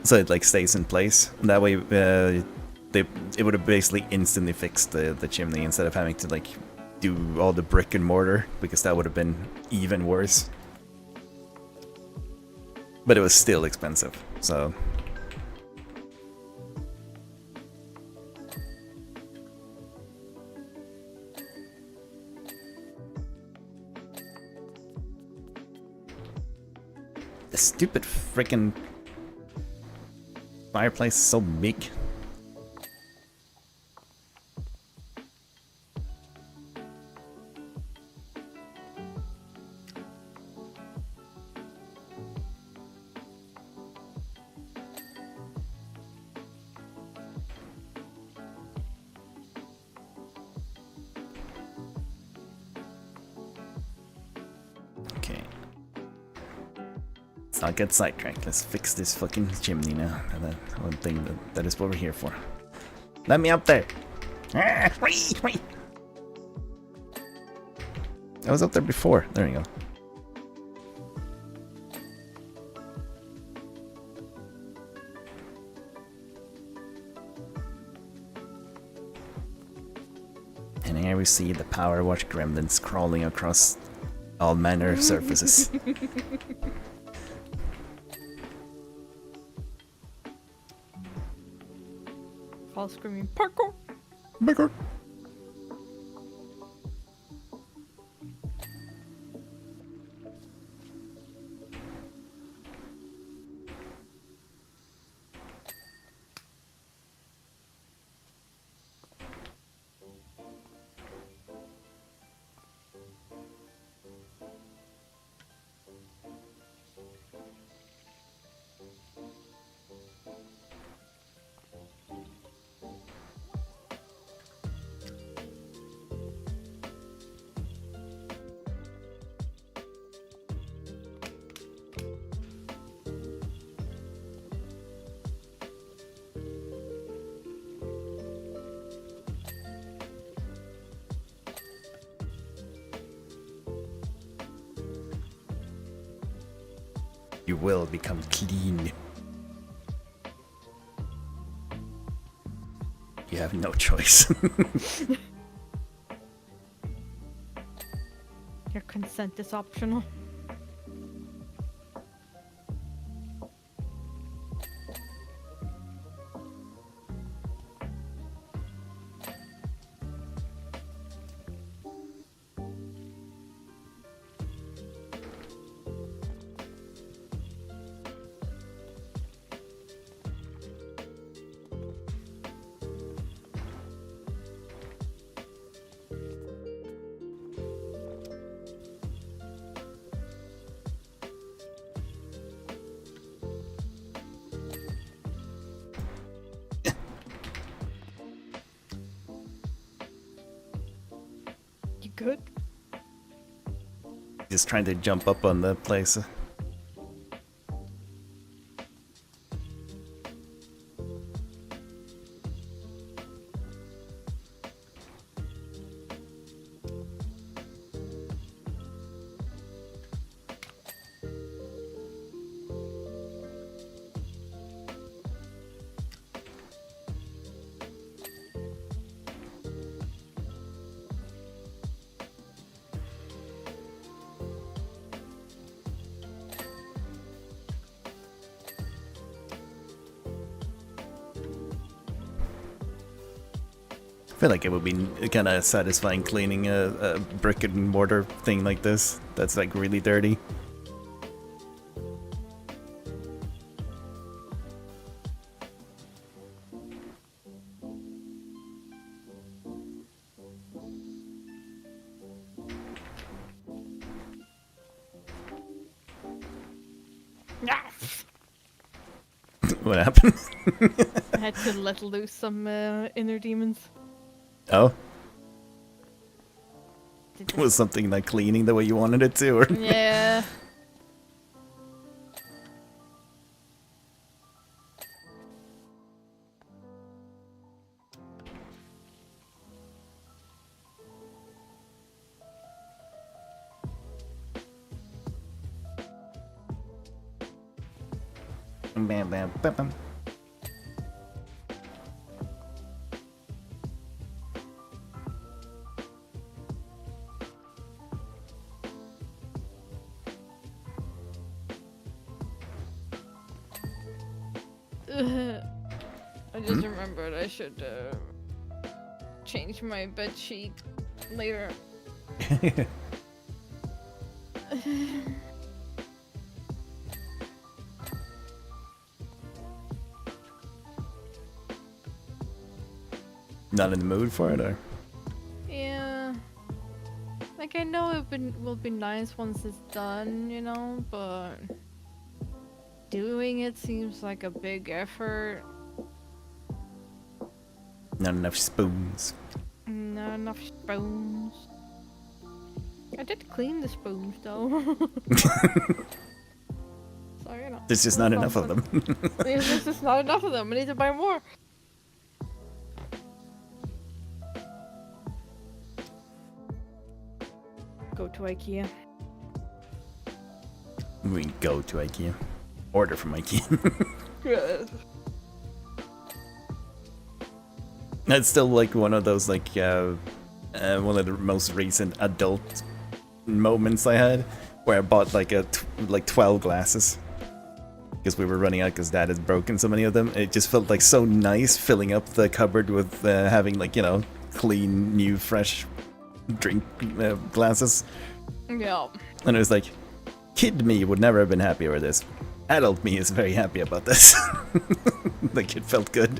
so it like stays in place. And that way, it would have basically instantly fixed the chimney instead of having to like do all the brick and mortar, because that would have been even worse. But it was still expensive, so. The stupid frickin' fireplace is so big. Okay. Let's not get sidetracked. Let's fix this fucking chimney now. That one thing that is what we're here for. Let me up there. I was up there before. There you go. And here we see the Power Wash gremlins crawling across all manner of surfaces. All screaming parkour. Parkour. You will become clean. You have no choice. Your consent is optional. You good? Just trying to jump up on the place. I feel like it would be kind of satisfying cleaning a brick and mortar thing like this that's like really dirty. Yes! What happened? I had to let loose some inner demons. Oh, They just- was something like cleaning the way you wanted it to, or Yeah. bam, bam, bam, bam. I just remembered I should change my bed sheet later. Not in the mood for it, or Yeah. Like I know will be nice once it's done, you know, but doing it seems like a big effort. not enough spoons. Not enough spoons. I did clean the spoons though. So you know. There's just not enough of them. There's just not enough of them. I need to buy more. Go to IKEA. We go to IKEA. Order from IKEA. That's still like one of those like one of the most recent adult moments I had, where I bought like like 12 glasses because we were running out because Dad has broken so many of them. It just felt like so nice filling up the cupboard with having like, you know, clean, new, fresh drink glasses. Yeah. And it was like, kid me would never have been happy with this. Adult me is very happy about this. Like it felt good.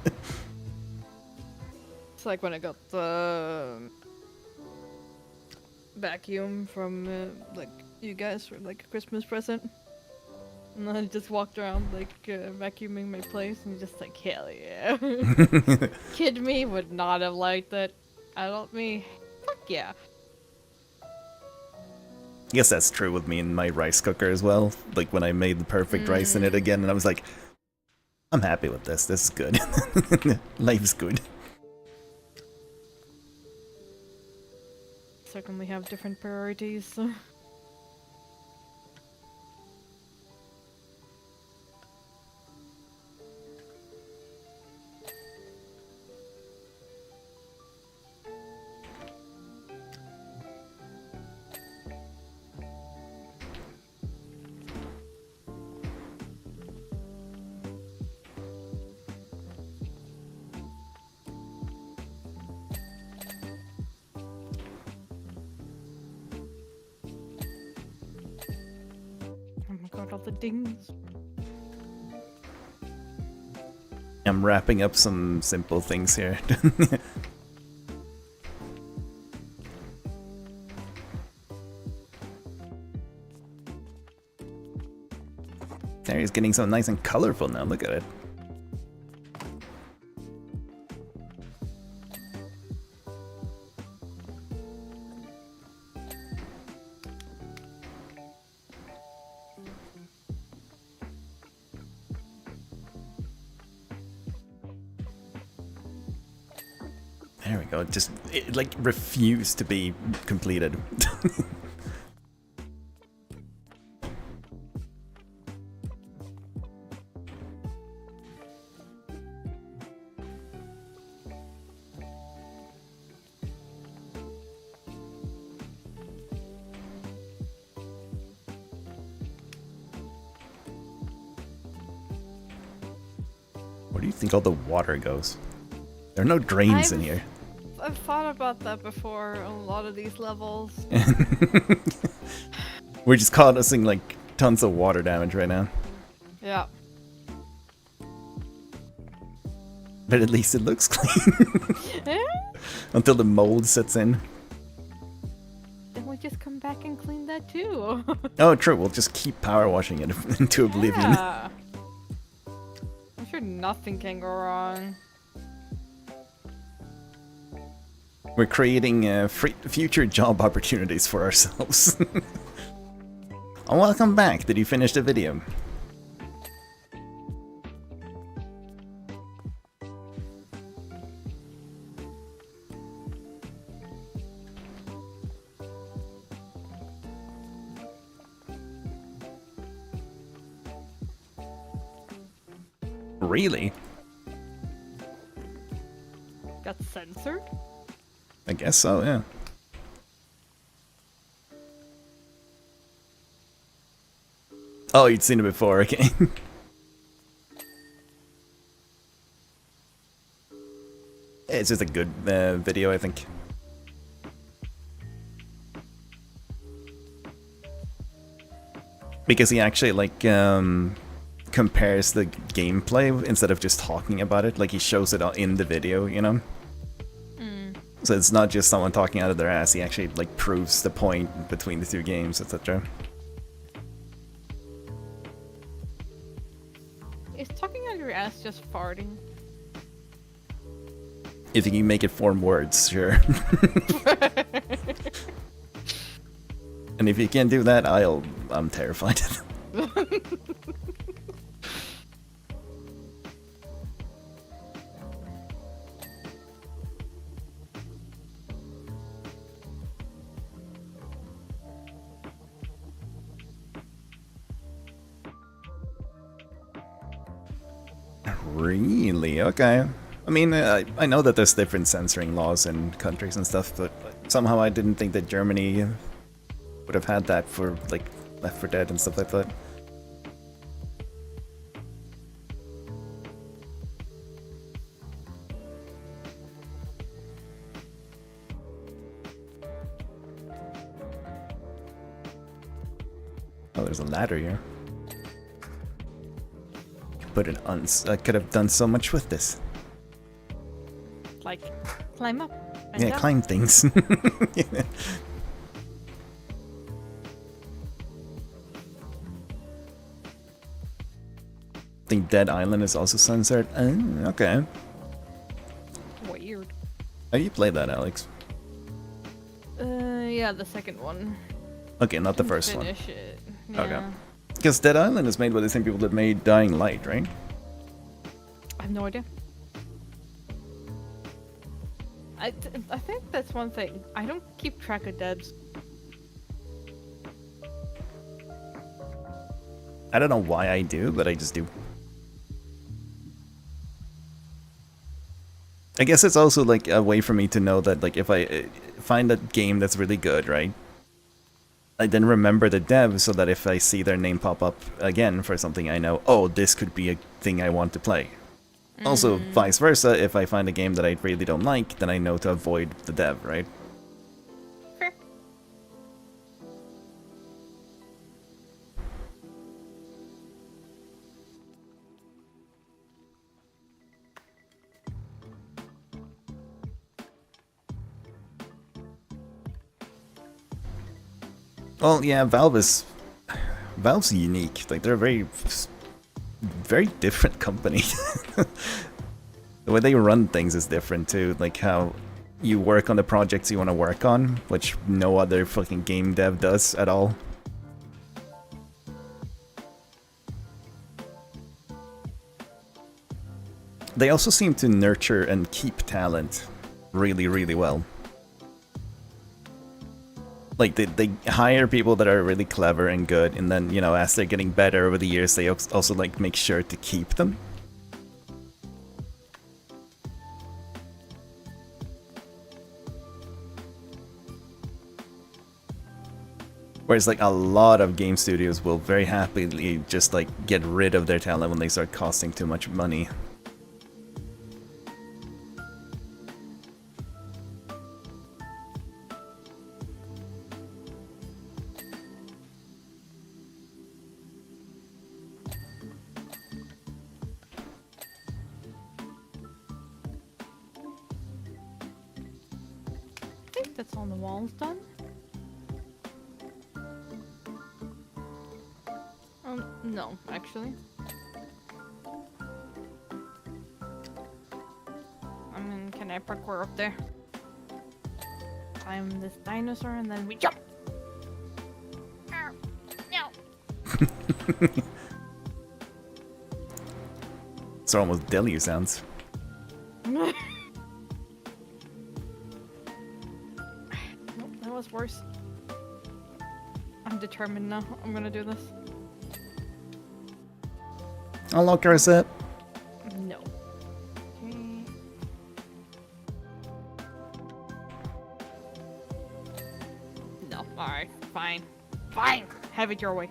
It's like when I got the vacuum from like you guys for like a Christmas present. And I just walked around like vacuuming my place and just like hell yeah. Kid me would not have liked that. Adult me, fuck yeah. I guess that's true with me and my rice cooker as well. Like when I made the perfect rice in it again, and I was like, I'm happy with this. This is good. Life's good. Certainly have different priorities. Oh my god, all the dings. I'm wrapping up some simple things here. This area's getting so nice and colorful now, look at it. There we go, just, it like refused to be completed. Where do you think all the water goes? There are no drains in here. I've thought about that before on a lot of these levels. We're just causing like tons of water damage right now. Yeah. But at least it looks clean. Until the mold sets in. Then we just come back and clean that too. Oh, true. We'll just keep power washing it into oblivion. Yeah. I'm sure nothing can go wrong. We're creating future job opportunities for ourselves. Oh, welcome back. Did you finish the video? Really? Got censored? I guess so, yeah. Oh, you'd seen it before, okay. It's just a good video, I think. Because he actually, like, compares the gameplay instead of just talking about it. Like, he shows it in the video, you know? So it's not just someone talking out of their ass, he actually, like, proves the point between the two games, etc. Is talking out your ass just farting? If you can make it form words, sure. And if you can't do that, I'm terrified. Really? Okay. I mean, I know that there's different censoring laws in countries and stuff, but somehow I didn't think that Germany would have had that for, like, Left 4 Dead and stuff like that. Oh, there's a ladder here. Put it on. I could have done so much with this. Like, climb up. And Yeah, down. climb things. Yeah. I think Dead Island is also censored. Okay. Weird. How you played that, Alex? Yeah, the second one. Okay, not the first one. Finish it. Okay. Yeah. Because Dead Island is made by the same people that made Dying Light, right? I have no idea. I think that's one thing. I don't keep track of devs. I don't know why I do, but I just do. I guess it's also like a way for me to know that, like, if I find a game that's really good, right? I then remember the dev so that if I see their name pop up again for something, I know, oh, this could be a thing I want to play. Also, vice versa, if I find a game that I really don't like, then I know to avoid the dev, right? Fair. Well, yeah, Valve's unique. Like, they're a very different company. The way they run things is different too. Like how you work on the projects you want to work on, which no other fucking game dev does at all. They also seem to nurture and keep talent really, really well. Like, they hire people that are really clever and good, and then, you know, as they're getting better over the years, they also, like, make sure to keep them. Whereas, like, a lot of game studios will very happily just, like, get rid of their talent when they start costing too much money. I think that's on the walls done. No, actually. I mean, can I parkour up there? Climb this dinosaur and then we jump! Ow. No! It's almost deli sounds. Nope, that was worse. I'm determined now. I'm gonna do this. Unlock our set. No. Okay. No. Alright. Fine. Fine! Have it your way.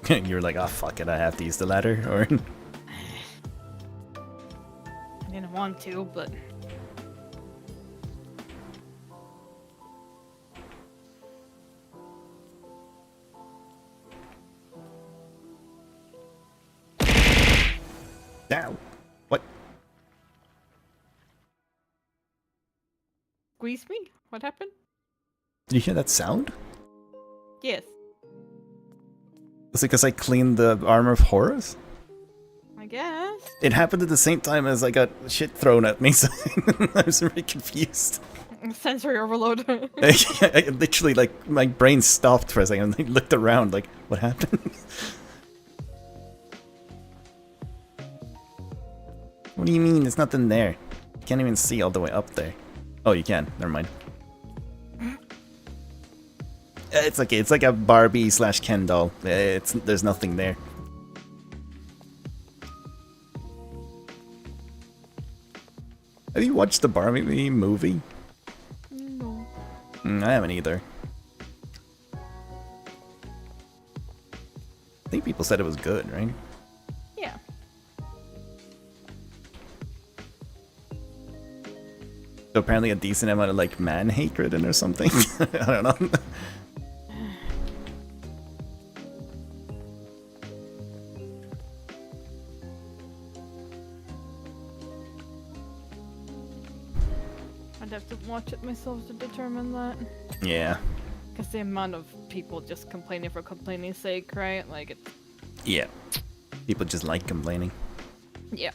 You're like, oh fuck it, I have to use the ladder, or I didn't want to, but... Ow. What? Squeeze me? What happened? Did you hear that sound? Yes. It's because I cleaned the armor of Horus. I guess. It happened at the same time as I got shit thrown at me, so I was really confused. Sensory overload. I literally, like, my brain stopped for a second and I looked around, like, what happened? What do you mean? There's nothing there. You can't even see all the way up there. Oh, you can. Never mind. It's okay. It's like a Barbie / Ken doll. There's nothing there. Have you watched the Barbie movie? No. I haven't either. I think people said it was good, right? Yeah. So apparently a decent amount of like man hatred in or something. I don't know. I'd have to watch it myself to determine that. Yeah. Because the amount of people just complaining for complaining's sake, right? Like, it's... Yeah. People just like complaining. Yeah.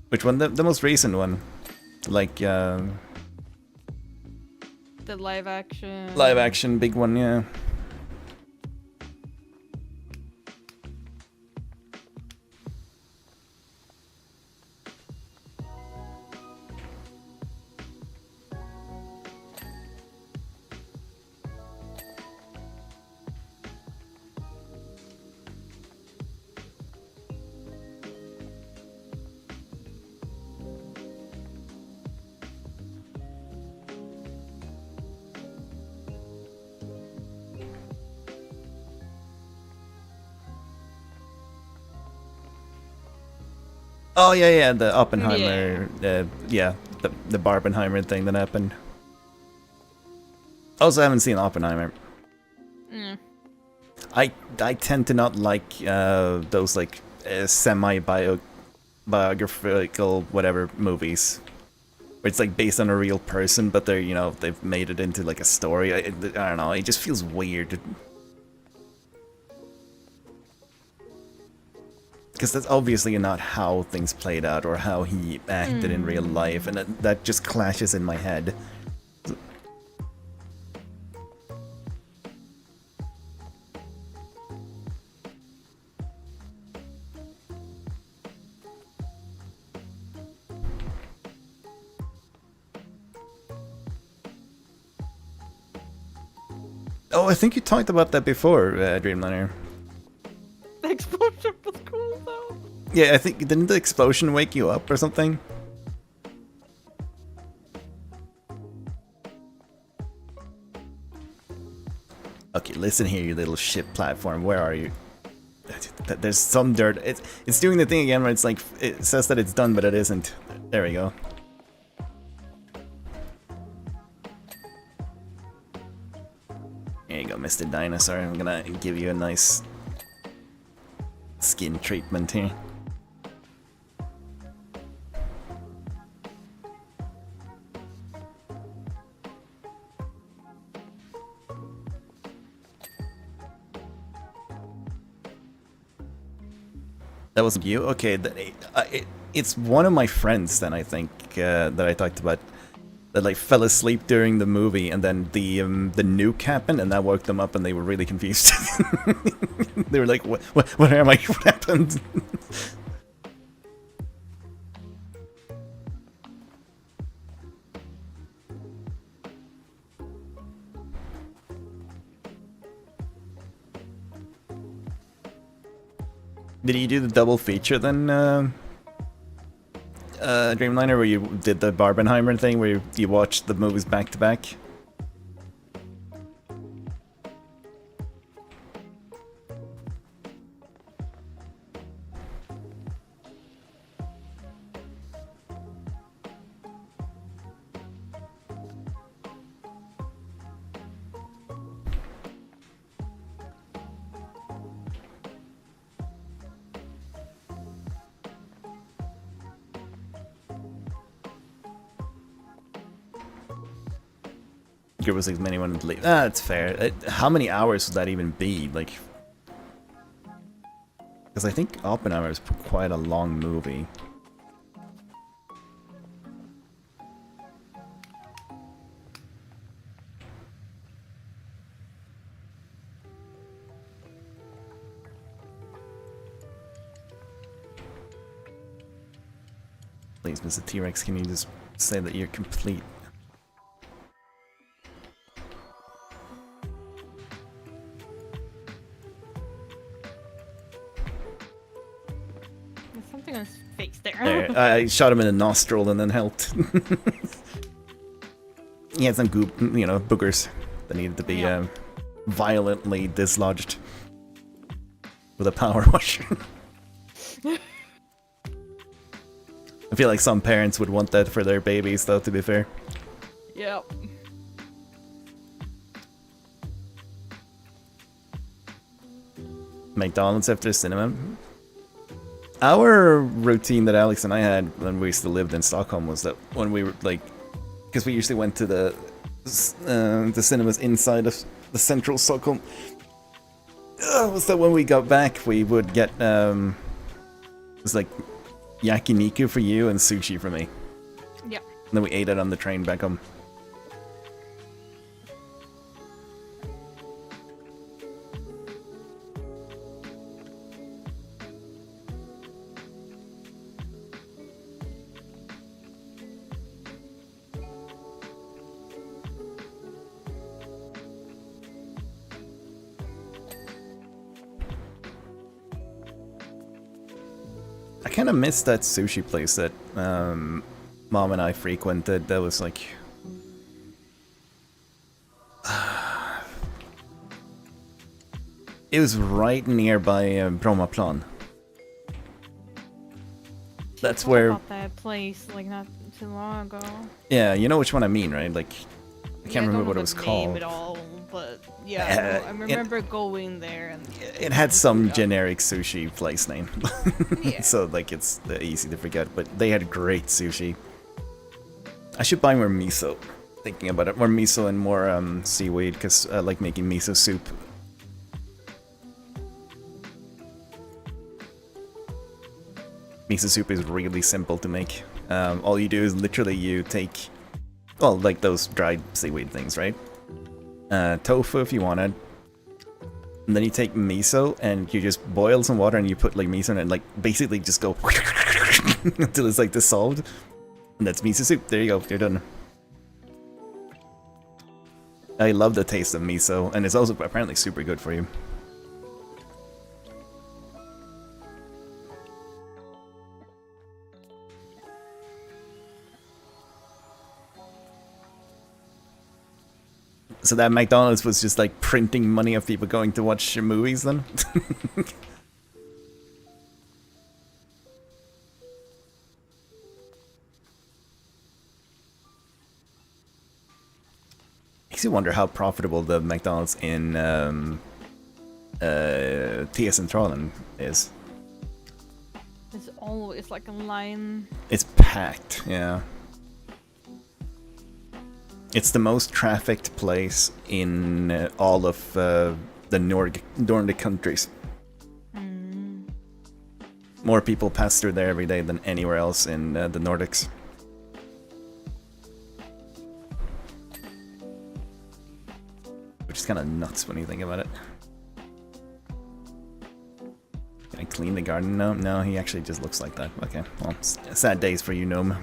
Which one? The most recent one. Like, The live action... live action, big one, yeah. Oh yeah, the Oppenheimer, yeah, the Barbenheimer thing that happened. Also, haven't seen Oppenheimer. Mm. I tend to not like those like biographical whatever movies, where it's like based on a real person, but they've made it into like a story. I don't know. It just feels weird. Because that's obviously not how things played out or how he acted in real life, and that just clashes in my head. Oh, I think you talked about that before, Dreamliner. The explosion was cool, though. Yeah, I think, didn't the explosion wake you up or something? Okay, listen here, you little shit platform. Where are you? There's some dirt. It's doing the thing again where it's like, it says that it's done, but it isn't. There we go. There you go, Mr. Dinosaur. I'm gonna give you a nice skin treatment here. That wasn't you? Okay, it's one of my friends then, I think, that I talked about, that like fell asleep during the movie, and then the nuke happened, and that woke them up, and they were really confused. They were like, what am I, what happened? Did you do the double feature then, Dreamliner, where you did the Barbenheimer thing, where you watched the movies back to back? There was like many wanted to leave. Ah, that's fair. How many hours would that even be? Like, because I think Oppenheimer is quite a long movie. Please, Mr. T-Rex, can you just say that you're complete? There's something on his face there. There, I shot him in the nostril and then helped. He had some goop, you know, boogers that needed to be violently dislodged with a power washer. I feel like some parents would want that for their babies, though, to be fair. Yep. McDonald's after cinema. Our routine that Alex and I had when we still lived in Stockholm was that when we were like, because we usually went to the cinemas inside of the central Stockholm, was that when we got back we would get it was like yakiniku for you and sushi for me. Yeah. And then we ate it on the train back home. I kind of missed that sushi place that Mom and I frequented. That was like, it was right nearby Brommaplan. That's where. About that place like not too long ago. Yeah, you know which one I mean, right? Like, I can't remember what it was Name called. at all, but yeah, I remember going there and It had some generic sushi place name, Yeah. so like it's easy to forget. But they had great sushi. I should buy more miso. Thinking about it, more miso and more seaweed, because I like making miso soup. Miso soup is really simple to make. All you do is literally you take, well, like those dried seaweed things, right? Tofu if you wanted. And then you take miso and you just boil some water and you put like miso in it and like basically just go until it's like dissolved. And that's miso soup. There you go, you're done. I love the taste of miso, and it's also apparently super good for you. So that McDonald's was just like printing money of people going to watch movies then? Makes you wonder how profitable the McDonald's in T.S. and Trollen is. It's like a line. It's packed, yeah. It's the most trafficked place in all of the Nordic countries. more people pass through there every day than anywhere else in the Nordics. Which is kind of nuts when you think about it. Can I clean the garden? No, no, he actually just looks like that. Okay, well, sad days for you, Gnome.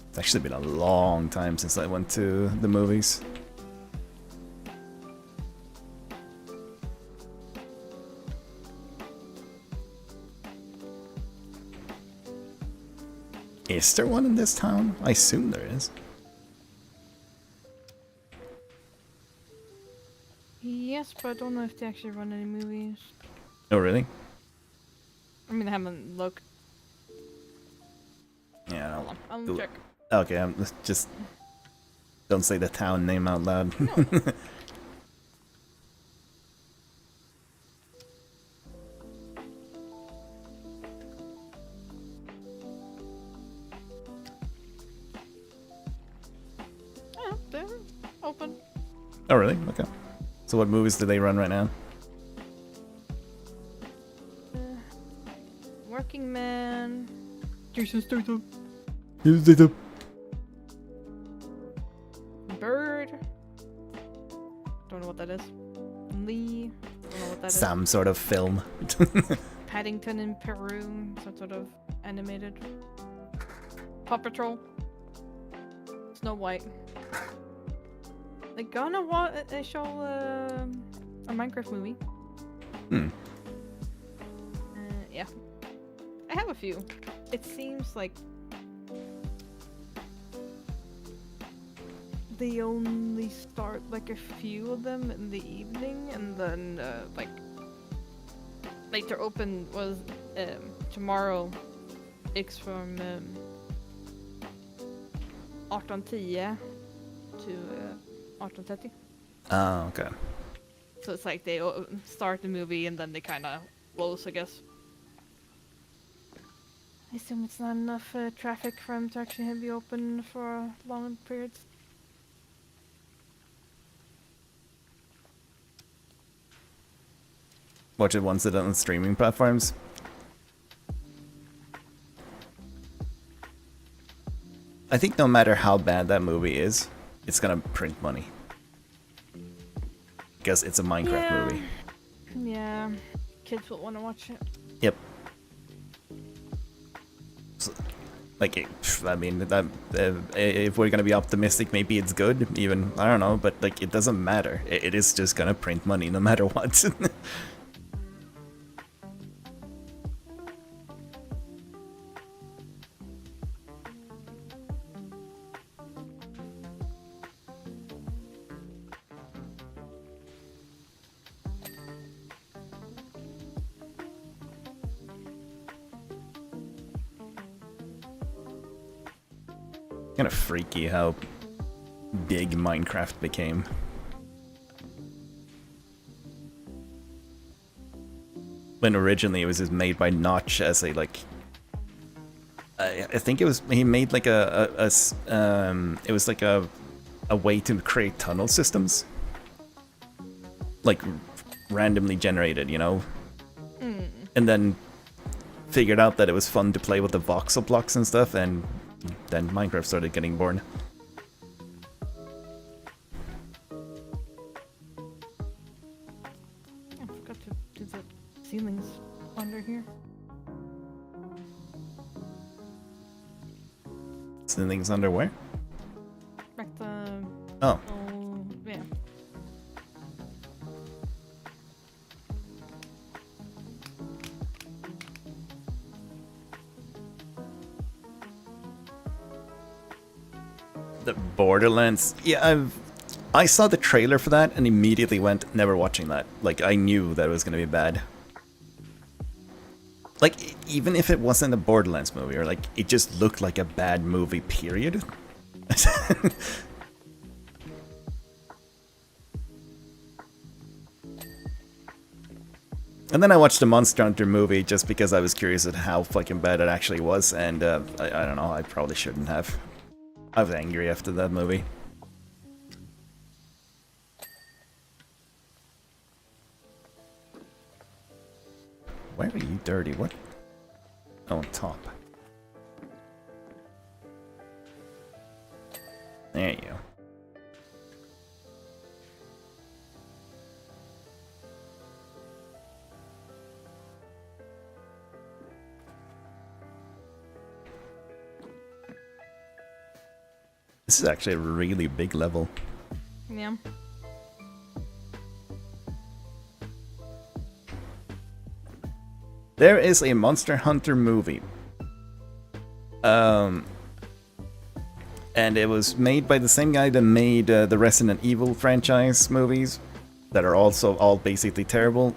It's actually been a long time since I went to the movies. Is there one in this town? I assume there is. Yes, but I don't know if they actually run any movies. Oh, really? I mean, I haven't looked. Yeah. Hold on, I'll check. Okay, just don't say the town name out loud. Yeah, they're open. Oh, really? Okay. So what movies do they run right now? Working Man. Jason Statham. Bird. Don't know what that is. Lee. Don't know what that is. Some sort of film. Paddington in Peru. Some sort of animated. Paw Patrol. Snow White. They're gonna show a Minecraft movie. Hmm. Yeah. I have a few. It seems like they only start like a few of them in the evening, and then like later open was tomorrow. It's from 18:10 to 18:30. Oh, okay. So it's like they start the movie and then they kind of close, I guess. I assume it's not enough traffic for them to actually be open for long periods. Watch it once it's on streaming platforms. I think no matter how bad that movie is, it's gonna print money. Because it's a Minecraft movie. Yeah. Kids will want to watch it. Yep. So, like, I mean, if we're gonna be optimistic, maybe it's good. Even I don't know, but like, it doesn't matter. It is just gonna print money no matter what. Kind of freaky how big Minecraft became. When originally it was just made by Notch as a like, I think it was he made like it was like a way to create tunnel systems, like randomly generated, you know, and then figured out that it was fun to play with the voxel blocks and stuff, and then Minecraft started getting born. I forgot to do the ceilings under here. Ceilings under where? Like the... Oh. Oh, yeah. The Borderlands. Yeah, I saw the trailer for that and immediately went, never watching that. Like, I knew that it was gonna be bad. Like, even if it wasn't a Borderlands movie, or like, it just looked like a bad movie, period. And then I watched the Monster Hunter movie just because I was curious at how fucking bad it actually was, and I don't know, I probably shouldn't have. I was angry after that movie. Why are you dirty? What? Oh, on top. There you go. This is actually a really big level. Yeah. There is a Monster Hunter movie. And it was made by the same guy that made the Resident Evil franchise movies that are also all basically terrible.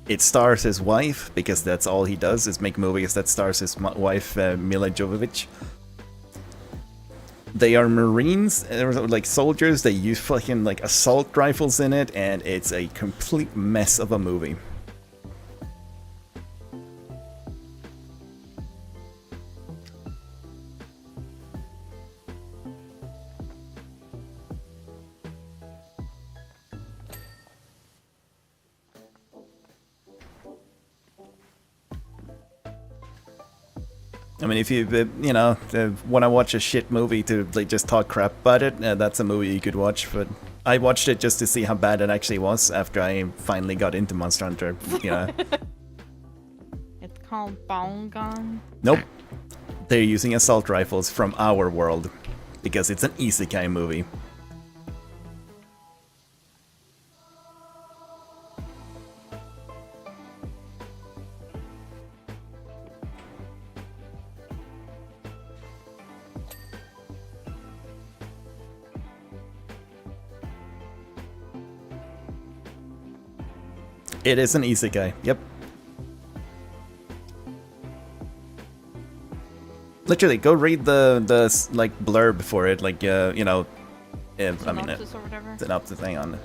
It stars his wife, because that's all he does, is make movies that stars his wife, Mila Jovovich. They are Marines, like soldiers, they use fucking like assault rifles in it, and it's a complete mess of a movie. I mean, if you, you know, want to watch a shit movie to like just talk crap about it, that's a movie you could watch. But I watched it just to see how bad it actually was after I finally got into Monster Hunter, you know. It's called Bone Gun. Nope. They're using assault rifles from our world because it's an isekai movie. It is an isekai, yep. Literally, go read the like blurb for it, like you know, I mean, Synopsis or whatever. synopsis. Hang on.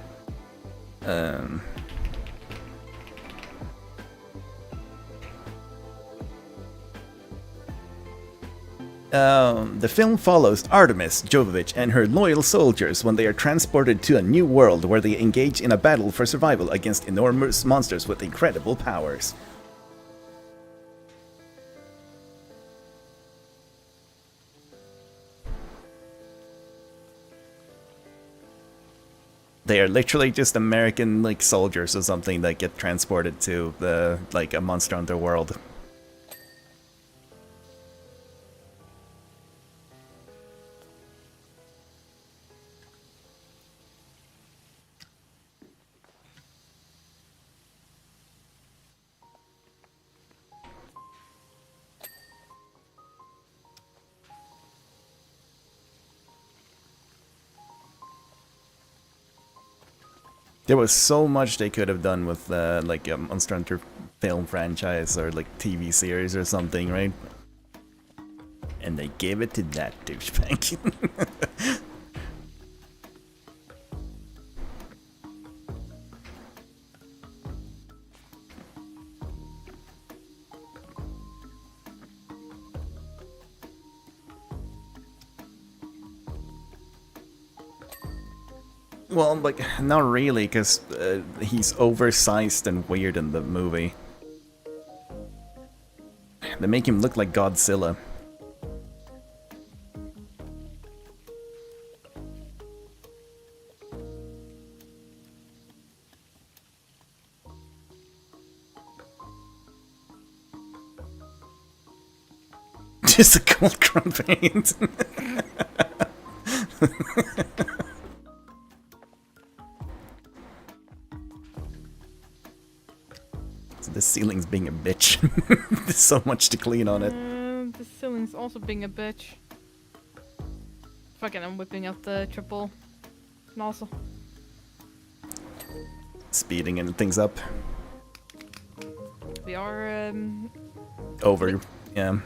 The film follows Artemis Jovovich and her loyal soldiers when they are transported to a new world where they engage in a battle for survival against enormous monsters with incredible powers. They are literally just American like soldiers or something that get transported to the like a Monster Hunter world. There was so much they could have done with like a Monster Hunter film franchise or like TV series or something, right? And they gave it to that douchebag. Well, like, not really, because he's oversized and weird in the movie. They make him look like Godzilla. Just a cold crown paint. The ceiling's being a bitch. There's so much to clean on it. The ceiling's also being a bitch. Fucking, I'm whipping out the triple. And also, Speeding and things up. we are, Over. Yeah.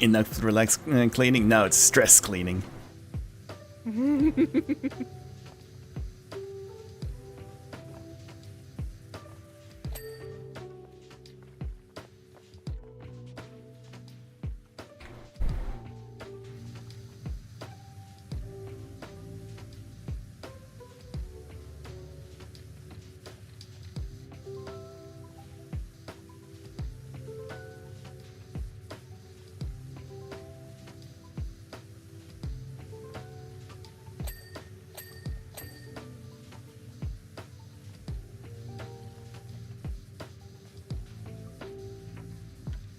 Enough relax cleaning? No, it's stress cleaning.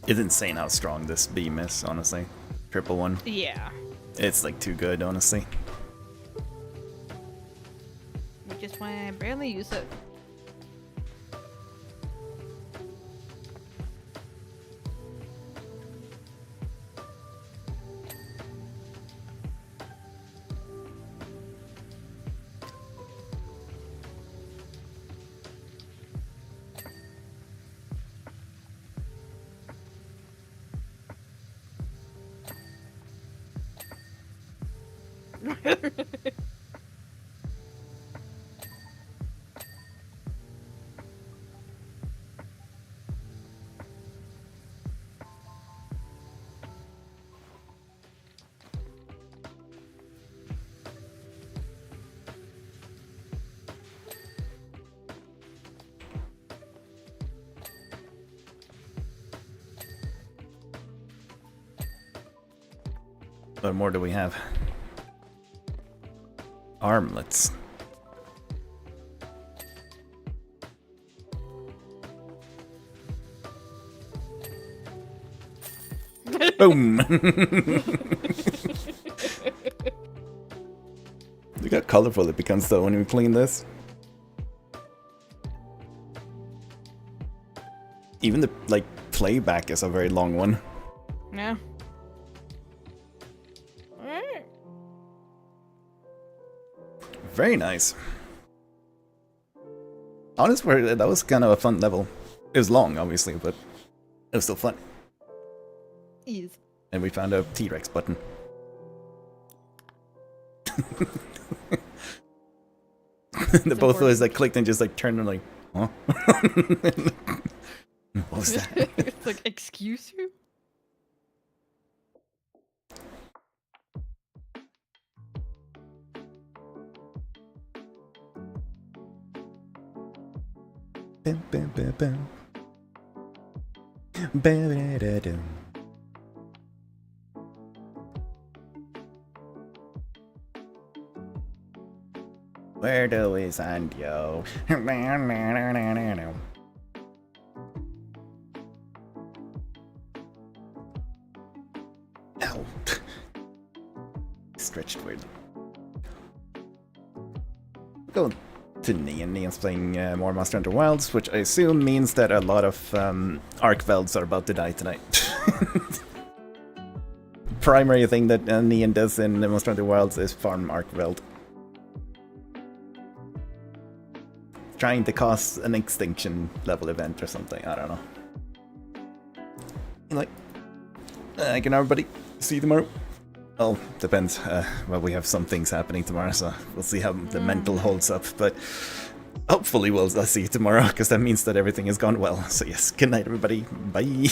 It's insane how strong this beam is, honestly. Triple one. Yeah. It's like too good, honestly. Which is why I barely use it. What more do we have? Armlets. Boom! Look how colorful it becomes though when we clean this. Even the playback is a very long one. Yeah. Alright. Very nice. Honestly, that was kind of a fun level. It was long, obviously, but it was still fun. Ease. And we found a T-Rex button. The both of us clicked and just turned and huh? What was that? It's like, excuse you? Bam, bam, bam, bam. Bam, da, da, da. Where do we send you? Ow. Stretched weird. Go to Neon. Neon's playing more Monster Hunter Wilds, which I assume means that a lot of Arcvelds are about to die tonight. Primary thing that Neon does in Monster Hunter Wilds is farm Arcveld. Trying to cause an extinction level event or something, I don't know. Good night, everybody. See you tomorrow. Well, depends. Well, we have some things happening tomorrow, so we'll see how the mental holds up. But hopefully I'll see you tomorrow, because that means that everything has gone well. So yes, good night, everybody. Bye.